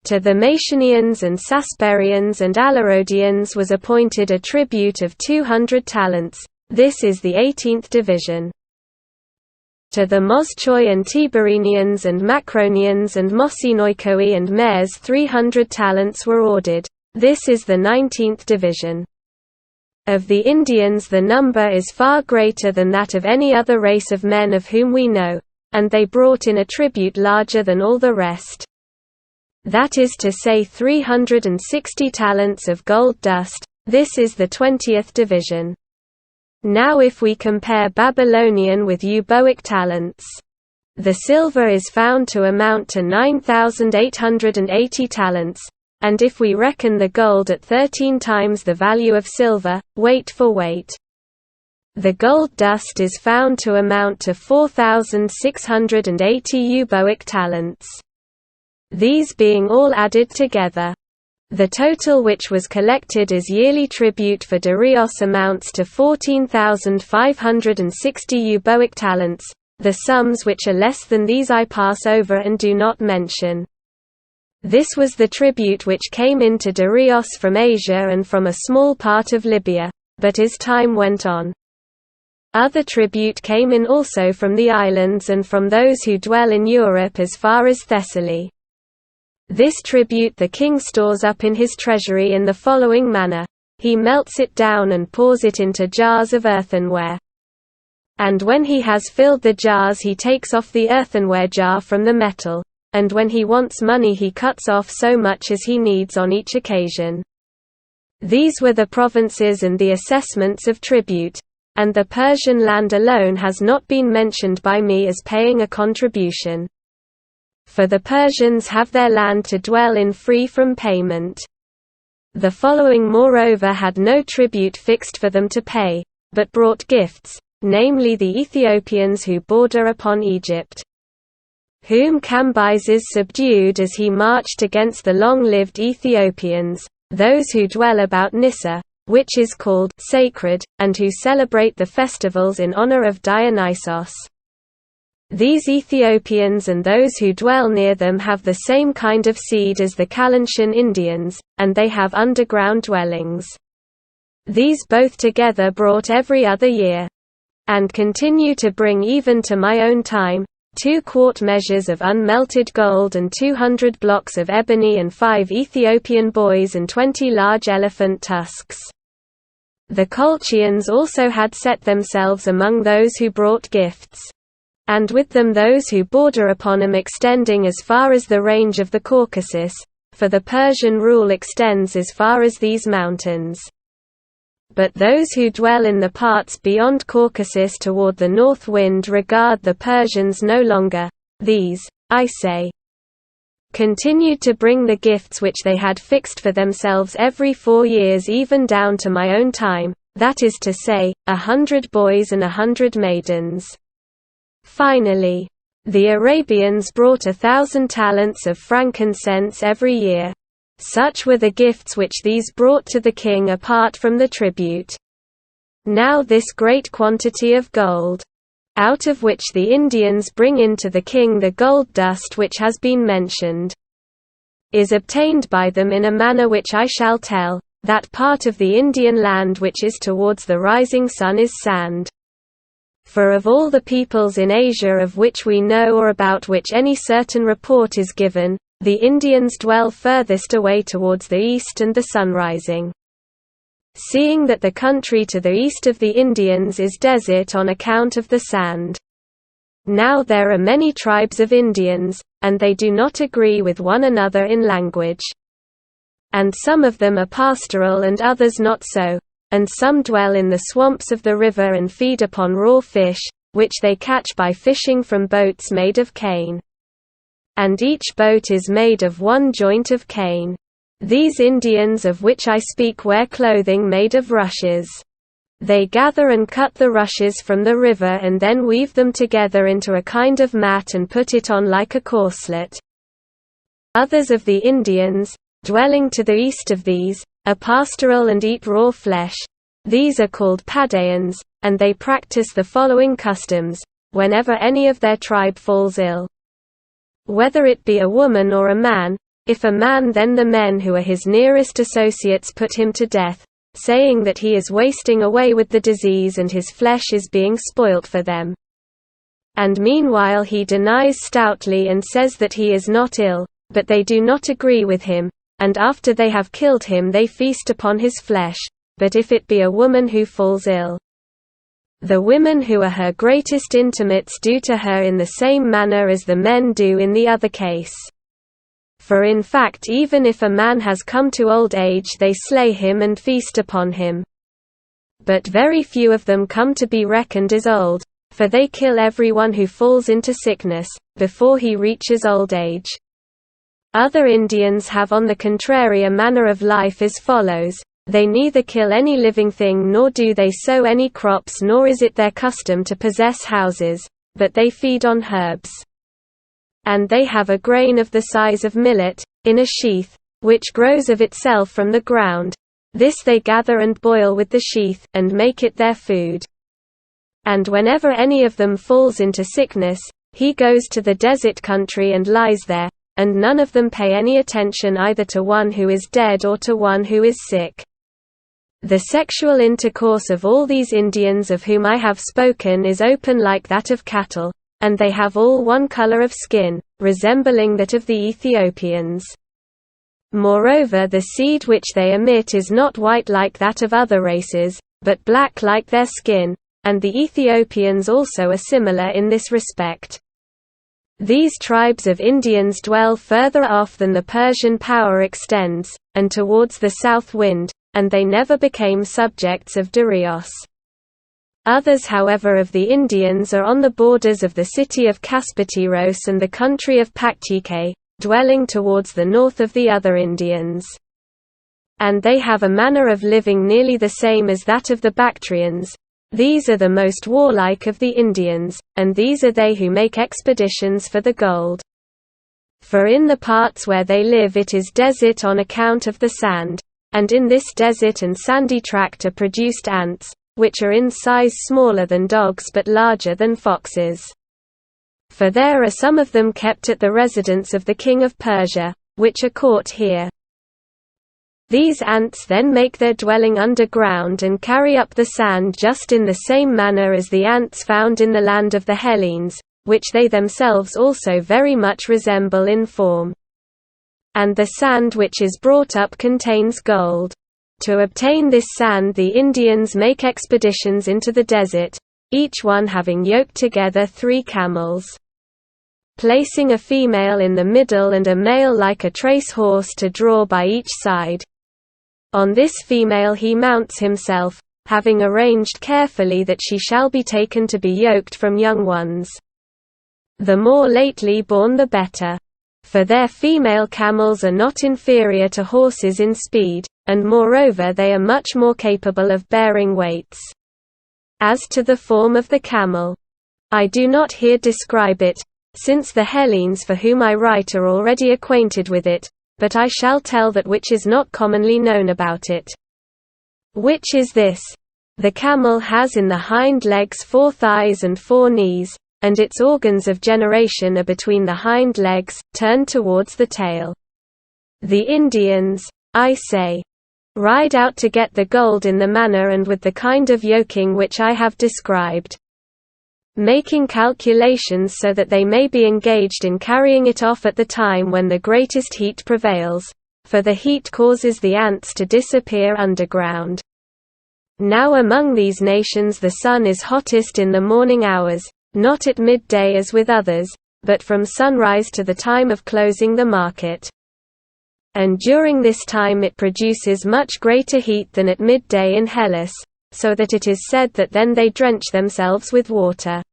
To the Macedonians and Sasperians and Alarodians was appointed a tribute of 200 talents. This is the 18th division. To the Moschoi and Tiberinians and Macronians and Mosinoikoi and Mares 300 talents were ordered. This is the 19th division. Of the Indians the number is far greater than that of any other race of men of whom we know, and they brought in a tribute larger than all the rest. That is to say 360 talents of gold dust. This is the 20th division. Now if we compare Babylonian with Euboic talents, the silver is found to amount to 9,880 talents, and if we reckon the gold at 13 times the value of silver, weight for weight, the gold dust is found to amount to 4,680 Euboic talents. These being all added together, the total which was collected as yearly tribute for Darius amounts to 14,560 Euboic talents. The sums which are less than these I pass over and do not mention. This was the tribute which came into Darius from Asia and from a small part of Libya, but as time went on, other tribute came in also from the islands and from those who dwell in Europe as far as Thessaly. This tribute the king stores up in his treasury in the following manner: he melts it down and pours it into jars of earthenware. And when he has filled the jars he takes off the earthenware jar from the metal, and when he wants money he cuts off so much as he needs on each occasion. These were the provinces and the assessments of tribute, and the Persian land alone has not been mentioned by me as paying a contribution. For the Persians have their land to dwell in free from payment. The following moreover had no tribute fixed for them to pay, but brought gifts, namely the Ethiopians who border upon Egypt, whom Cambyses subdued as he marched against the long-lived Ethiopians, those who dwell about Nyssa, which is called sacred, and who celebrate the festivals in honor of Dionysos. These Ethiopians and those who dwell near them have the same kind of seed as the Kalantian Indians, and they have underground dwellings. These both together brought every other year, and continue to bring even to my own time, 2 quart measures of unmelted gold and 200 blocks of ebony and 5 Ethiopian boys and 20 large elephant tusks. The Colchians also had set themselves among those who brought gifts, and with them those who border upon them, extending as far as the range of the Caucasus, for the Persian rule extends as far as these mountains. But those who dwell in the parts beyond Caucasus toward the north wind regard the Persians no longer. These, I say, continued to bring the gifts which they had fixed for themselves every 4 years even down to my own time, that is to say, 100 boys and 100 maidens. Finally, the Arabians brought 1,000 talents of frankincense every year. Such were the gifts which these brought to the king apart from the tribute. Now this great quantity of gold, out of which the Indians bring in to the king the gold dust which has been mentioned, is obtained by them in a manner which I shall tell. That part of the Indian land which is towards the rising sun is sand. For of all the peoples in Asia of which we know or about which any certain report is given, the Indians dwell furthest away towards the east and the sunrising. seeing that the country to the east of the Indians is desert on account of the sand. Now there are many tribes of Indians, and they do not agree with one another in language. And some of them are pastoral and others not so, and some dwell in the swamps of the river and feed upon raw fish, which they catch by fishing from boats made of cane. And each boat is made of one joint of cane. These Indians of which I speak wear clothing made of rushes. They gather and cut the rushes from the river and then weave them together into a kind of mat and put it on like a corselet. Others of the Indians, dwelling to the east of these, are pastoral and eat raw flesh. These are called Padaeans, and they practice the following customs, whenever any of their tribe falls ill. Whether it be a woman or a man, if a man then the men who are his nearest associates put him to death, saying that he is wasting away with the disease and his flesh is being spoilt for them. And meanwhile he denies stoutly and says that he is not ill, but they do not agree with him, and after they have killed him they feast upon his flesh. But if it be a woman who falls ill, the women who are her greatest intimates do to her in the same manner as the men do in the other case. For in fact even if a man has come to old age they slay him and feast upon him. But very few of them come to be reckoned as old, for they kill everyone who falls into sickness, before he reaches old age. Other Indians have on the contrary a manner of life as follows: they neither kill any living thing nor do they sow any crops nor is it their custom to possess houses, but they feed on herbs. And they have a grain of the size of millet, in a sheath, which grows of itself from the ground. This they gather and boil with the sheath, and make it their food. And whenever any of them falls into sickness, he goes to the desert country and lies there, and none of them pay any attention either to one who is dead or to one who is sick. The sexual intercourse of all these Indians of whom I have spoken is open like that of cattle, and they have all one color of skin, resembling that of the Ethiopians. Moreover, the seed which they emit is not white like that of other races, but black like their skin, and the Ethiopians also are similar in this respect. These tribes of Indians dwell further off than the Persian power extends, and towards the south wind, and they never became subjects of Darius. Others however of the Indians are on the borders of the city of Kaspatyros and the country of Paktike, dwelling towards the north of the other Indians. And they have a manner of living nearly the same as that of the Bactrians. These are the most warlike of the Indians, and these are they who make expeditions for the gold. For in the parts where they live it is desert on account of the sand, and in this desert and sandy tract are produced ants, which are in size smaller than dogs but larger than foxes. For there are some of them kept at the residence of the king of Persia, which are caught here. These ants then make their dwelling underground and carry up the sand just in the same manner as the ants found in the land of the Hellenes, which they themselves also very much resemble in form. And the sand which is brought up contains gold. To obtain this sand the Indians make expeditions into the desert, each one having yoked together 3 camels. Placing a female in the middle and a male like a trace horse to draw by each side. On this female he mounts himself, having arranged carefully that she shall be taken to be yoked from young ones. The more lately born the better. For their female camels are not inferior to horses in speed, and moreover they are much more capable of bearing weights. As to the form of the camel, I do not here describe it, since the Hellenes for whom I write are already acquainted with it, but I shall tell that which is not commonly known about it. Which is this: the camel has in the hind legs 4 thighs and 4 knees, and its organs of generation are between the hind legs, turned towards the tail. The Indians, I say, ride out to get the gold in the manner and with the kind of yoking which I have described, making calculations so that they may be engaged in carrying it off at the time when the greatest heat prevails, for the heat causes the ants to disappear underground. Now among these nations the sun is hottest in the morning hours, not at midday as with others, but from sunrise to the time of closing the market. And during this time it produces much greater heat than at midday in Hellas, so that it is said that then they drench themselves with water.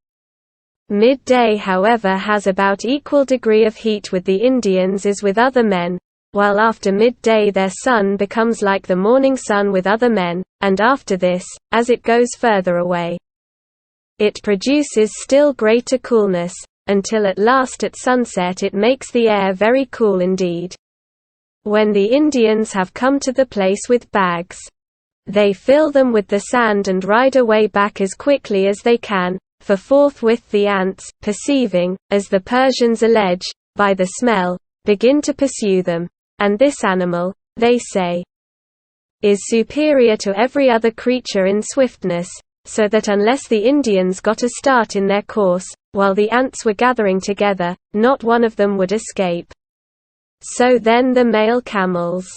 Midday however has about equal degree of heat with the Indians as with other men, while after midday their sun becomes like the morning sun with other men, and after this, as it goes further away, it produces still greater coolness, until at last at sunset it makes the air very cool indeed. When the Indians have come to the place with bags, they fill them with the sand and ride away back as quickly as they can, for forthwith the ants, perceiving, as the Persians allege, by the smell, begin to pursue them, and this animal, they say, is superior to every other creature in swiftness, so that unless the Indians got a start in their course, while the ants were gathering together, not one of them would escape. So then the male camels,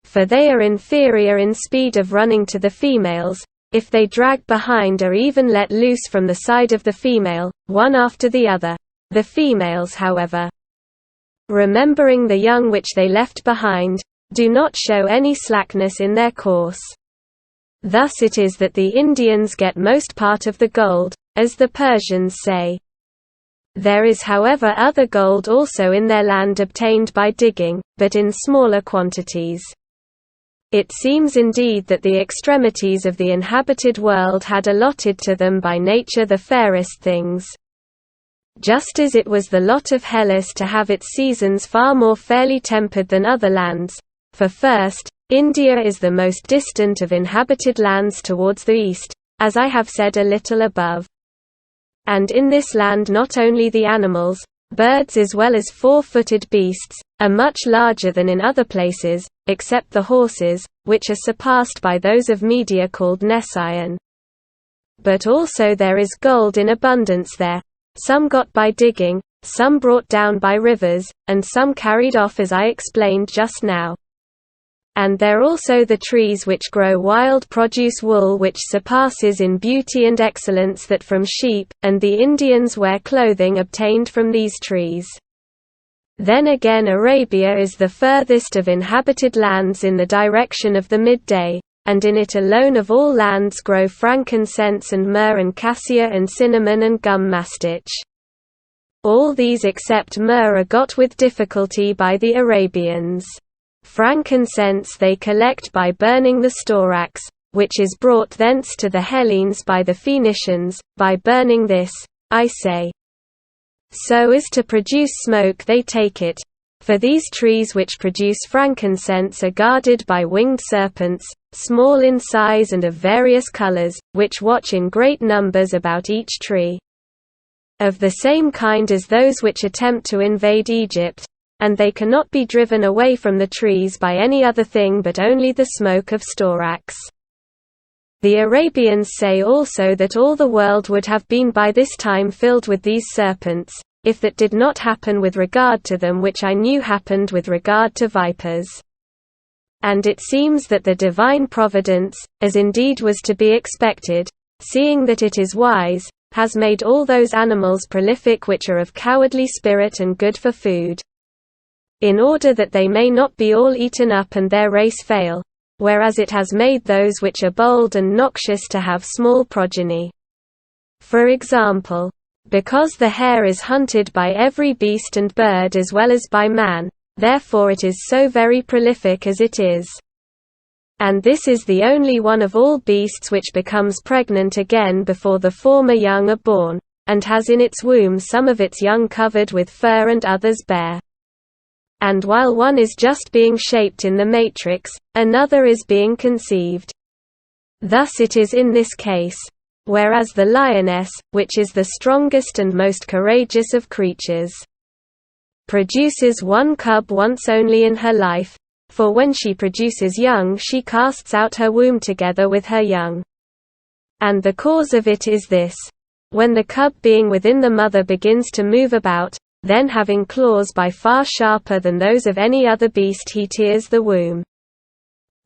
for they are inferior in speed of running to the females, if they drag behind or even let loose from the side of the female, one after the other. The females however, remembering the young which they left behind, do not show any slackness in their course. Thus it is that the Indians get most part of the gold, as the Persians say. There is however other gold also in their land obtained by digging, but in smaller quantities. It seems indeed that the extremities of the inhabited world had allotted to them by nature the fairest things. Just as it was the lot of Hellas to have its seasons far more fairly tempered than other lands, for first, India is the most distant of inhabited lands towards the east, as I have said a little above. And in this land not only the animals, birds as well as four-footed beasts, are much larger than in other places, except the horses, which are surpassed by those of Media called Nessian. But also there is gold in abundance there, some got by digging, some brought down by rivers, and some carried off as I explained just now. And there also the trees which grow wild produce wool which surpasses in beauty and excellence that from sheep, and the Indians wear clothing obtained from these trees. Then again Arabia is the furthest of inhabited lands in the direction of the midday, and in it alone of all lands grow frankincense and myrrh and cassia and cinnamon and gum mastich. All these except myrrh are got with difficulty by the Arabians. Frankincense they collect by burning the storax, which is brought thence to the Hellenes by the Phoenicians, by burning this, I say, so as to produce smoke they take it, for these trees which produce frankincense are guarded by winged serpents, small in size and of various colors, which watch in great numbers about each tree. Of the same kind as those which attempt to invade Egypt, and they cannot be driven away from the trees by any other thing but only the smoke of storax. The Arabians say also that all the world would have been by this time filled with these serpents, if that did not happen with regard to them which I knew happened with regard to vipers. And it seems that the divine providence, as indeed was to be expected, seeing that it is wise, has made all those animals prolific which are of cowardly spirit and good for food, in order that they may not be all eaten up and their race fail, whereas it has made those which are bold and noxious to have small progeny. For example, because the hare is hunted by every beast and bird as well as by man, therefore it is so very prolific as it is. And this is the only one of all beasts which becomes pregnant again before the former young are born, and has in its womb some of its young covered with fur and others bare. And while one is just being shaped in the matrix, another is being conceived. Thus it is in this case, whereas the lioness, which is the strongest and most courageous of creatures, produces one cub once only in her life, for when she produces young she casts out her womb together with her young. And the cause of it is this: when the cub being within the mother begins to move about, then having claws by far sharper than those of any other beast he tears the womb.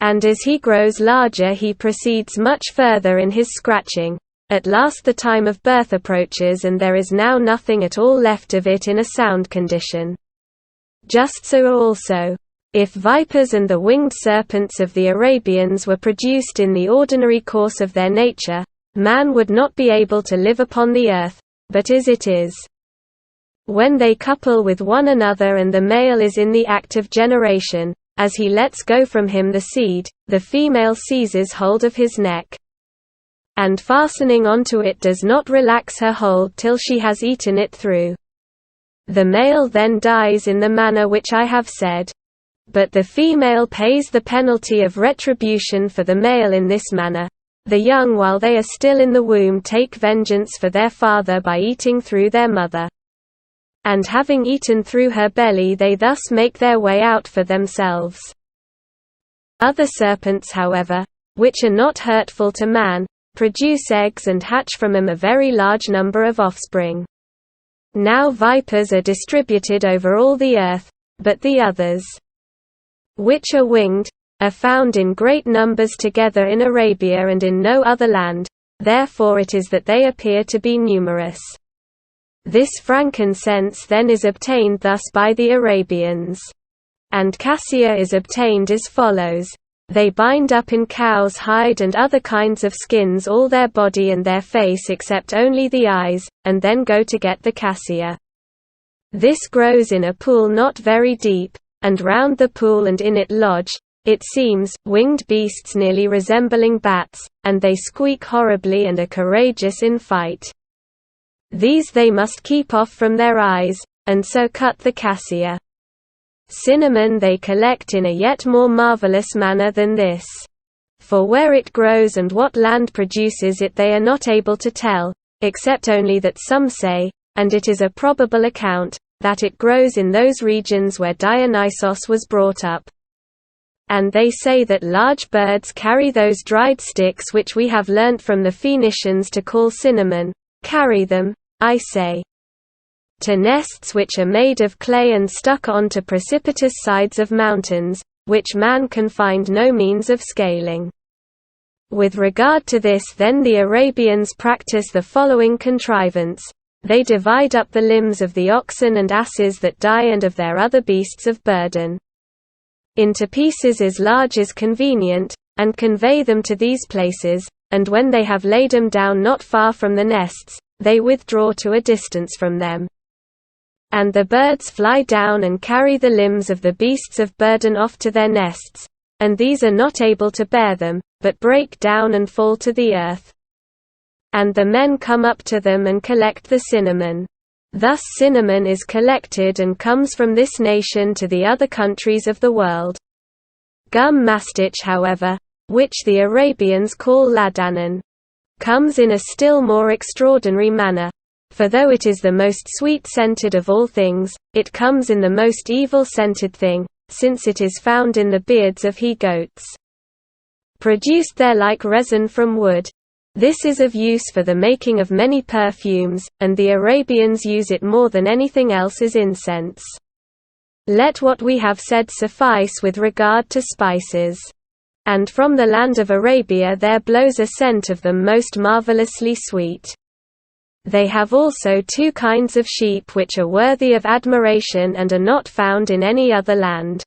And as he grows larger he proceeds much further in his scratching. At last the time of birth approaches and there is now nothing at all left of it in a sound condition. Just so also, if vipers and the winged serpents of the Arabians were produced in the ordinary course of their nature, man would not be able to live upon the earth, but as it is, when they couple with one another and the male is in the act of generation, as he lets go from him the seed, the female seizes hold of his neck, and fastening onto it does not relax her hold till she has eaten it through. The male then dies in the manner which I have said. But the female pays the penalty of retribution for the male in this manner. The young while they are still in the womb take vengeance for their father by eating through their mother. And having eaten through her belly they thus make their way out for themselves. Other serpents however, which are not hurtful to man, produce eggs and hatch from them a very large number of offspring. Now vipers are distributed over all the earth, but the others, which are winged, are found in great numbers together in Arabia and in no other land, therefore it is that they appear to be numerous. This frankincense then is obtained thus by the Arabians. And cassia is obtained as follows. They bind up in cow's hide and other kinds of skins all their body and their face except only the eyes, and then go to get the cassia. This grows in a pool not very deep, and round the pool and in it lodge, it seems, winged beasts nearly resembling bats, and they squeak horribly and are courageous in fight. These they must keep off from their eyes, and so cut the cassia. Cinnamon they collect in a yet more marvelous manner than this. For where it grows and what land produces it they are not able to tell, except only that some say, and it is a probable account, that it grows in those regions where Dionysos was brought up. And they say that large birds carry those dried sticks which we have learnt from the Phoenicians to call cinnamon, carry them, I say, to nests which are made of clay and stuck onto precipitous sides of mountains, which man can find no means of scaling. With regard to this then the Arabians practice the following contrivance. They divide up the limbs of the oxen and asses that die and of their other beasts of burden into pieces as large as convenient, and convey them to these places, and when they have laid them down not far from the nests, they withdraw to a distance from them. And the birds fly down and carry the limbs of the beasts of burden off to their nests, and these are not able to bear them, but break down and fall to the earth. And the men come up to them and collect the cinnamon. Thus cinnamon is collected and comes from this nation to the other countries of the world. Gum mastich however, which the Arabians call ladanan, comes in a still more extraordinary manner. For though it is the most sweet-scented of all things, it comes in the most evil-scented thing, since it is found in the beards of he-goats, produced there like resin from wood. This is of use for the making of many perfumes, and the Arabians use it more than anything else as incense. Let what we have said suffice with regard to spices. And from the land of Arabia there blows a scent of them most marvelously sweet. They have also two kinds of sheep which are worthy of admiration and are not found in any other land.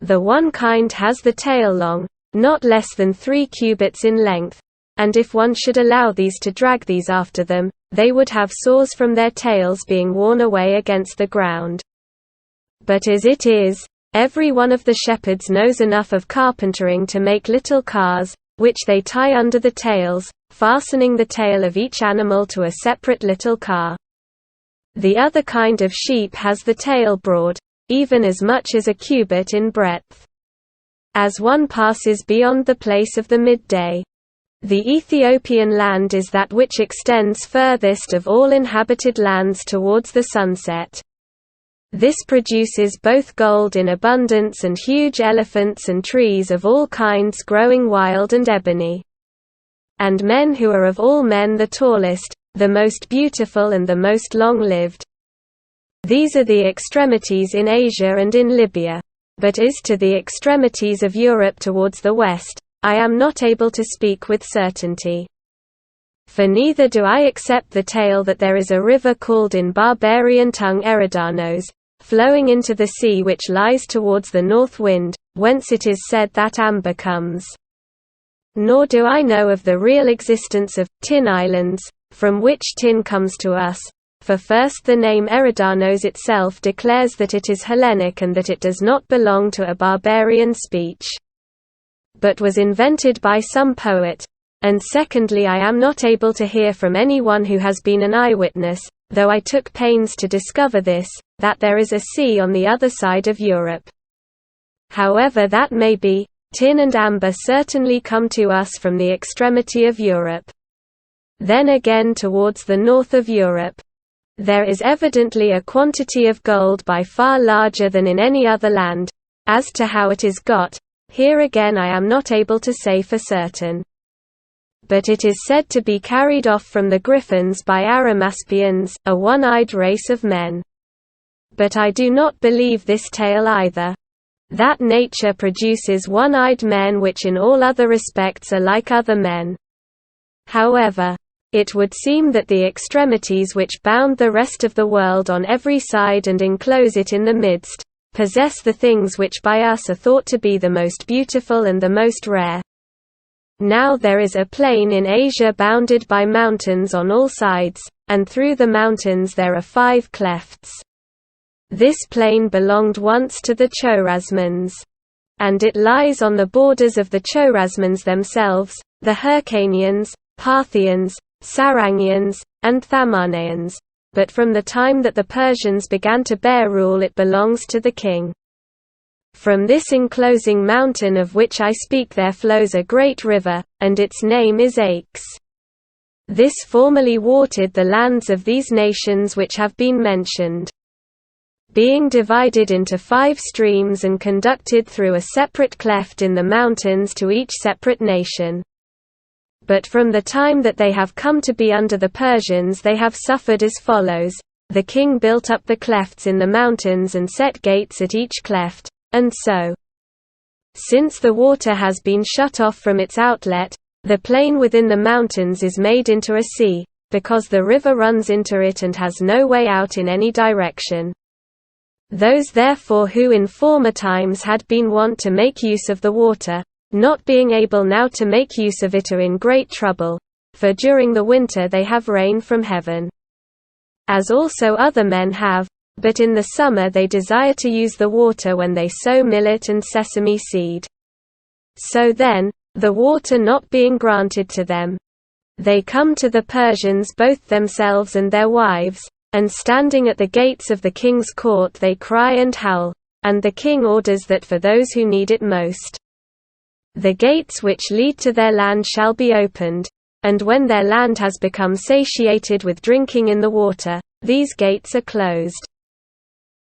The one kind has the tail long, not less than 3 cubits in length, and if one should allow these to drag these after them, they would have sores from their tails being worn away against the ground. But as it is, every one of the shepherds knows enough of carpentering to make little cars, which they tie under the tails, fastening the tail of each animal to a separate little car. The other kind of sheep has the tail broad, even as much as a cubit in breadth. As one passes beyond the place of the midday. The Ethiopian land is that which extends furthest of all inhabited lands towards the sunset. This produces both gold in abundance and huge elephants and trees of all kinds growing wild and ebony. And men who are of all men the tallest, the most beautiful and the most long-lived. These are the extremities in Asia and in Libya. but as to the extremities of Europe towards the west, I am not able to speak with certainty. For neither do I accept the tale that there is a river called in barbarian tongue Eridanos, flowing into the sea which lies towards the north wind, whence it is said that amber comes. Nor do I know of the real existence of tin islands, from which tin comes to us, for first the name Eridanos itself declares that it is Hellenic and that it does not belong to a barbarian speech, but was invented by some poet, and secondly I am not able to hear from anyone who has been an eyewitness, though I took pains to discover this, that there is a sea on the other side of Europe. However that may be, tin and amber certainly come to us from the extremity of Europe. Then again towards the north of Europe, there is evidently a quantity of gold by far larger than in any other land. As to how it is got, here again I am not able to say for certain. But it is said to be carried off from the Griffins by Arimaspians, a one-eyed race of men. But I do not believe this tale either. That nature produces one-eyed men which in all other respects are like other men. However, it would seem that the extremities which bound the rest of the world on every side and enclose it in the midst, possess the things which by us are thought to be the most beautiful and the most rare. Now there is a plain in Asia bounded by mountains on all sides, and through the mountains there are 5 clefts. This plain belonged once to the Chorasmans, and it lies on the borders of the Chorasmans themselves, the Hyrcanians, Parthians, Sarangians, and Thamanaeans, but from the time that the Persians began to bear rule it belongs to the king. From this enclosing mountain of which I speak there flows a great river, and its name is Aix. This formerly watered the lands of these nations which have been mentioned, being divided into 5 streams and conducted through a separate cleft in the mountains to each separate nation. But from the time that they have come to be under the Persians they have suffered as follows. The king built up the clefts in the mountains and set gates at each cleft, and so, since the water has been shut off from its outlet, the plain within the mountains is made into a sea, because the river runs into it and has no way out in any direction. Those therefore who in former times had been wont to make use of the water, not being able now to make use of it are in great trouble, for during the winter they have rain from heaven, as also other men have, but in the summer they desire to use the water when they sow millet and sesame seed. So then, the water not being granted to them, they come to the Persians both themselves and their wives, and standing at the gates of the king's court they cry and howl, and the king orders that for those who need it most, the gates which lead to their land shall be opened, and when their land has become satiated with drinking in the water, these gates are closed.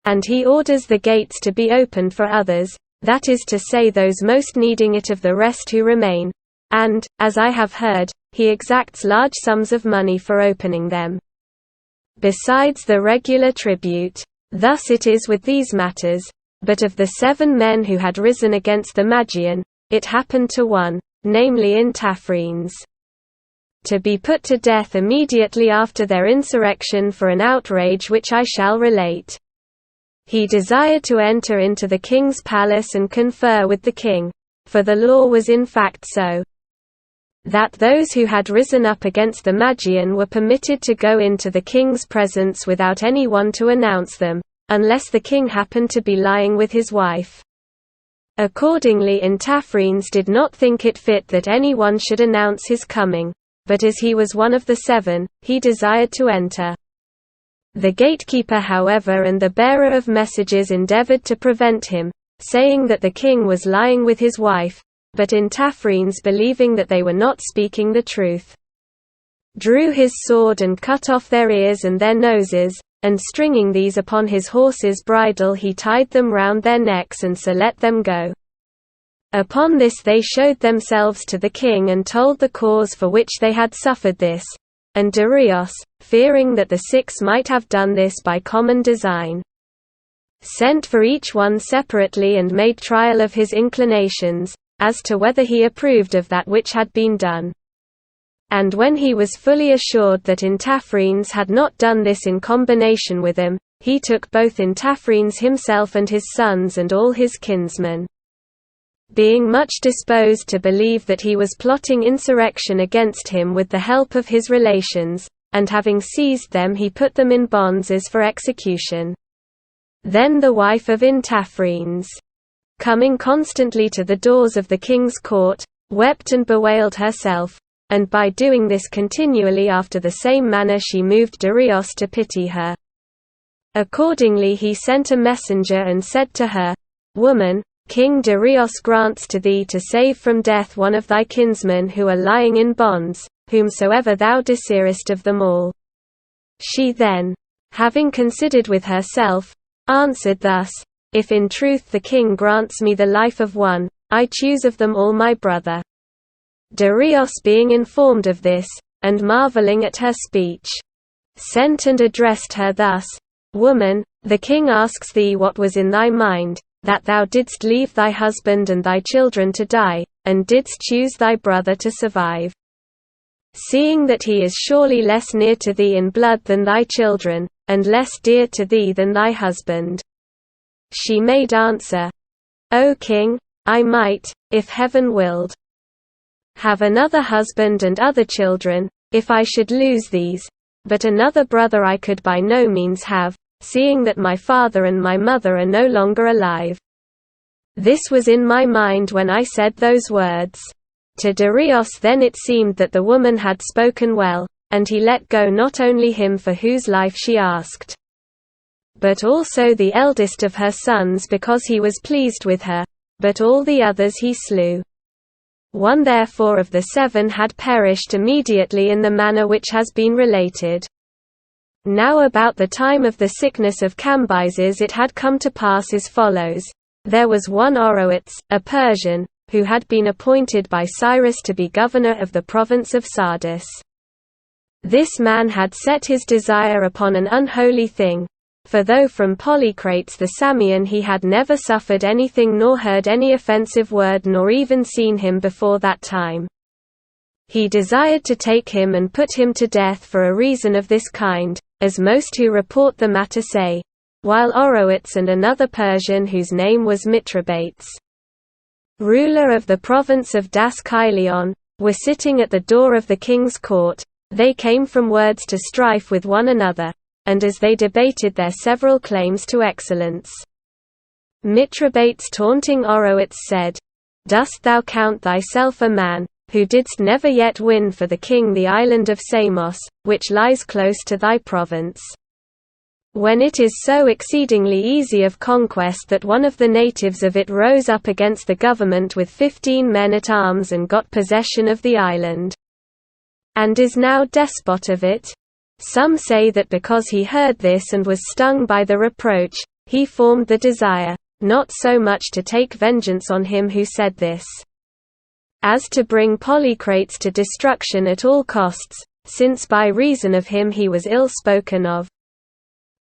And he orders the gates to be opened for others, that is to say those most needing it of the rest who remain, and, as I have heard, he exacts large sums of money for opening them, besides the regular tribute. Thus it is with these matters. But of the 7 men who had risen against the Magian, it happened to one, namely Intafrines, to be put to death immediately after their insurrection for an outrage which I shall relate. He desired to enter into the king's palace and confer with the king, for the law was in fact so, that those who had risen up against the Magian were permitted to go into the king's presence without anyone to announce them, unless the king happened to be lying with his wife. Accordingly Intafrines did not think it fit that anyone should announce his coming, but as he was one of the 7, he desired to enter. The gatekeeper however and the bearer of messages endeavored to prevent him, saying that the king was lying with his wife, but Intafrines, believing that they were not speaking the truth, drew his sword and cut off their ears and their noses, and stringing these upon his horse's bridle he tied them round their necks and so let them go. Upon this they showed themselves to the king and told the cause for which they had suffered this, and Darius, fearing that the 6 might have done this by common design, sent for each one separately and made trial of his inclinations, as to whether he approved of that which had been done. And when he was fully assured that Intaphrines had not done this in combination with him, he took both Intaphrines himself and his sons and all his kinsmen. Being much disposed to believe that he was plotting insurrection against him with the help of his relations, and having seized them he put them in bonds as for execution. Then the wife of Intaphrines, coming constantly to the doors of the king's court, wept and bewailed herself, and by doing this continually after the same manner she moved Darius to pity her. Accordingly he sent a messenger and said to her, "Woman, King Darius grants to thee to save from death one of thy kinsmen who are lying in bonds, whomsoever thou desirest of them all." She then, having considered with herself, answered thus, "If in truth the king grants me the life of one, I choose of them all my brother." Darius being informed of this, and marveling at her speech, sent and addressed her thus, "Woman, the king asks thee what was in thy mind, that thou didst leave thy husband and thy children to die, and didst choose thy brother to survive. Seeing that he is surely less near to thee in blood than thy children, and less dear to thee than thy husband." She made answer, "O king, I might, if heaven willed, have another husband and other children, if I should lose these, but another brother I could by no means have, seeing that my father and my mother are no longer alive. This was in my mind when I said those words." To Darius then it seemed that the woman had spoken well, and he let go not only him for whose life she asked, but also the eldest of her sons because he was pleased with her, but all the others he slew. One therefore of the 7 had perished immediately in the manner which has been related. Now about the time of the sickness of Cambyses it had come to pass as follows. There was one Herodotus, a Persian, who had been appointed by Cyrus to be governor of the province of Sardis. This man had set his desire upon an unholy thing, for though from Polycrates the Samian he had never suffered anything nor heard any offensive word nor even seen him before that time, he desired to take him and put him to death for a reason of this kind, as most who report the matter say, while Herodotus and another Persian whose name was Mithridates, ruler of the province of Daskylion, were sitting at the door of the king's court, they came from words to strife with one another, and as they debated their several claims to excellence, Mithridates taunting Herodotus said, "Dost thou count thyself a man, who didst never yet win for the king the island of Samos, which lies close to thy province? When it is so exceedingly easy of conquest that one of the natives of it rose up against the government with 15 men-at-arms and got possession of the island, and is now despot of it? Some say that because he heard this and was stung by the reproach, he formed the desire, not so much to take vengeance on him who said this, as to bring Polycrates to destruction at all costs, since by reason of him he was ill spoken of.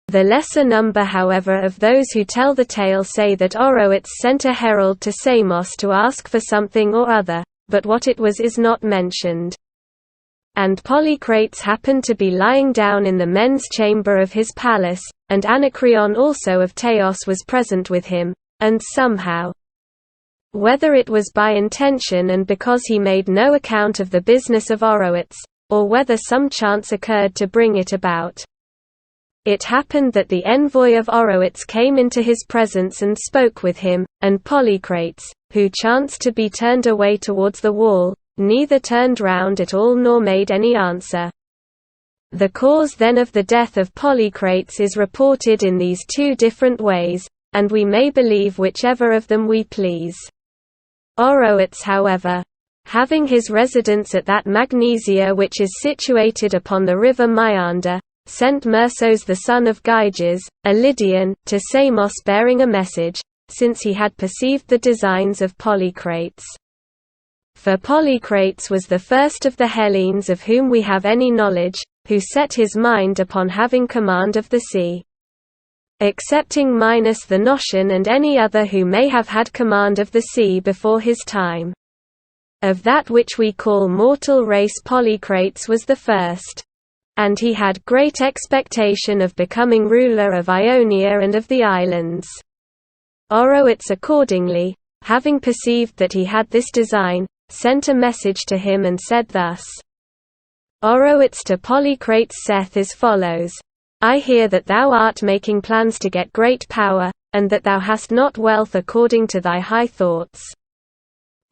The lesser number however of those who tell the tale say that Herodotus sent a herald to Samos to ask for something or other, but what it was is not mentioned. And Polycrates happened to be lying down in the men's chamber of his palace, and Anacreon also of Teos was present with him, and somehow, whether it was by intention and because he made no account of the business of Herodotus, or whether some chance occurred to bring it about, it happened that the envoy of Herodotus came into his presence and spoke with him, and Polycrates, who chanced to be turned away towards the wall, neither turned round at all nor made any answer. The cause then of the death of Polycrates is reported in these 2 different ways, and we may believe whichever of them we please. Herodotus however, having his residence at that Magnesia which is situated upon the river Myander, sent Myrsos the son of Gyges, a Lydian, to Samos bearing a message, since he had perceived the designs of Polycrates. For Polycrates was the first of the Hellenes of whom we have any knowledge, who set his mind upon having command of the sea. excepting minus the Noshan and any other who may have had command of the sea before his time. Of that which we call mortal race Polycrates was the first. And he had great expectation of becoming ruler of Ionia and of the islands. Oroets accordingly, having perceived that he had this design, sent a message to him and said thus. Oroets to Polycrates saith as follows. I hear that thou art making plans to get great power, and that thou hast not wealth according to thy high thoughts.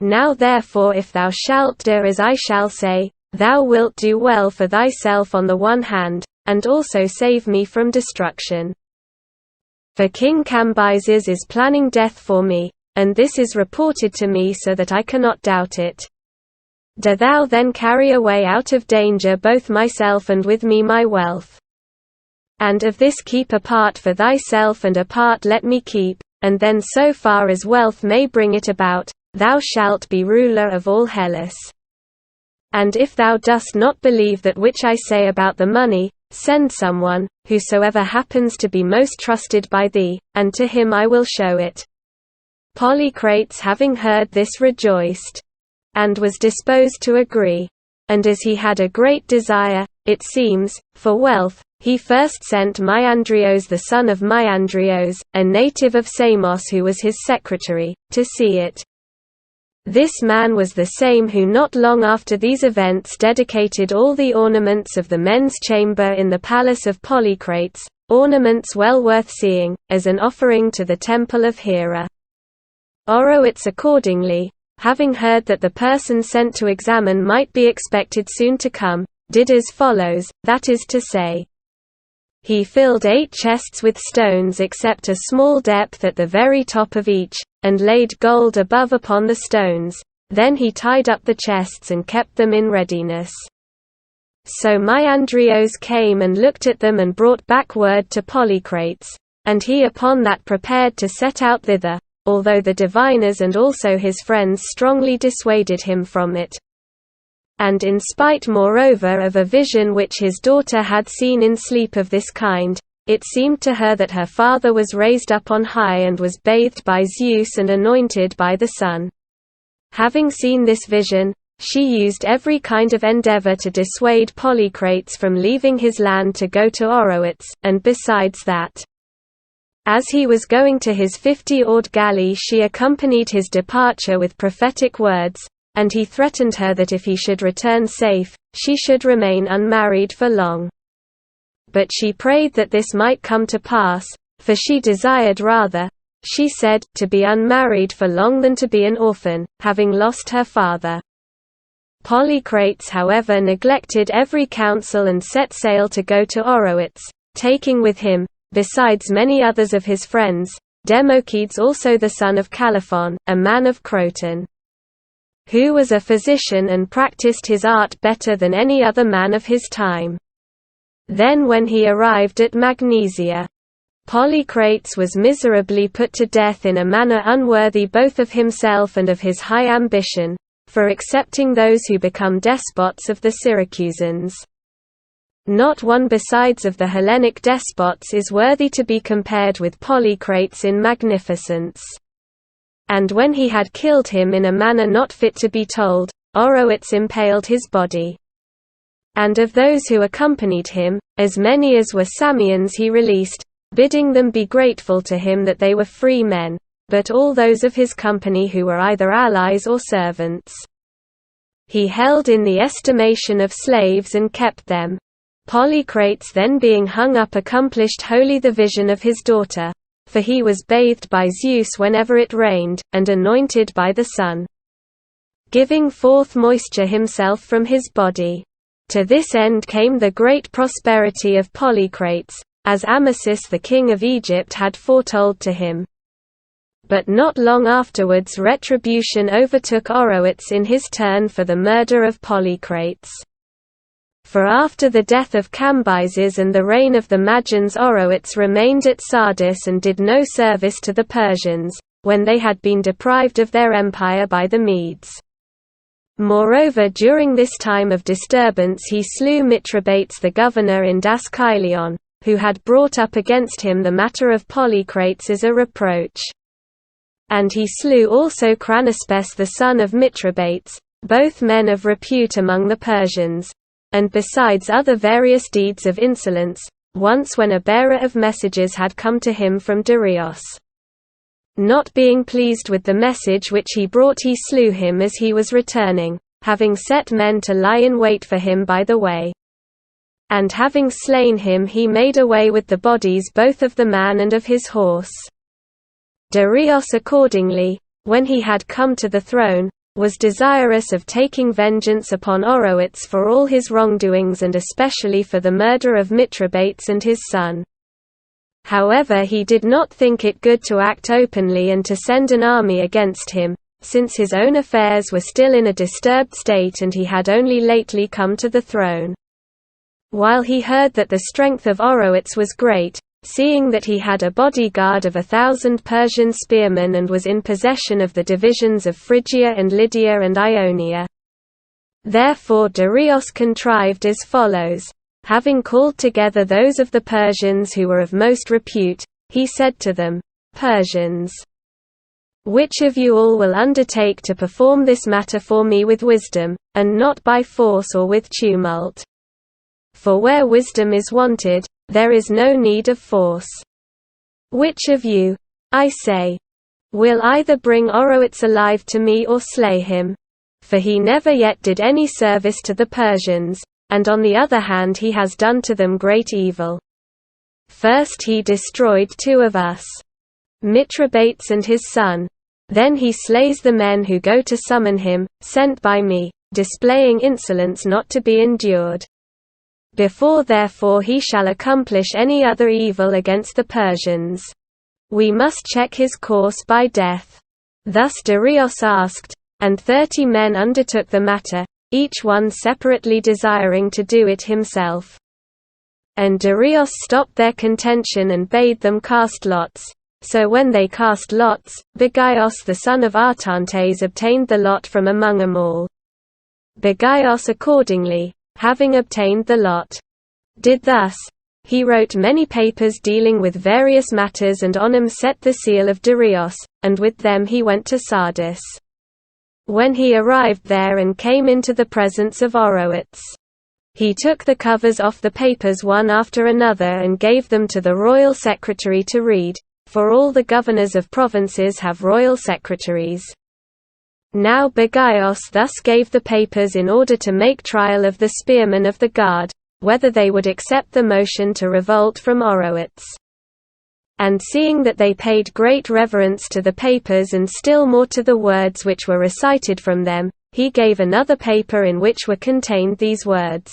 Now therefore if thou shalt do as I shall say, thou wilt do well for thyself on the one hand, and also save me from destruction. For King Cambyses is planning death for me, and this is reported to me so that I cannot doubt it. Do thou then carry away out of danger both myself and with me my wealth. And of this keep a part for thyself and a part let me keep, and then so far as wealth may bring it about, thou shalt be ruler of all Hellas. And if thou dost not believe that which I say about the money, send someone, whosoever happens to be most trusted by thee, and to him I will show it. Polycrates having heard this rejoiced, and was disposed to agree. And as he had a great desire, it seems, for wealth, he first sent Myandrios the son of Myandrios, a native of Samos who was his secretary, to see it. This man was the same who not long after these events dedicated all the ornaments of the men's chamber in the palace of Polycrates, ornaments well worth seeing, as an offering to the temple of Hera. Oroets accordingly, having heard that the person sent to examine might be expected soon to come, did as follows, that is to say, he filled 8 chests with stones except a small depth at the very top of each, and laid gold above upon the stones. Then he tied up the chests and kept them in readiness. So Myandrios came and looked at them and brought back word to Polycrates, and he upon that prepared to set out thither, although the diviners and also his friends strongly dissuaded him from it. And in spite moreover of a vision which his daughter had seen in sleep of this kind, it seemed to her that her father was raised up on high and was bathed by Zeus and anointed by the sun. Having seen this vision, she used every kind of endeavor to dissuade Polycrates from leaving his land to go to Oroets, and besides that, as he was going to his 50-oared galley she accompanied his departure with prophetic words, and he threatened her that if he should return safe, she should remain unmarried for long. But she prayed that this might come to pass, for she desired rather, she said, to be unmarried for long than to be an orphan, having lost her father. Polycrates however neglected every counsel and set sail to go to Oroets, taking with him, besides many others of his friends, Democedes also the son of Calophon, a man of Croton, who was a physician and practiced his art better than any other man of his time. Then when he arrived at Magnesia, Polycrates was miserably put to death in a manner unworthy both of himself and of his high ambition, for accepting those who become despots of the Syracusans. Not one besides of the Hellenic despots is worthy to be compared with Polycrates in magnificence. And when he had killed him in a manner not fit to be told, Oroets impaled his body. And of those who accompanied him, as many as were Samians he released, bidding them be grateful to him that they were free men, but all those of his company who were either allies or servants, he held in the estimation of slaves and kept them. Polycrates then being hung up accomplished wholly the vision of his daughter, for he was bathed by Zeus whenever it rained, and anointed by the sun, giving forth moisture himself from his body. To this end came the great prosperity of Polycrates, as Amasis the king of Egypt had foretold to him. But not long afterwards retribution overtook Oroets in his turn for the murder of Polycrates. For after the death of Cambyses and the reign of the Magins, Oroets remained at Sardis and did no service to the Persians, when they had been deprived of their empire by the Medes. Moreover, during this time of disturbance he slew Mithridates the governor in Daskylion, who had brought up against him the matter of Polycrates as a reproach. And he slew also Cranaspes the son of Mithridates, both men of repute among the Persians, and besides other various deeds of insolence, once when a bearer of messages had come to him from Darius. Not being pleased with the message which he brought, he slew him as he was returning, having set men to lie in wait for him by the way. And having slain him, he made away with the bodies both of the man and of his horse. Darius accordingly, when he had come to the throne, was desirous of taking vengeance upon Oroets for all his wrongdoings and especially for the murder of Mithridates and his son. However, he did not think it good to act openly and to send an army against him, since his own affairs were still in a disturbed state and he had only lately come to the throne. While he heard that the strength of Oroets was great, seeing that he had a bodyguard of 1,000 Persian spearmen and was in possession of the divisions of Phrygia and Lydia and Ionia. Therefore Darius contrived as follows. Having called together those of the Persians who were of most repute, he said to them, "Persians, which of you all will undertake to perform this matter for me with wisdom, and not by force or with tumult? For where wisdom is wanted, there is no need of force. Which of you, I say, will either bring Oroets alive to me or slay him? For he never yet did any service to the Persians, and on the other hand he has done to them great evil. First he destroyed 2 of us, Mithridates and his son. Then he slays the men who go to summon him, sent by me, displaying insolence not to be endured. Before therefore he shall accomplish any other evil against the Persians, we must check his course by death." Thus Darius asked, and 30 men undertook the matter, each one separately desiring to do it himself. And Darius stopped their contention and bade them cast lots. So when they cast lots, Magins the son of Artantes obtained the lot from among them all. Magins accordingly, having obtained the lot, did thus. He wrote many papers dealing with various matters and on them set the seal of Darius, and with them he went to Sardis. When he arrived there and came into the presence of Oroets, he took the covers off the papers one after another and gave them to the royal secretary to read, for all the governors of provinces have royal secretaries. Now Magins thus gave the papers in order to make trial of the spearmen of the guard, whether they would accept the motion to revolt from Oroets. And seeing that they paid great reverence to the papers and still more to the words which were recited from them, he gave another paper in which were contained these words: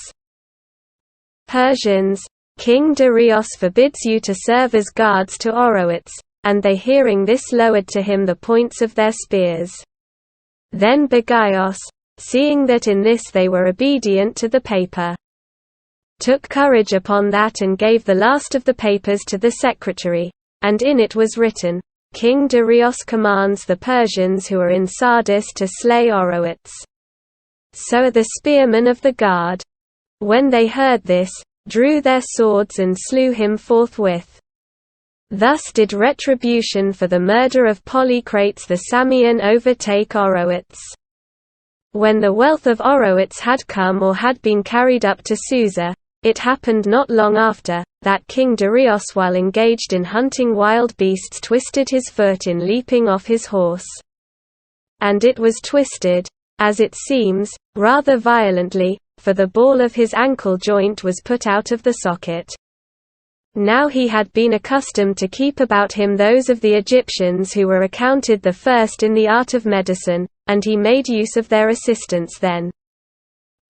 Persians, King Darius forbids you to serve as guards to Oroets, and they hearing this lowered to him the points of their spears. Then Magins, seeing that in this they were obedient to the paper, took courage upon that and gave the last of the papers to the secretary, and in it was written, King Darius commands the Persians who are in Sardis to slay Oroets. So the spearmen of the guard, when they heard this, drew their swords and slew him forthwith. Thus did retribution for the murder of Polycrates the Samian overtake Oroets. When the wealth of Oroets had come or had been carried up to Susa, it happened not long after, that King Darius while engaged in hunting wild beasts twisted his foot in leaping off his horse. And it was twisted, as it seems, rather violently, for the ball of his ankle joint was put out of the socket. Now he had been accustomed to keep about him those of the Egyptians who were accounted the first in the art of medicine, and he made use of their assistance then.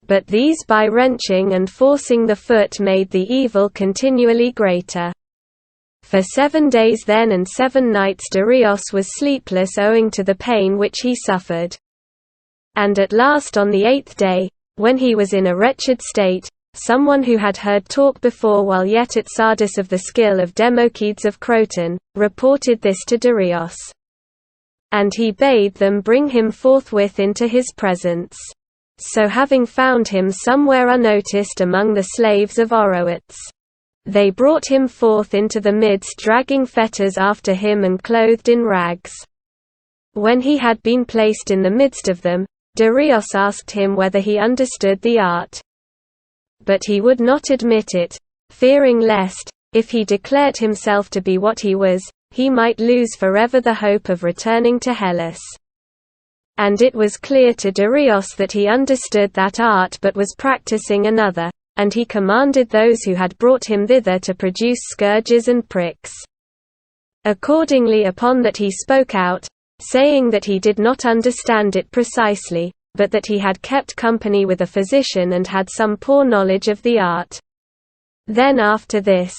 But these by wrenching and forcing the foot made the evil continually greater. For 7 days then and 7 nights Darius was sleepless owing to the pain which he suffered. And at last on the 8th day, when he was in a wretched state, someone who had heard talk before while yet at Sardis of the skill of Democedes of Croton, reported this to Darius. And he bade them bring him forthwith into his presence. So having found him somewhere unnoticed among the slaves of Oroets, They brought him forth into the midst, dragging fetters after him and clothed in rags. When he had been placed in the midst of them, Darius asked him whether he understood the art. But he would not admit it, fearing lest, if he declared himself to be what he was, he might lose forever the hope of returning to Hellas. And it was clear to Darius that he understood that art but was practicing another, and he commanded those who had brought him thither to produce scourges and pricks. Accordingly upon that he spoke out, saying that he did not understand it precisely, but that he had kept company with a physician and had some poor knowledge of the art. Then after this,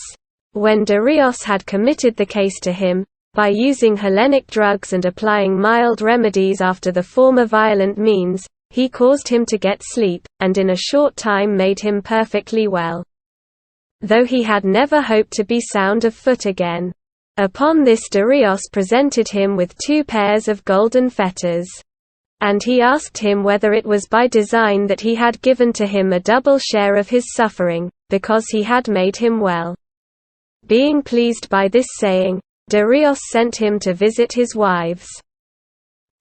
when Darius had committed the case to him, by using Hellenic drugs and applying mild remedies after the former violent means, he caused him to get sleep, and in a short time made him perfectly well, though he had never hoped to be sound of foot again. Upon this Darius presented him with 2 pairs of golden fetters. And he asked him whether it was by design that he had given to him a double share of his suffering, because he had made him well. Being pleased by this saying, Darius sent him to visit his wives.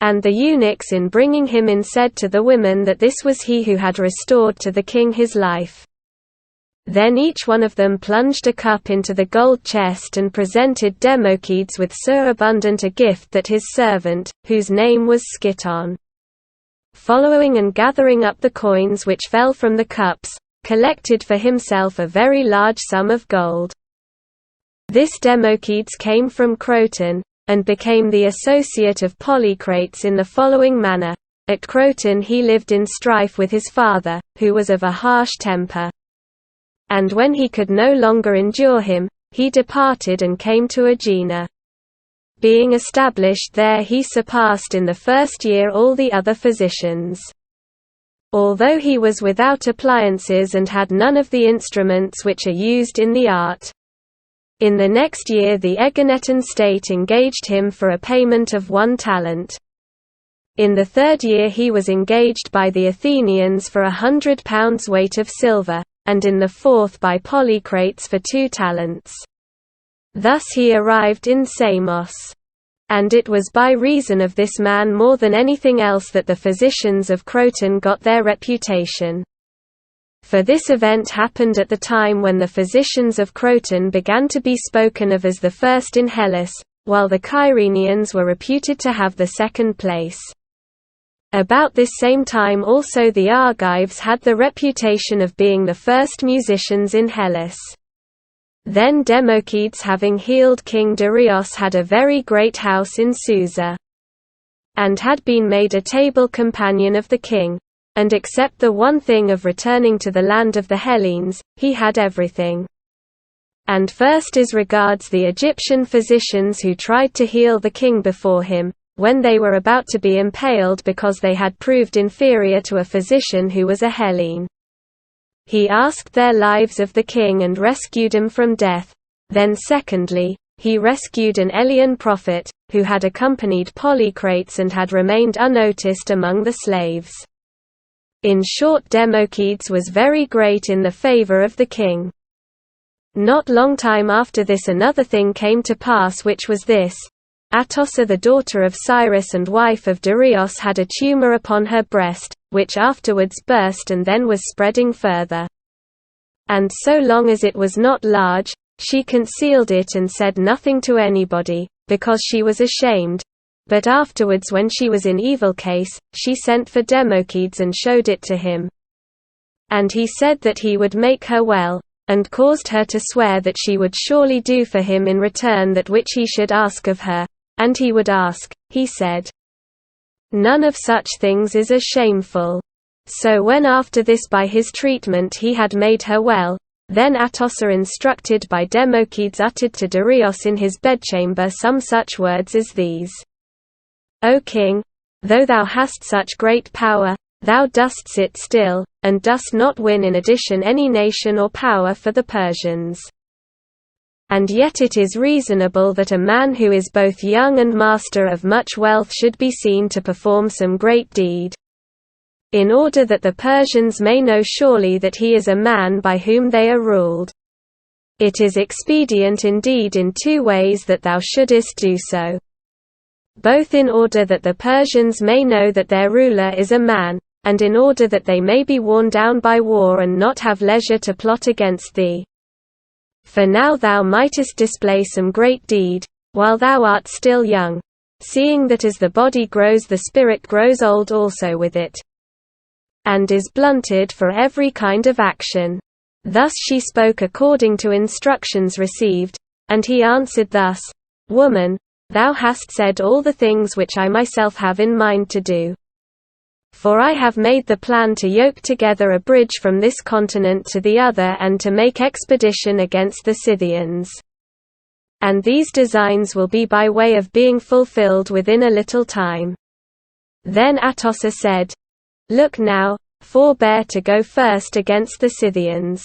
And the eunuchs in bringing him in said to the women that this was he who had restored to the king his life. Then each one of them plunged a cup into the gold chest and presented Democedes with so abundant a gift that his servant, whose name was Sciton, following and gathering up the coins which fell from the cups, collected for himself a very large sum of gold. This Democedes came from Croton, and became the associate of Polycrates in the following manner. At Croton he lived in strife with his father, who was of a harsh temper. And when he could no longer endure him, he departed and came to Aegina. Being established there he surpassed in the first year all the other physicians. Although he was without appliances and had none of the instruments which are used in the art. In the next year the Aeginetan state engaged him for a payment of 1 talent. In the 3rd year he was engaged by the Athenians for 100 pounds weight of silver, and in the 4th by Polycrates for 2 talents. Thus he arrived in Samos. And it was by reason of this man more than anything else that the physicians of Croton got their reputation. For this event happened at the time when the physicians of Croton began to be spoken of as the first in Hellas, while the Cyrenians were reputed to have the 2nd place. About this same time also the Argives had the reputation of being the first musicians in Hellas. Then Democedes, having healed King Darius, had a very great house in Susa, and had been made a table companion of the king, and except the one thing of returning to the land of the Hellenes, he had everything. And first as regards the Egyptian physicians who tried to heal the king before him, when they were about to be impaled because they had proved inferior to a physician who was a Hellene. He asked their lives of the king and rescued him from death. Then secondly, he rescued an Elean prophet, who had accompanied Polycrates and had remained unnoticed among the slaves. In short, Democedes was very great in the favor of the king. Not long time after this another thing came to pass, which was this. Atossa, the daughter of Cyrus and wife of Darius, had a tumor upon her breast, which afterwards burst and then was spreading further. And so long as it was not large, she concealed it and said nothing to anybody, because she was ashamed. But afterwards, when she was in evil case, she sent for Democedes and showed it to him. And he said that he would make her well, and caused her to swear that she would surely do for him in return that which he should ask of her. And he would ask, he said. None of such things is as shameful. So when after this by his treatment he had made her well, then Atossa, instructed by Democedes, uttered to Darius in his bedchamber some such words as these. O king, though thou hast such great power, thou dost sit still, and dost not win in addition any nation or power for the Persians. And yet it is reasonable that a man who is both young and master of much wealth should be seen to perform some great deed, in order that the Persians may know surely that he is a man by whom they are ruled. It is expedient indeed in 2 ways that thou shouldest do so. Both in order that the Persians may know that their ruler is a man, and in order that they may be worn down by war and not have leisure to plot against thee. For now thou mightest display some great deed, while thou art still young, seeing that as the body grows the spirit grows old also with it, and is blunted for every kind of action. Thus she spoke according to instructions received, and he answered thus, Woman, thou hast said all the things which I myself have in mind to do. For I have made the plan to yoke together a bridge from this continent to the other and to make expedition against the Scythians. And these designs will be by way of being fulfilled within a little time. Then Atossa said, Look now, forbear to go first against the Scythians.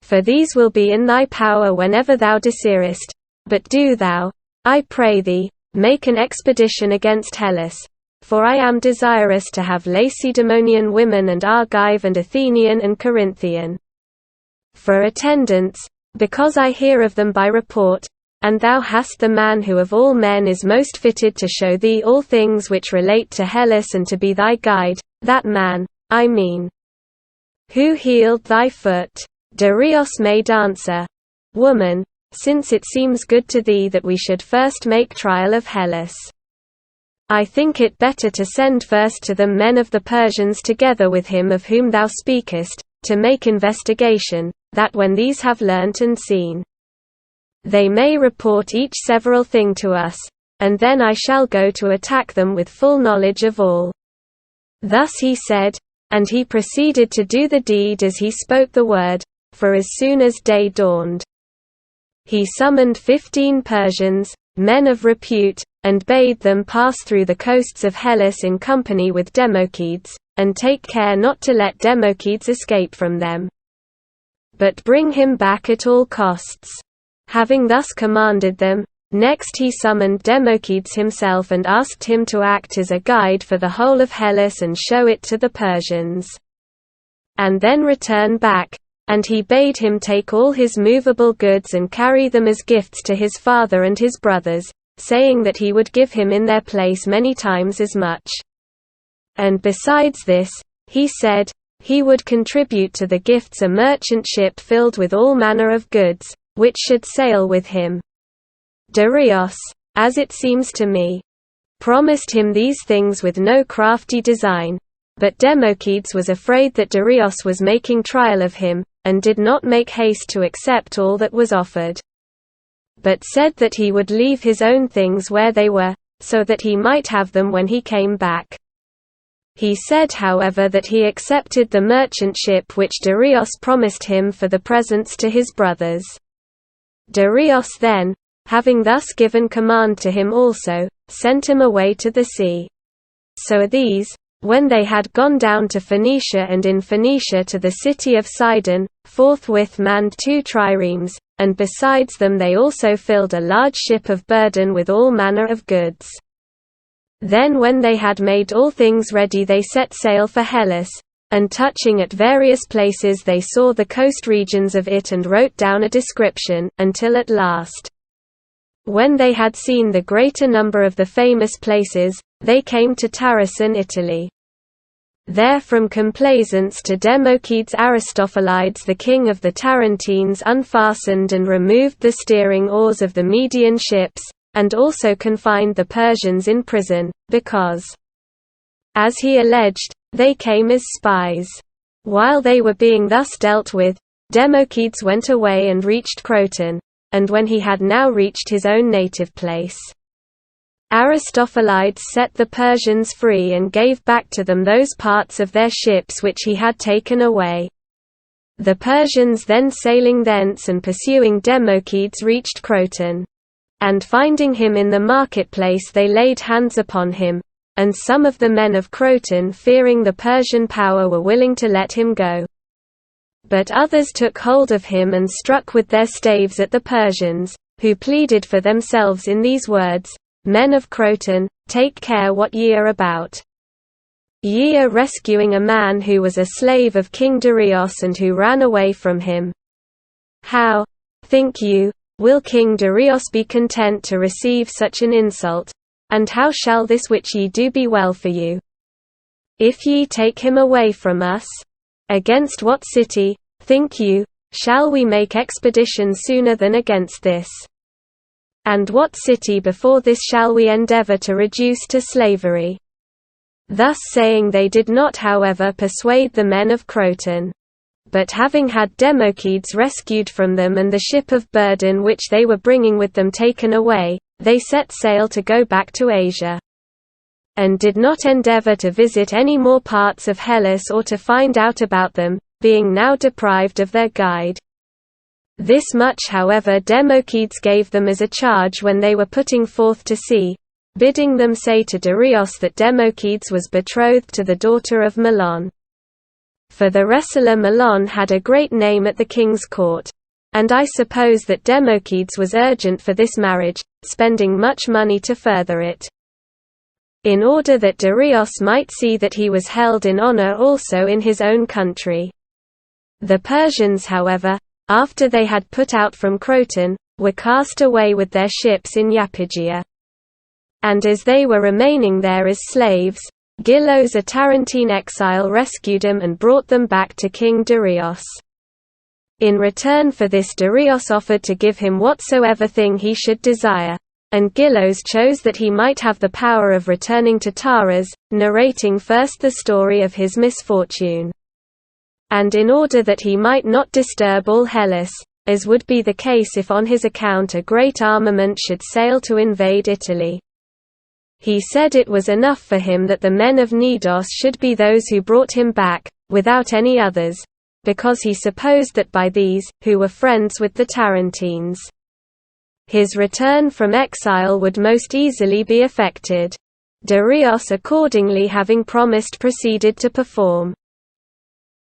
For these will be in thy power whenever thou desirest, but do thou, I pray thee, make an expedition against Hellas, for I am desirous to have Lacedaemonian women and Argive and Athenian and Corinthian for attendants, because I hear of them by report, and thou hast the man who of all men is most fitted to show thee all things which relate to Hellas and to be thy guide, that man, I mean, who healed thy foot. Darius made answer, Woman, since it seems good to thee that we should first make trial of Hellas, I think it better to send first to them men of the Persians together with him of whom thou speakest, to make investigation, that when these have learnt and seen, they may report each several thing to us, and then I shall go to attack them with full knowledge of all. Thus he said, and he proceeded to do the deed as he spoke the word, for as soon as day dawned, he summoned 15 Persians, men of repute, and bade them pass through the coasts of Hellas in company with Democedes, and take care not to let Democedes escape from them, but bring him back at all costs. Having thus commanded them, next he summoned Democedes himself and asked him to act as a guide for the whole of Hellas and show it to the Persians, and then return back, and he bade him take all his movable goods and carry them as gifts to his father and his brothers, saying that he would give him in their place many times as much. And besides this, he said, he would contribute to the gifts a merchant ship filled with all manner of goods, which should sail with him. Darius, as it seems to me, promised him these things with no crafty design, but Democedes was afraid that Darius was making trial of him, and did not make haste to accept all that was offered, but said that he would leave his own things where they were, so that he might have them when he came back. He said however that he accepted the merchant ship which Darius promised him for the presents to his brothers. Darius then, having thus given command to him also, sent him away to the sea. So these, when they had gone down to Phoenicia and in Phoenicia to the city of Sidon, forthwith manned 2 triremes, and besides them they also filled a large ship of burden with all manner of goods. Then when they had made all things ready they set sail for Hellas, and touching at various places they saw the coast regions of it and wrote down a description, until at last, when they had seen the greater number of the famous places, they came to Tarasan, Italy. There from complaisance to Democedes Aristophilides the king of the Tarentines unfastened and removed the steering oars of the Median ships, and also confined the Persians in prison, because, as he alleged, they came as spies. While they were being thus dealt with, Democedes went away and reached Croton, and when he had now reached his own native place, Aristophilides set the Persians free and gave back to them those parts of their ships which he had taken away. The Persians then sailing thence and pursuing Democedes reached Croton. And finding him in the marketplace they laid hands upon him, and some of the men of Croton fearing the Persian power were willing to let him go. But others took hold of him and struck with their staves at the Persians, who pleaded for themselves in these words, Men of Croton, take care what ye are about. Ye are rescuing a man who was a slave of King Darius and who ran away from him. How, think you, will King Darius be content to receive such an insult? And how shall this which ye do be well for you? If ye take him away from us, against what city, think you, shall we make expedition sooner than against this? And what city before this shall we endeavor to reduce to slavery? Thus saying they did not however persuade the men of Croton. But having had Democedes rescued from them and the ship of burden which they were bringing with them taken away, they set sail to go back to Asia. And did not endeavor to visit any more parts of Hellas or to find out about them, being now deprived of their guide. This much however Democedes gave them as a charge when they were putting forth to sea, bidding them say to Darius that Democedes was betrothed to the daughter of Melon. For the wrestler Melon had a great name at the king's court, and I suppose that Democedes was urgent for this marriage, spending much money to further it, in order that Darius might see that he was held in honor also in his own country. The Persians however, after they had put out from Croton, were cast away with their ships in Iapygia. And as they were remaining there as slaves, Gylos a Tarentine exile rescued them and brought them back to King Darius. In return for this Darius offered to give him whatsoever thing he should desire, and Gylos chose that he might have the power of returning to Taras, narrating first the story of his misfortune. And in order that he might not disturb all Hellas, as would be the case if on his account a great armament should sail to invade Italy. He said it was enough for him that the men of Knidos should be those who brought him back, without any others, because he supposed that by these, who were friends with the Tarentines, his return from exile would most easily be effected. Darius accordingly having promised proceeded to perform.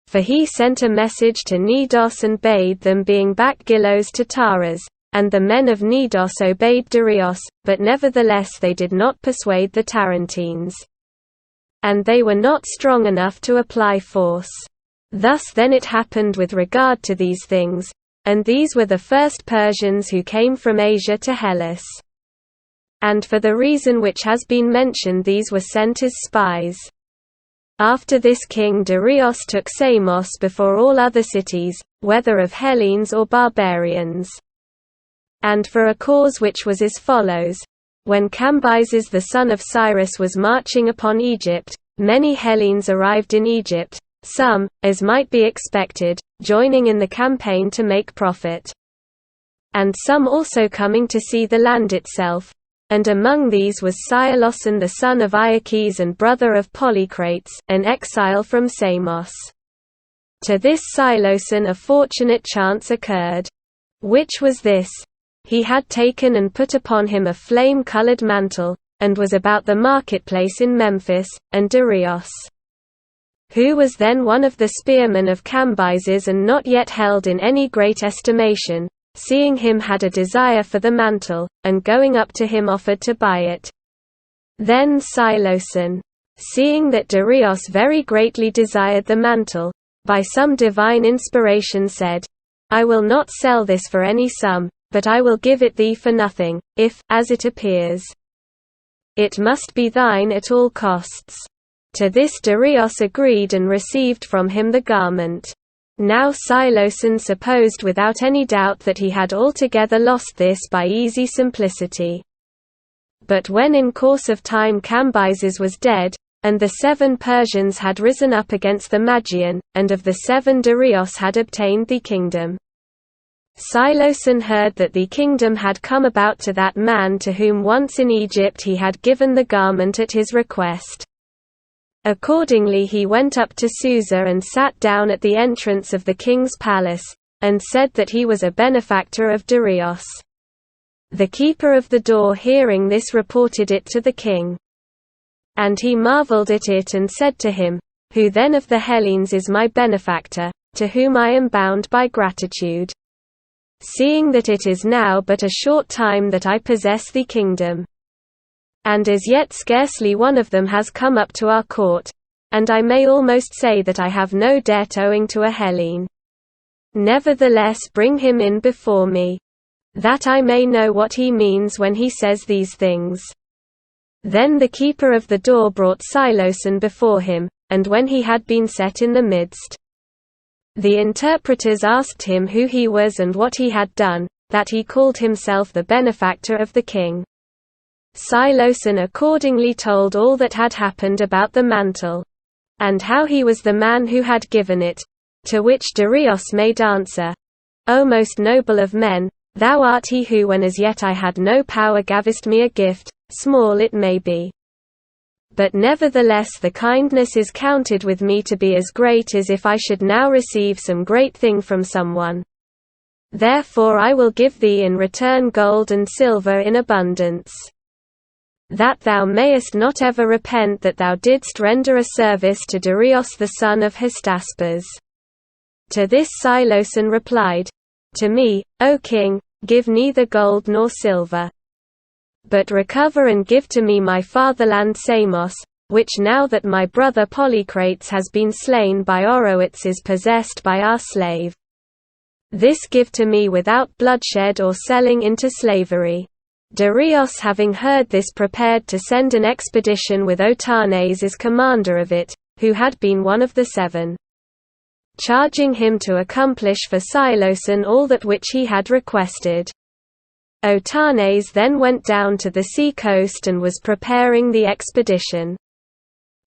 For he sent a message to Knidos and bade them bring back Gylos to Taras, and the men of Knidos obeyed Darius, but nevertheless they did not persuade the Tarentines. And they were not strong enough to apply force. Thus then it happened with regard to these things, and these were the first Persians who came from Asia to Hellas. And for the reason which has been mentioned these were sent as spies. After this King Darius took Samos before all other cities, whether of Hellenes or barbarians. And for a cause which was as follows: when Cambyses the son of Cyrus was marching upon Egypt, many Hellenes arrived in Egypt, some, as might be expected, joining in the campaign to make profit. And some also coming to see the land itself. And among these was Siloson the son of Iaches and brother of Polycrates, an exile from Samos. To this Siloson a fortunate chance occurred. Which was this: he had taken and put upon him a flame-colored mantle, and was about the marketplace in Memphis, and Darius, who was then one of the spearmen of Cambyses and not yet held in any great estimation, seeing him had a desire for the mantle, and going up to him offered to buy it. Then Siloson, seeing that Darius very greatly desired the mantle, by some divine inspiration said, I will not sell this for any sum, but I will give it thee for nothing, if, as it appears, it must be thine at all costs. To this Darius agreed and received from him the garment. Now Siloson supposed without any doubt that he had altogether lost this by easy simplicity. But when in course of time Cambyses was dead, and the 7 Persians had risen up against the Magian, and of the 7 Darius had obtained the kingdom, Siloson heard that the kingdom had come about to that man to whom once in Egypt he had given the garment at his request. Accordingly he went up to Susa and sat down at the entrance of the king's palace, and said that he was a benefactor of Darius. The keeper of the door hearing this reported it to the king. And he marveled at it and said to him, Who then of the Hellenes is my benefactor, to whom I am bound by gratitude? Seeing that it is now but a short time that I possess the kingdom. And as yet scarcely one of them has come up to our court, and I may almost say that I have no debt owing to a Hellene. Nevertheless bring him in before me, that I may know what he means when he says these things." Then the keeper of the door brought Siloson before him, and when he had been set in the midst, the interpreters asked him who he was and what he had done, that he called himself the benefactor of the king. Siloson accordingly told all that had happened about the mantle, and how he was the man who had given it, to which Darius made answer, "O most noble of men, thou art he who when as yet I had no power gavest me a gift, small it may be. But nevertheless the kindness is counted with me to be as great as if I should now receive some great thing from someone. Therefore I will give thee in return gold and silver in abundance, that thou mayest not ever repent that thou didst render a service to Darius the son of Hystaspes." To this Siloson replied, "To me, O king, give neither gold nor silver. But recover and give to me my fatherland Samos, which now that my brother Polycrates has been slain by Oroets is possessed by our slave. This give to me without bloodshed or selling into slavery." Darius having heard this prepared to send an expedition with Otanes as commander of it, who had been one of the 7, charging him to accomplish for Siloson all that which he had requested. Otanes then went down to the sea coast and was preparing the expedition.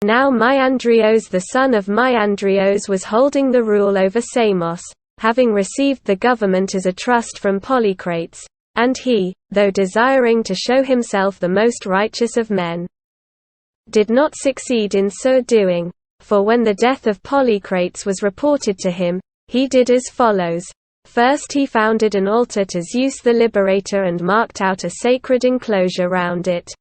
Now Myandrios the son of Myandrios was holding the rule over Samos, having received the government as a trust from Polycrates, and he, though desiring to show himself the most righteous of men, did not succeed in so doing, for when the death of Polycrates was reported to him, he did as follows. First he founded an altar to Zeus the Liberator and marked out a sacred enclosure round it,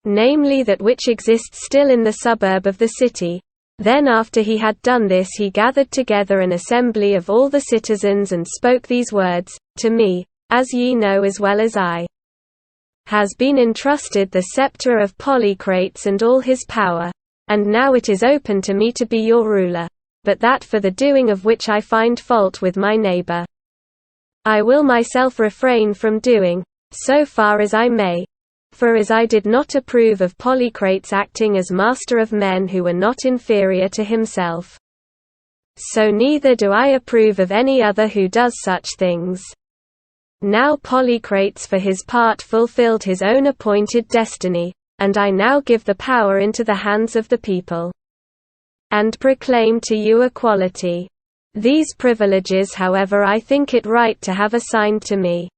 namely that which exists still in the suburb of the city. Then after he had done this he gathered together an assembly of all the citizens and spoke these words, "To me, as ye know as well as I, has been entrusted the scepter of Polycrates and all his power, and now it is open to me to be your ruler, but that for the doing of which I find fault with my neighbor, I will myself refrain from doing, so far as I may. For as I did not approve of Polycrates acting as master of men who were not inferior to himself, so neither do I approve of any other who does such things. Now Polycrates for his part fulfilled his own appointed destiny, and I now give the power into the hands of the people, and proclaim to you equality. These privileges however I think it right to have assigned to me,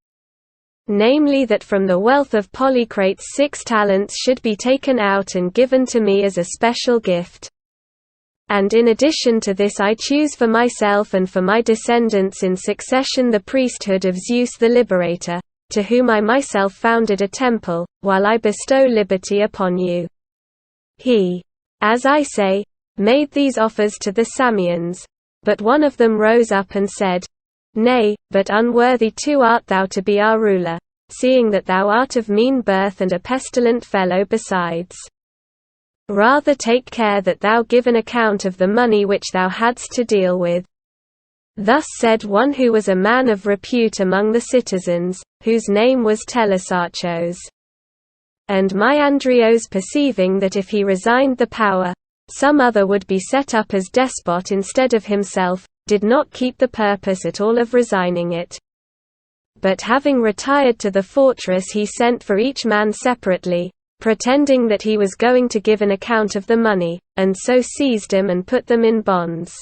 namely that from the wealth of Polycrates 6 talents should be taken out and given to me as a special gift. And in addition to this I choose for myself and for my descendants in succession the priesthood of Zeus the Liberator, to whom I myself founded a temple, while I bestow liberty upon you." He, as I say, made these offers to the Samians, but one of them rose up and said, "Nay, but unworthy too art thou to be our ruler, seeing that thou art of mean birth and a pestilent fellow besides. Rather take care that thou give an account of the money which thou hadst to deal with." Thus said one who was a man of repute among the citizens, whose name was Telesarchos. And Myandrios perceiving that if he resigned the power, some other would be set up as despot instead of himself, did not keep the purpose at all of resigning it. But having retired to the fortress he sent for each man separately, pretending that he was going to give an account of the money, and so seized him and put them in bonds.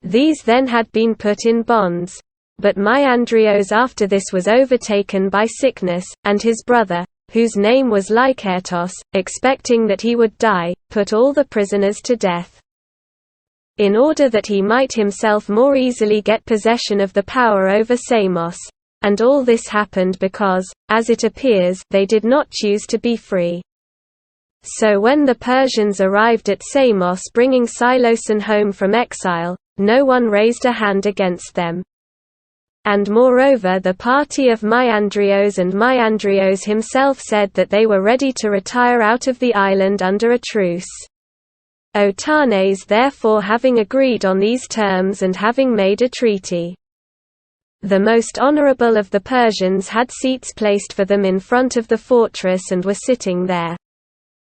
These then had been put in bonds, but Myandrios after this was overtaken by sickness, and his brother, whose name was Lycurgus, expecting that he would die, put all the prisoners to death, in order that he might himself more easily get possession of the power over Samos. And all this happened because, as it appears, they did not choose to be free. So when the Persians arrived at Samos bringing Siloson home from exile, no one raised a hand against them. And moreover the party of Myandrios and Myandrios himself said that they were ready to retire out of the island under a truce. Otanes therefore having agreed on these terms and having made a treaty. The most honorable of the Persians had seats placed for them in front of the fortress and were sitting there.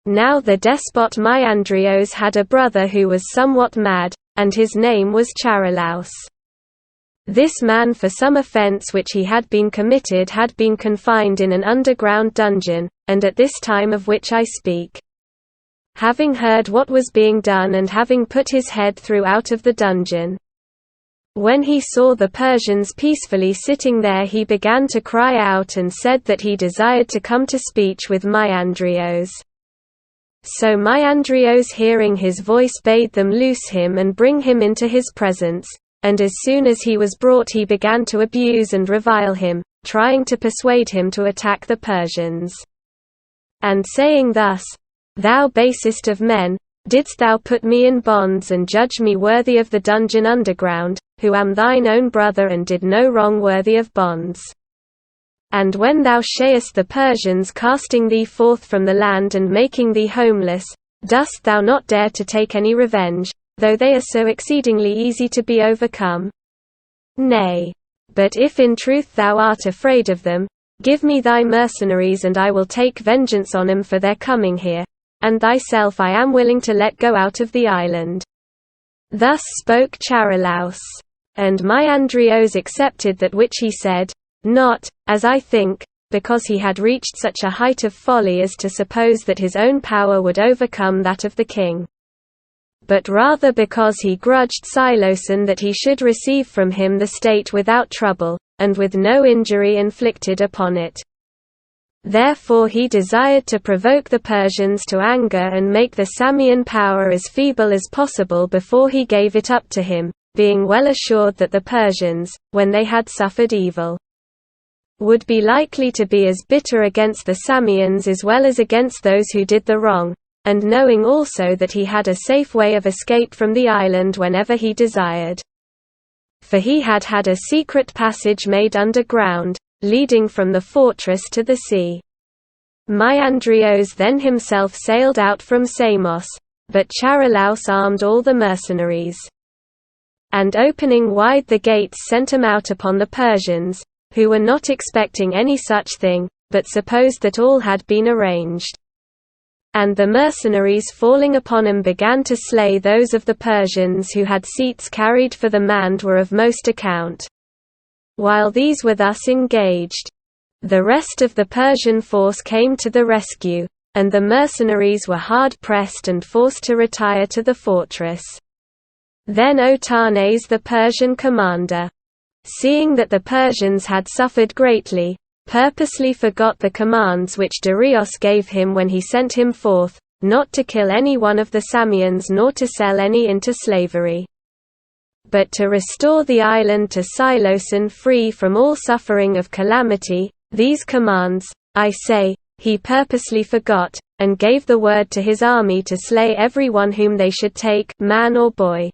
Now the despot Myandrios had a brother who was somewhat mad, and his name was Charalaus. This man for some offence which he had been committed had been confined in an underground dungeon, and at this time of which I speak, having heard what was being done and having put his head through out of the dungeon, when he saw the Persians peacefully sitting there, he began to cry out and said that he desired to come to speech with Myandrios. So Myandrios hearing his voice bade them loose him and bring him into his presence, and as soon as he was brought he began to abuse and revile him, trying to persuade him to attack the Persians. And saying thus, "Thou basest of men, didst thou put me in bonds and judge me worthy of the dungeon underground, who am thine own brother and did no wrong worthy of bonds? And when thou shayest the Persians casting thee forth from the land and making thee homeless, dost thou not dare to take any revenge, though they are so exceedingly easy to be overcome? Nay. But if in truth thou art afraid of them, give me thy mercenaries and I will take vengeance on them for their coming here, and thyself I am willing to let go out of the island." Thus spoke Charalaus. And Myandrios accepted that which he said, not, as I think, because he had reached such a height of folly as to suppose that his own power would overcome that of the king, but rather because he grudged Siloson that he should receive from him the state without trouble, and with no injury inflicted upon it. Therefore he desired to provoke the Persians to anger and make the Samian power as feeble as possible before he gave it up to him, being well assured that the Persians, when they had suffered evil, would be likely to be as bitter against the Samians as well as against those who did the wrong, and knowing also that he had a safe way of escape from the island whenever he desired. For he had had a secret passage made underground, leading from the fortress to the sea. Myandrios then himself sailed out from Samos, but Charalaus armed all the mercenaries, and opening wide the gates sent them out upon the Persians, who were not expecting any such thing, but supposed that all had been arranged. And the mercenaries falling upon him began to slay those of the Persians who had seats carried for the manned were of most account. While these were thus engaged, the rest of the Persian force came to the rescue, and the mercenaries were hard pressed and forced to retire to the fortress. Then Otanes the Persian commander, seeing that the Persians had suffered greatly, purposely forgot the commands which Darius gave him when he sent him forth, not to kill any one of the Samians nor to sell any into slavery, but to restore the island to Siloson free from all suffering of calamity. These commands, I say, he purposely forgot, and gave the word to his army to slay every one whom they should take, man or boy,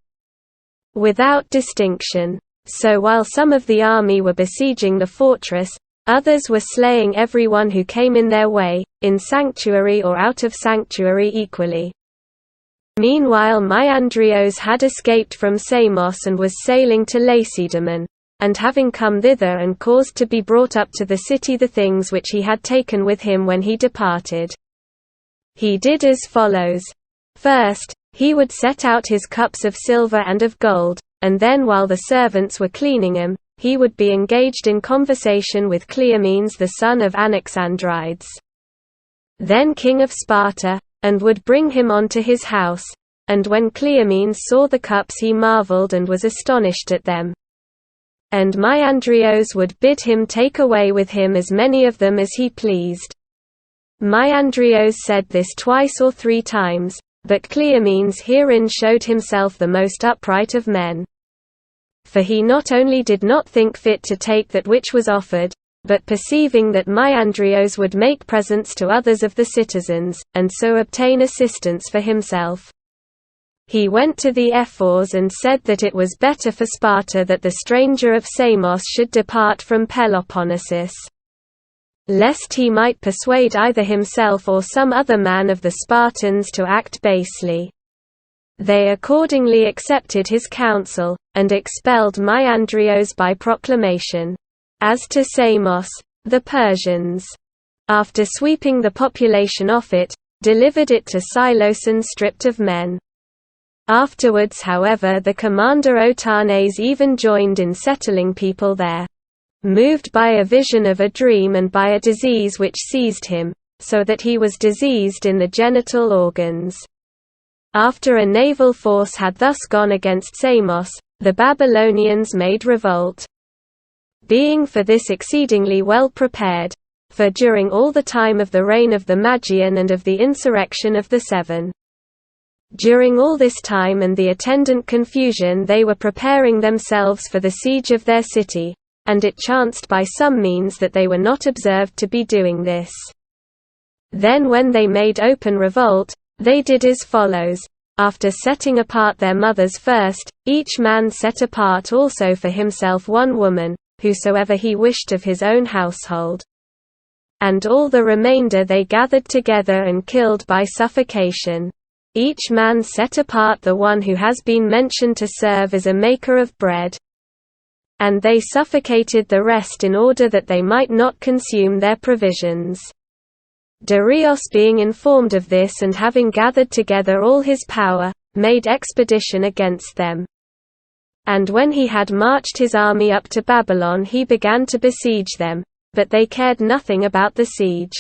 without distinction. So while some of the army were besieging the fortress, others were slaying everyone who came in their way, in sanctuary or out of sanctuary equally. Meanwhile Myandrios had escaped from Samos and was sailing to Lacedaemon, and having come thither and caused to be brought up to the city the things which he had taken with him when he departed, he did as follows. First, he would set out his cups of silver and of gold, and then while the servants were cleaning them, he would be engaged in conversation with Cleomenes the son of Anaxandrides, then king of Sparta, and would bring him on to his house. And when Cleomenes saw the cups he marveled and was astonished at them. And Myandrios would bid him take away with him as many of them as he pleased. Myandrios said this twice or 3 times, but Cleomenes herein showed himself the most upright of men. For he not only did not think fit to take that which was offered, but perceiving that Myandrios would make presents to others of the citizens, and so obtain assistance for himself, he went to the ephors and said that it was better for Sparta that the stranger of Samos should depart from Peloponnesus, lest he might persuade either himself or some other man of the Spartans to act basely. They accordingly accepted his counsel, and expelled Maiandrios by proclamation. As to Samos, the Persians, after sweeping the population off it, delivered it to Silosan stripped of men. Afterwards, however, the commander Otanes even joined in settling people there, moved by a vision of a dream and by a disease which seized him, so that he was diseased in the genital organs. After a naval force had thus gone against Samos, the Babylonians made revolt, being for this exceedingly well prepared, for during all the time of the reign of the Magian and of the insurrection of the Seven. During all this time and the attendant confusion they were preparing themselves for the siege of their city, and it chanced by some means that they were not observed to be doing this. Then when they made open revolt, they did as follows. After setting apart their mothers first, each man set apart also for himself one woman, whosoever he wished of his own household. And all the remainder they gathered together and killed by suffocation. Each man set apart the one who has been mentioned to serve as a maker of bread. And they suffocated the rest in order that they might not consume their provisions. Darius, being informed of this and having gathered together all his power, made expedition against them. And when he had marched his army up to Babylon, he began to besiege them, but they cared nothing about the siege.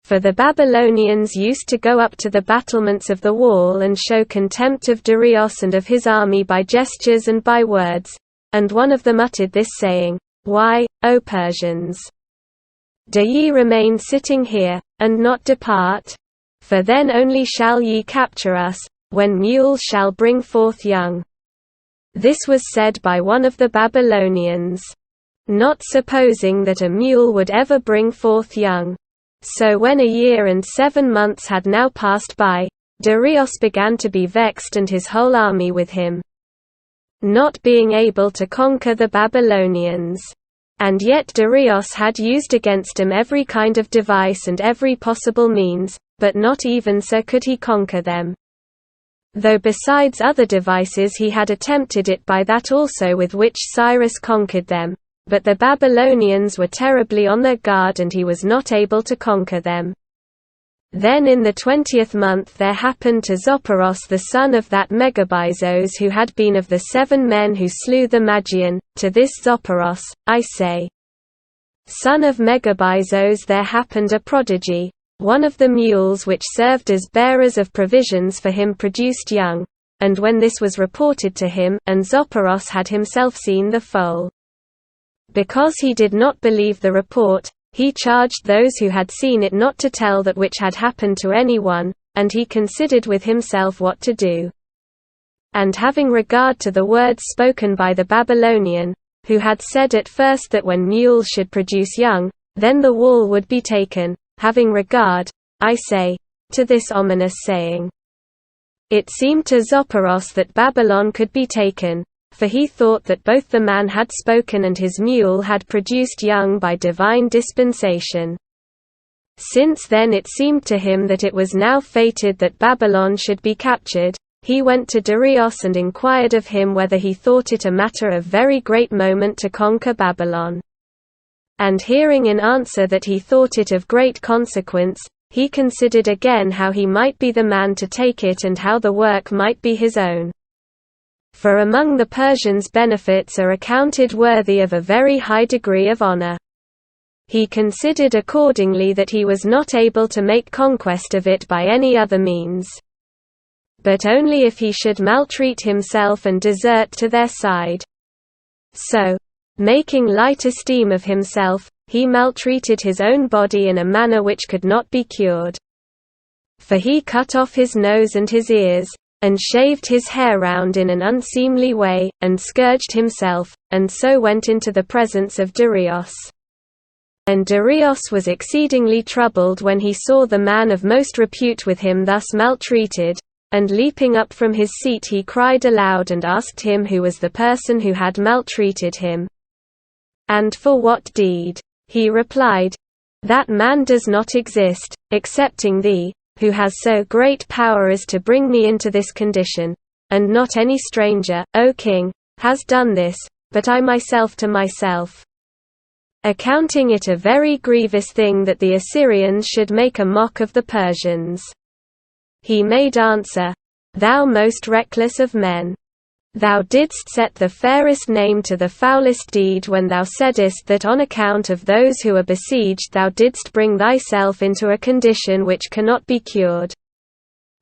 For the Babylonians used to go up to the battlements of the wall and show contempt of Darius and of his army by gestures and by words, and one of them uttered this saying, "Why, O Persians, do ye remain sitting here, and not depart? For then only shall ye capture us, when mules shall bring forth young." This was said by one of the Babylonians, not supposing that a mule would ever bring forth young. So when a year and 7 months had now passed by, Darius began to be vexed and his whole army with him, not being able to conquer the Babylonians. And yet Darius had used against him every kind of device and every possible means, but not even so could he conquer them. Though besides other devices he had attempted it by that also with which Cyrus conquered them, but the Babylonians were terribly on their guard and he was not able to conquer them. Then in the 20th month there happened to Zopyros the son of that Megabyzos who had been of the 7 men who slew the Magian, to this Zopyros, I say, son of Megabyzos, there happened a prodigy. One of the mules which served as bearers of provisions for him produced young, and when this was reported to him, and Zopyros had himself seen the foal, because he did not believe the report, he charged those who had seen it not to tell that which had happened to anyone, and he considered with himself what to do. And having regard to the words spoken by the Babylonian, who had said at first that when mules should produce young, then the wall would be taken, having regard, I say, to this ominous saying, it seemed to Zopyros that Babylon could be taken, for he thought that both the man had spoken and his mule had produced young by divine dispensation. Since then it seemed to him that it was now fated that Babylon should be captured, he went to Darius and inquired of him whether he thought it a matter of very great moment to conquer Babylon. And hearing in answer that he thought it of great consequence, he considered again how he might be the man to take it and how the work might be his own. For among the Persians benefits are accounted worthy of a very high degree of honor. He considered accordingly that he was not able to make conquest of it by any other means, but only if he should maltreat himself and desert to their side. So, making light esteem of himself, he maltreated his own body in a manner which could not be cured. For he cut off his nose and his ears, and shaved his hair round in an unseemly way, and scourged himself, and so went into the presence of Darius. And Darius was exceedingly troubled when he saw the man of most repute with him thus maltreated, and leaping up from his seat he cried aloud and asked him who was the person who had maltreated him, and for what deed. He replied, "That man does not exist, excepting thee, who has so great power as to bring me into this condition, and not any stranger, O king, has done this, but I myself to myself. Accounting it a very grievous thing that the Assyrians should make a mock of the Persians. He made answer, Thou most reckless of men! Thou didst set the fairest name to the foulest deed when thou saidst that on account of those who are besieged thou didst bring thyself into a condition which cannot be cured.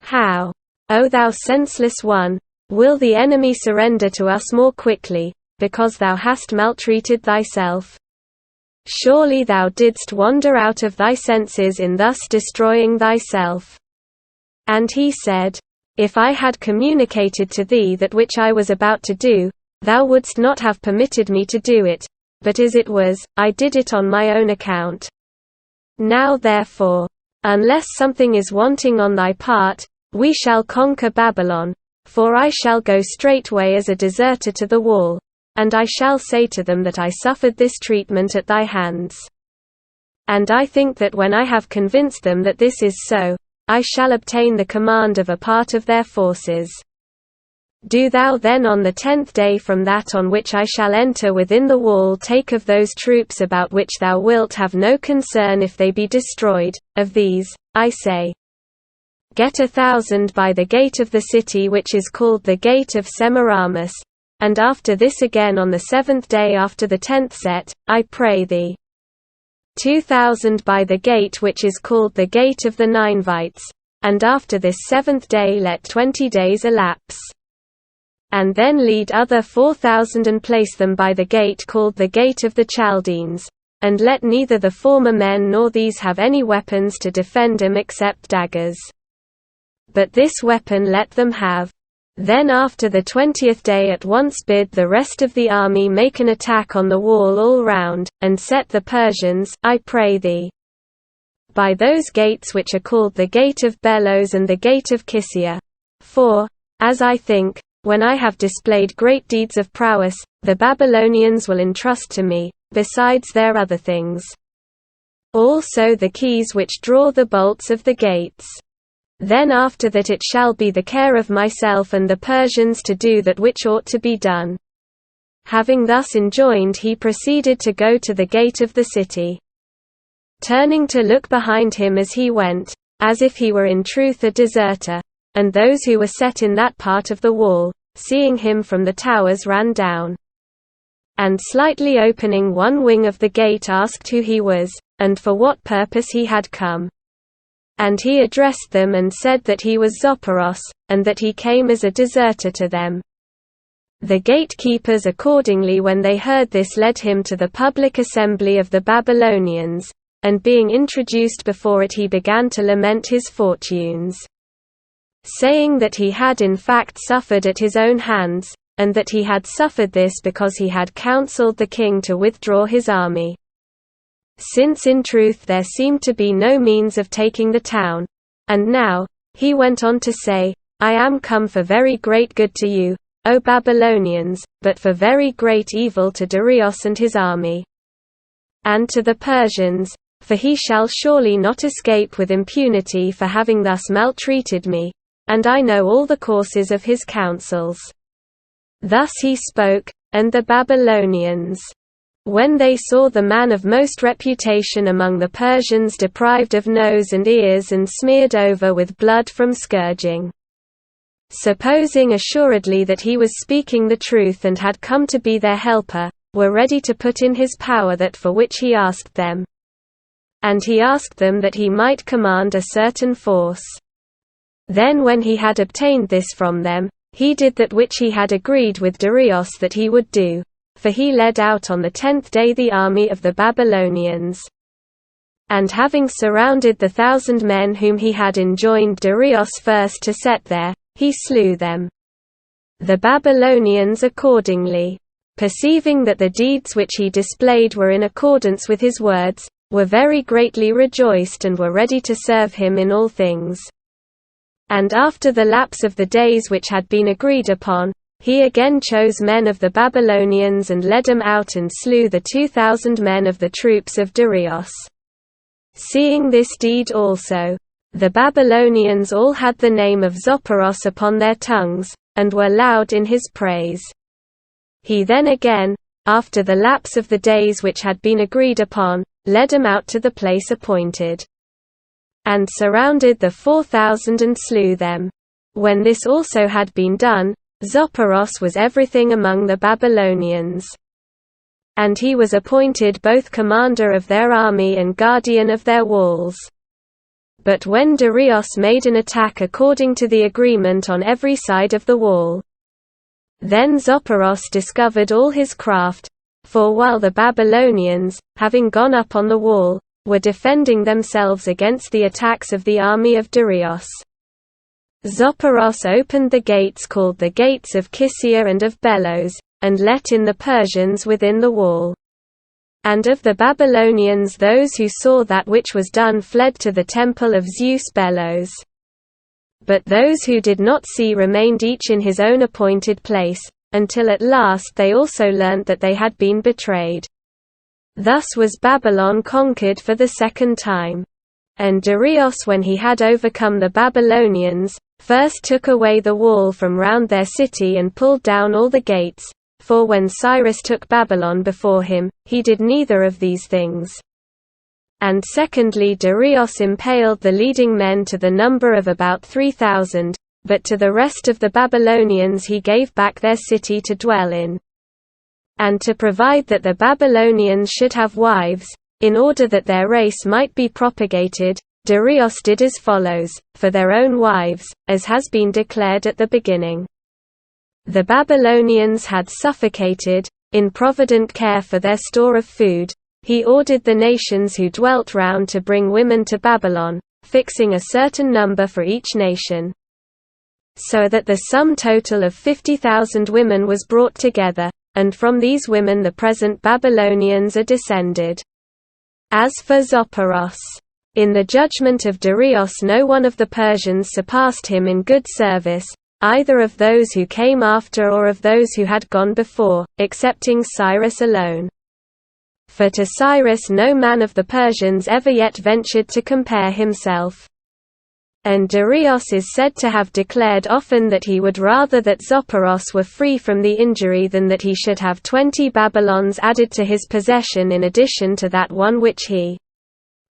How, O thou senseless one, will the enemy surrender to us more quickly, because thou hast maltreated thyself? Surely thou didst wander out of thy senses in thus destroying thyself. And he said, If I had communicated to thee that which I was about to do, thou wouldst not have permitted me to do it, but as it was, I did it on my own account. Now therefore, unless something is wanting on thy part, we shall conquer Babylon, for I shall go straightway as a deserter to the wall, and I shall say to them that I suffered this treatment at thy hands. And I think that when I have convinced them that this is so, I shall obtain the command of a part of their forces. Do thou then on the 10th day from that on which I shall enter within the wall take of those troops about which thou wilt have no concern if they be destroyed, of these, I say, get 1,000 by the gate of the city which is called the gate of Semiramis, and after this again on the 7th day after the 10th set, I pray thee. 2,000 by the gate which is called the gate of the Ninevites, and after this 7th day let 20 days elapse. And then lead other 4,000 and place them by the gate called the gate of the Chaldeans, and let neither the former men nor these have any weapons to defend them except daggers. But this weapon let them have. Then after the 20th day at once bid the rest of the army make an attack on the wall all round, and set the Persians, I pray thee, by those gates which are called the gate of Bellows and the gate of Kissia. For, as I think, when I have displayed great deeds of prowess, the Babylonians will entrust to me, besides their other things, also the keys which draw the bolts of the gates. Then after that it shall be the care of myself and the Persians to do that which ought to be done. Having thus enjoined he proceeded to go to the gate of the city. Turning to look behind him as he went, as if he were in truth a deserter, and those who were set in that part of the wall, seeing him from the towers ran down. And slightly opening one wing of the gate asked who he was, and for what purpose he had come. And he addressed them and said that he was Zopharos, and that he came as a deserter to them. The gatekeepers accordingly when they heard this led him to the public assembly of the Babylonians, and being introduced before it he began to lament his fortunes, saying that he had in fact suffered at his own hands, and that he had suffered this because he had counseled the king to withdraw his army. Since in truth there seemed to be no means of taking the town. And now, he went on to say, I am come for very great good to you, O Babylonians, but for very great evil to Darius and his army. And to the Persians, for he shall surely not escape with impunity for having thus maltreated me, and I know all the courses of his counsels. Thus he spoke, and the Babylonians, when they saw the man of most reputation among the Persians deprived of nose and ears and smeared over with blood from scourging, supposing assuredly that he was speaking the truth and had come to be their helper, were ready to put in his power that for which he asked them. And he asked them that he might command a certain force. Then when he had obtained this from them, he did that which he had agreed with Darius that he would do. For he led out on the 10th day the army of the Babylonians. And having surrounded the 1,000 men whom he had enjoined Darius first to set there, he slew them. The Babylonians accordingly, perceiving that the deeds which he displayed were in accordance with his words, were very greatly rejoiced and were ready to serve him in all things. And after the lapse of the days which had been agreed upon, he again chose men of the Babylonians and led them out and slew the 2,000 men of the troops of Darius. Seeing this deed also, The Babylonians all had the name of Zopyros upon their tongues, and were loud in his praise. He then again, after the lapse of the days which had been agreed upon, led them out to the place appointed, and surrounded the 4,000 and slew them. When this also had been done, Zopyros was everything among the Babylonians. And he was appointed both commander of their army and guardian of their walls. But when Darius made an attack according to the agreement on every side of the wall, then Zopyros discovered all his craft, for while the Babylonians, having gone up on the wall, were defending themselves against the attacks of the army of Darius, Zopyros opened the gates called the gates of Kisia and of Bellows, and let in the Persians within the wall. And of the Babylonians those who saw that which was done fled to the temple of Zeus Bellows. But those who did not see remained each in his own appointed place, until at last they also learnt that they had been betrayed. Thus was Babylon conquered for the second time. And Darius, when he had overcome the Babylonians, first took away the wall from round their city and pulled down all the gates, for when Cyrus took Babylon before him, he did neither of these things. And secondly, Darius impaled the leading men to the number of about 3,000, but to the rest of the Babylonians he gave back their city to dwell in. And to provide that the Babylonians should have wives, in order that their race might be propagated, Darius did as follows, for their own wives, as has been declared at the beginning. The Babylonians had suffocated, in provident care for their store of food. He ordered the nations who dwelt round to bring women to Babylon, fixing a certain number for each nation, so that the sum total of 50,000 women was brought together, and from these women the present Babylonians are descended. As for Zopyros, in the judgment of Darius no one of the Persians surpassed him in good service, either of those who came after or of those who had gone before, excepting Cyrus alone. For to Cyrus no man of the Persians ever yet ventured to compare himself. And Darius is said to have declared often that he would rather that Zopyros were free from the injury than that he should have 20 Babylons added to his possession in addition to that one which he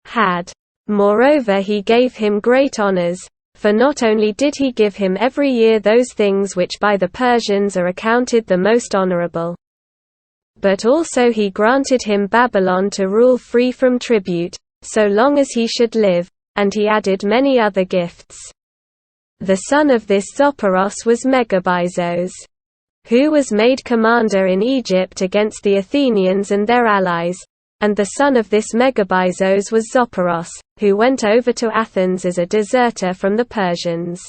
had. Moreover, he gave him great honors, for not only did he give him every year those things which by the Persians are accounted the most honorable, but also he granted him Babylon to rule free from tribute, so long as he should live, and he added many other gifts. The son of this Zopyros was Megabizos, who was made commander in Egypt against the Athenians and their allies, and the son of this Megabizos was Zopyros, who went over to Athens as a deserter from the Persians.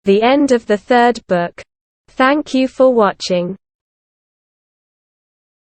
The end of the third book. Thank you for watching.